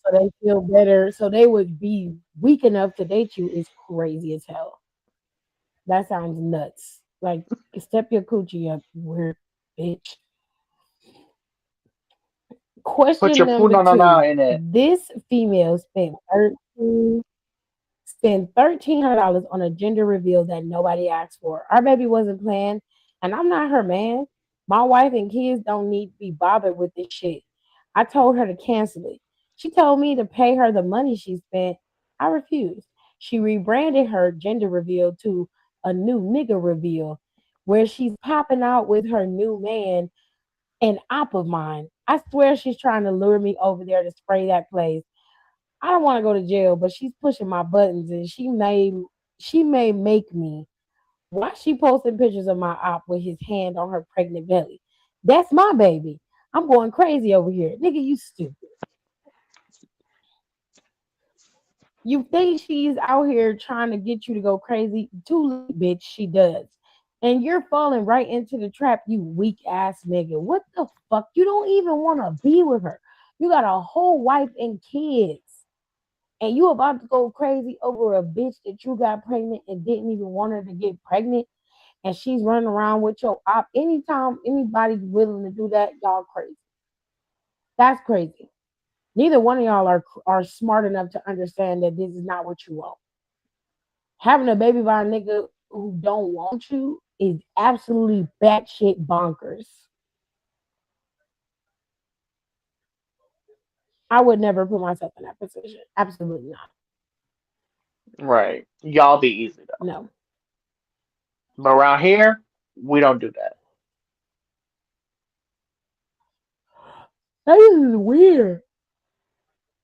so they feel better, so they would be weak enough to date you is crazy as hell. That sounds nuts. Like step your coochie up, you weird bitch. Put Question your number punanana two. in it. This female spent $1,300 on a gender reveal that nobody asked for. Our baby wasn't planned, and I'm not her man. My wife and kids don't need to be bothered with this shit. I told her to cancel it. She told me to pay her the money she spent. I refused. She rebranded her gender reveal to a new nigga reveal, where she's popping out with her new man, an op of mine. I swear she's trying to lure me over there to spray that place. I don't want to go to jail, but she's pushing my buttons and she may make me. Why she posting pictures of my op with his hand on her pregnant belly? That's my baby. I'm going crazy over here. Nigga, you stupid. You think she's out here trying to get you to go crazy? Too late, bitch, she does. And you're falling right into the trap, you weak ass nigga. What the fuck? You don't even want to be with her. You got a whole wife and kids. And you about to go crazy over a bitch that you got pregnant and didn't even want her to get pregnant, and she's running around with your op. Anytime anybody's willing to do that, y'all crazy. That's crazy. Neither one of y'all are smart enough to understand that this is not what you want. Having a baby by a nigga who don't want you is absolutely batshit bonkers. I would never put myself in that position. Absolutely not. Right. Y'all be easy though. No. But around here, we don't do that. That is weird.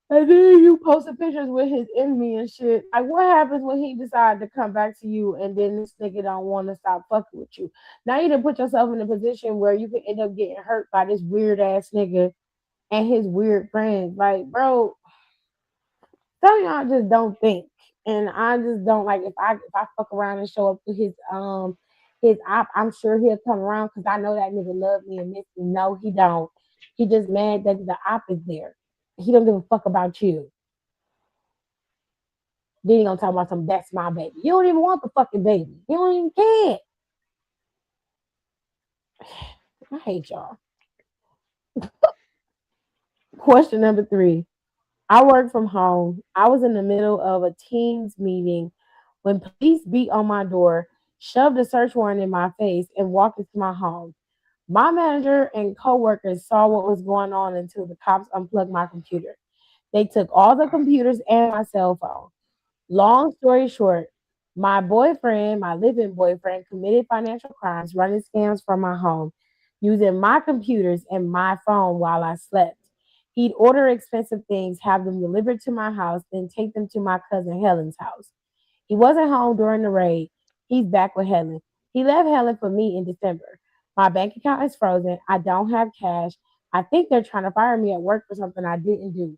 And then you posted pictures with his enemy and shit. Like, what happens when he decides to come back to you and then this nigga don't want to stop fucking with you? Now you done put yourself in a position where you can end up getting hurt by this weird ass nigga and his weird friends. Like, bro, some of y'all just don't think. And I just don't like if I fuck around and show up to his op, I'm sure he'll come around because I know that nigga love me and miss me. No, he don't. He just mad that the op is there. He don't give a fuck about you. Then he gonna talk about some that's my baby. You don't even want the fucking baby. You don't even care. I hate y'all. Question number three. I work from home. I was in the middle of a teams meeting when police beat on my door, shoved a search warrant in my face, and walked into my home. My manager and coworkers saw what was going on until the cops unplugged my computer. They took all the computers and my cell phone. Long story short, my boyfriend, my living boyfriend, committed financial crimes running scams from my home using my computers and my phone while I slept. He'd order expensive things, have them delivered to my house, then take them to my cousin Helen's house. He wasn't home during the raid. He's back with Helen. He left Helen for me in December. My bank account is frozen. I don't have cash. I think they're trying to fire me at work for something I didn't do.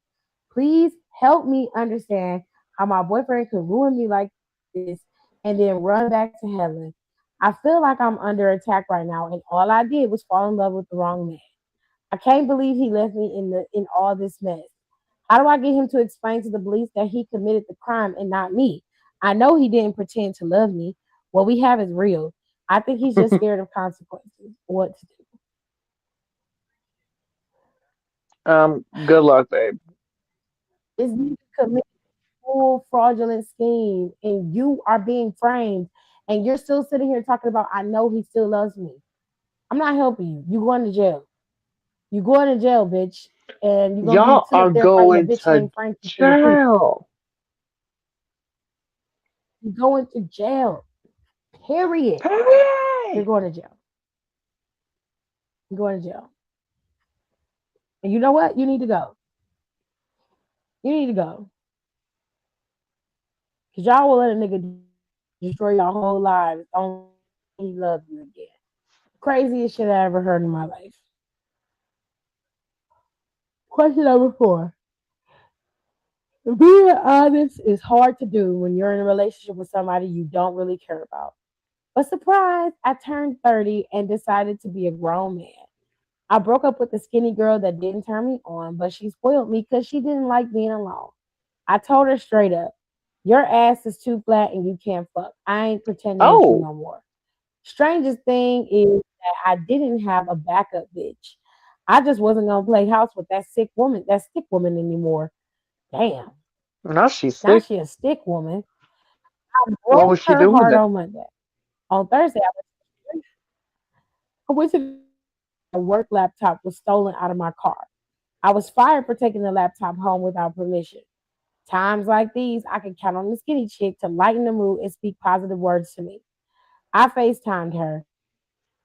Please help me understand how my boyfriend could ruin me like this and then run back to Helen. I feel like I'm under attack right now, and all I did was fall in love with the wrong man. I can't believe he left me in all this mess. How do I get him to explain to the police that he committed the crime and not me? I know he didn't pretend to love me. What we have is real. I think he's just scared of consequences. What to do? Good luck, babe. This nigga committed full fraudulent scheme, and you are being framed, and you're still sitting here talking about I know he still loves me. I'm not helping you. You going to jail. You going to jail, bitch. And you're gonna be Y'all sitting are up there fighting a going bitch to named Frankie for your pussy. jail. You're going to jail. Period. You're Hey! going to jail. You're going to jail. And you know what? You need to go. You need to go. Cause y'all will let a nigga destroy your whole lives. Don't he love you again. Craziest shit I ever heard in my life. Question number 4. Being honest is hard to do when you're in a relationship with somebody you don't really care about. But surprise, I turned 30 and decided to be a grown man. I broke up with the skinny girl that didn't turn me on, but she spoiled me because she didn't like being alone. I told her straight up, your ass is too flat and you can't fuck. I ain't pretending with you Oh, no more. Strangest thing is that I didn't have a backup bitch. I just wasn't gonna play house with that stick woman anymore. Damn. now she's Now sick. she a stick woman. I What broke was she her doing heart then? on Monday. On Thursday, I went to a work laptop was stolen out of my car. I was fired for taking the laptop home without permission. Times like these, I can count on the skinny chick to lighten the mood and speak positive words to me. I FaceTimed her.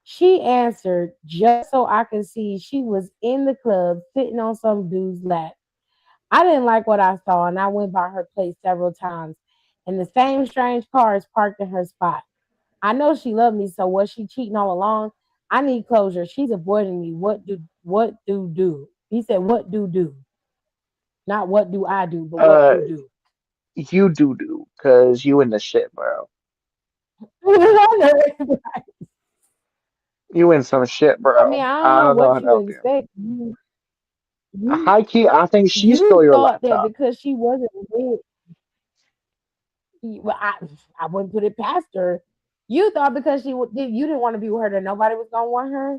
She answered just so I could see she was in the club sitting on some dude's lap. I didn't like what I saw and I went by her place several times. And the same strange car is parked in her spot. I know she loved me, so was she cheating all along? I need closure. She's avoiding me. What do? He said, what do? Not what do I do, but what Uh, do? you do, cause you in the shit, bro. You in some shit, I mean, bro. I don't I know don't know how what to you help you. expect. You High key, I think she stole you your thought that laptop. because she wasn't with well, I wouldn't put it past her. You thought because you didn't want to be with her that nobody was gonna want her.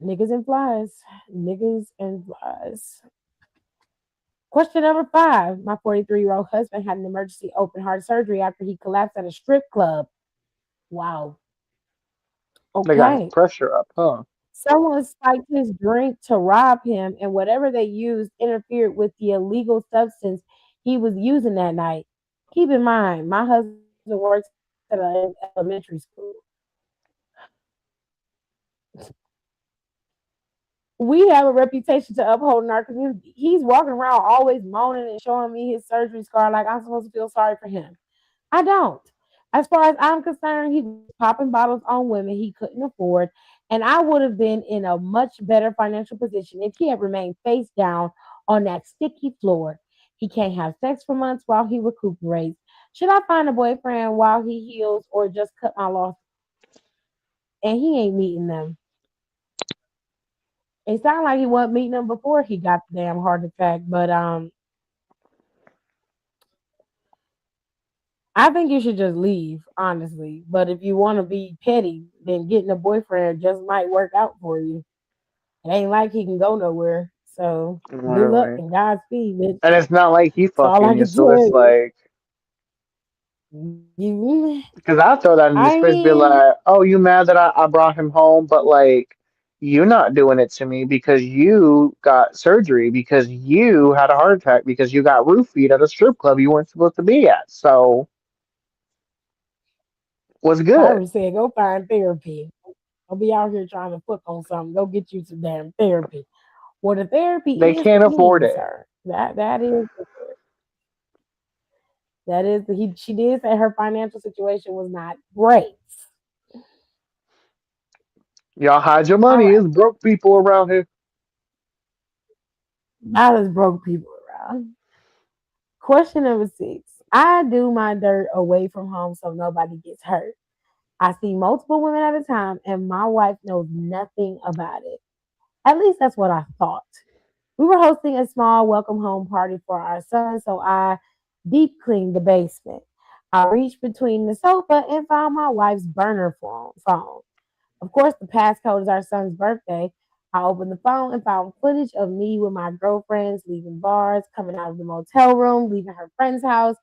Niggas and flies. Niggas and flies. Question number 5. My 43-year-old husband had an emergency open heart surgery after he collapsed at a strip club. Wow. They got his Okay. pressure up, huh? Someone spiked his drink to rob him, and whatever they used interfered with the illegal substance he was using that night. Keep in mind, my husband works at an elementary school. We have a reputation to uphold in our community. He's walking around always moaning and showing me his surgery scar like I'm supposed to feel sorry for him. I don't. As far as I'm concerned, he was popping bottles on women he couldn't afford, and I would have been in a much better financial position if he had remained face down on that sticky floor. He can't have sex for months while he recuperates. Should I find a boyfriend while he heals or just cut my losses? And he ain't meeting them. It sounded like he wasn't meeting them before he got the damn heart attack, but I think you should just leave, honestly. But if you want to be petty, then getting a boyfriend just might work out for you. It ain't like he can go nowhere. So good luck Literally. and Godspeed, bitch. And it's not like he That's all fucking I you, can so tell it's you. like, You, because I throw that in his I face, be mean, like, oh, you mad that I brought him home, but like, you're not doing it to me because you got surgery, because you had a heart attack, because you got roofied at a strip club you weren't supposed to be at. So, what's good? Kyrie said, go find therapy. Don't be out here trying to fuck on something. Go get you some damn therapy. Well, the They therapy is can't what he afford needs, it. sir. That is she did say her financial situation was not great. Y'all hide your All money. right. It's broke people around here. Not as broke people around. Question number 6. I do my dirt away from home so nobody gets hurt. I see multiple women at a time and my wife knows nothing about it. At least that's what I thought. We were hosting a small welcome home party for our son, so I deep cleaned the basement. I reached between the sofa and found my wife's burner phone. Of course, the passcode is our son's birthday. I opened the phone and found footage of me with my girlfriends leaving bars, coming out of the motel room, leaving her friend's house.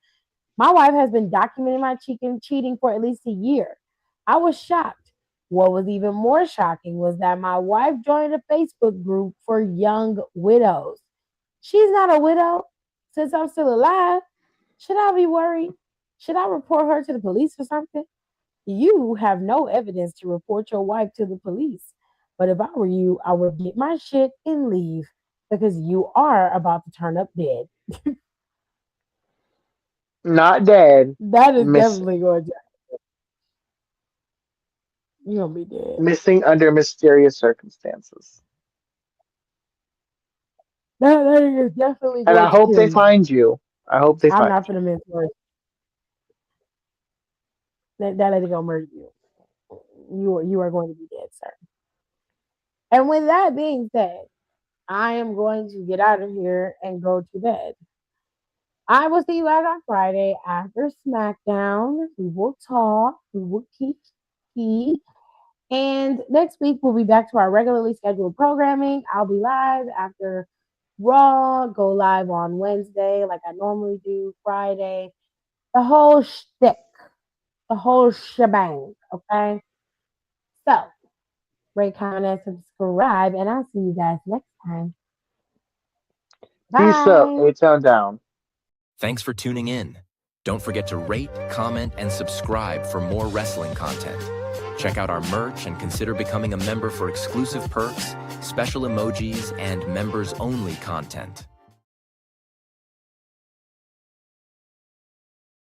My wife has been documenting my cheating for at least a year. I was shocked. What was even more shocking was that my wife joined a Facebook group for young widows. She's not a widow. Since I'm still alive, should I be worried? Should I report her to the police or something? You have no evidence to report your wife to the police. But if I were you, I would get my shit and leave because you are about to turn up dead. Not dead, That is missing. definitely going to, you're going to be dead. Missing under mysterious circumstances. That is definitely And I going to hope kill they you. find you. I hope they I'm find not you. going to mentor that lady going to murder you. You are going to be dead, sir. And with that being said, I am going to get out of here and go to bed. I will see you guys on Friday after SmackDown. We will talk. We will keep. And next week, we'll be back to our regularly scheduled programming. I'll be live after Raw, go live on Wednesday like I normally do, Friday. The whole shtick, the whole shebang, okay? So, rate, comment, and subscribe, and I'll see you guys next time. Peace up. Bye. A-Town down. Thanks for tuning in. Don't forget to rate, comment, and subscribe for more wrestling content. Check out our merch and consider becoming a member for exclusive perks, special emojis, and members-only content.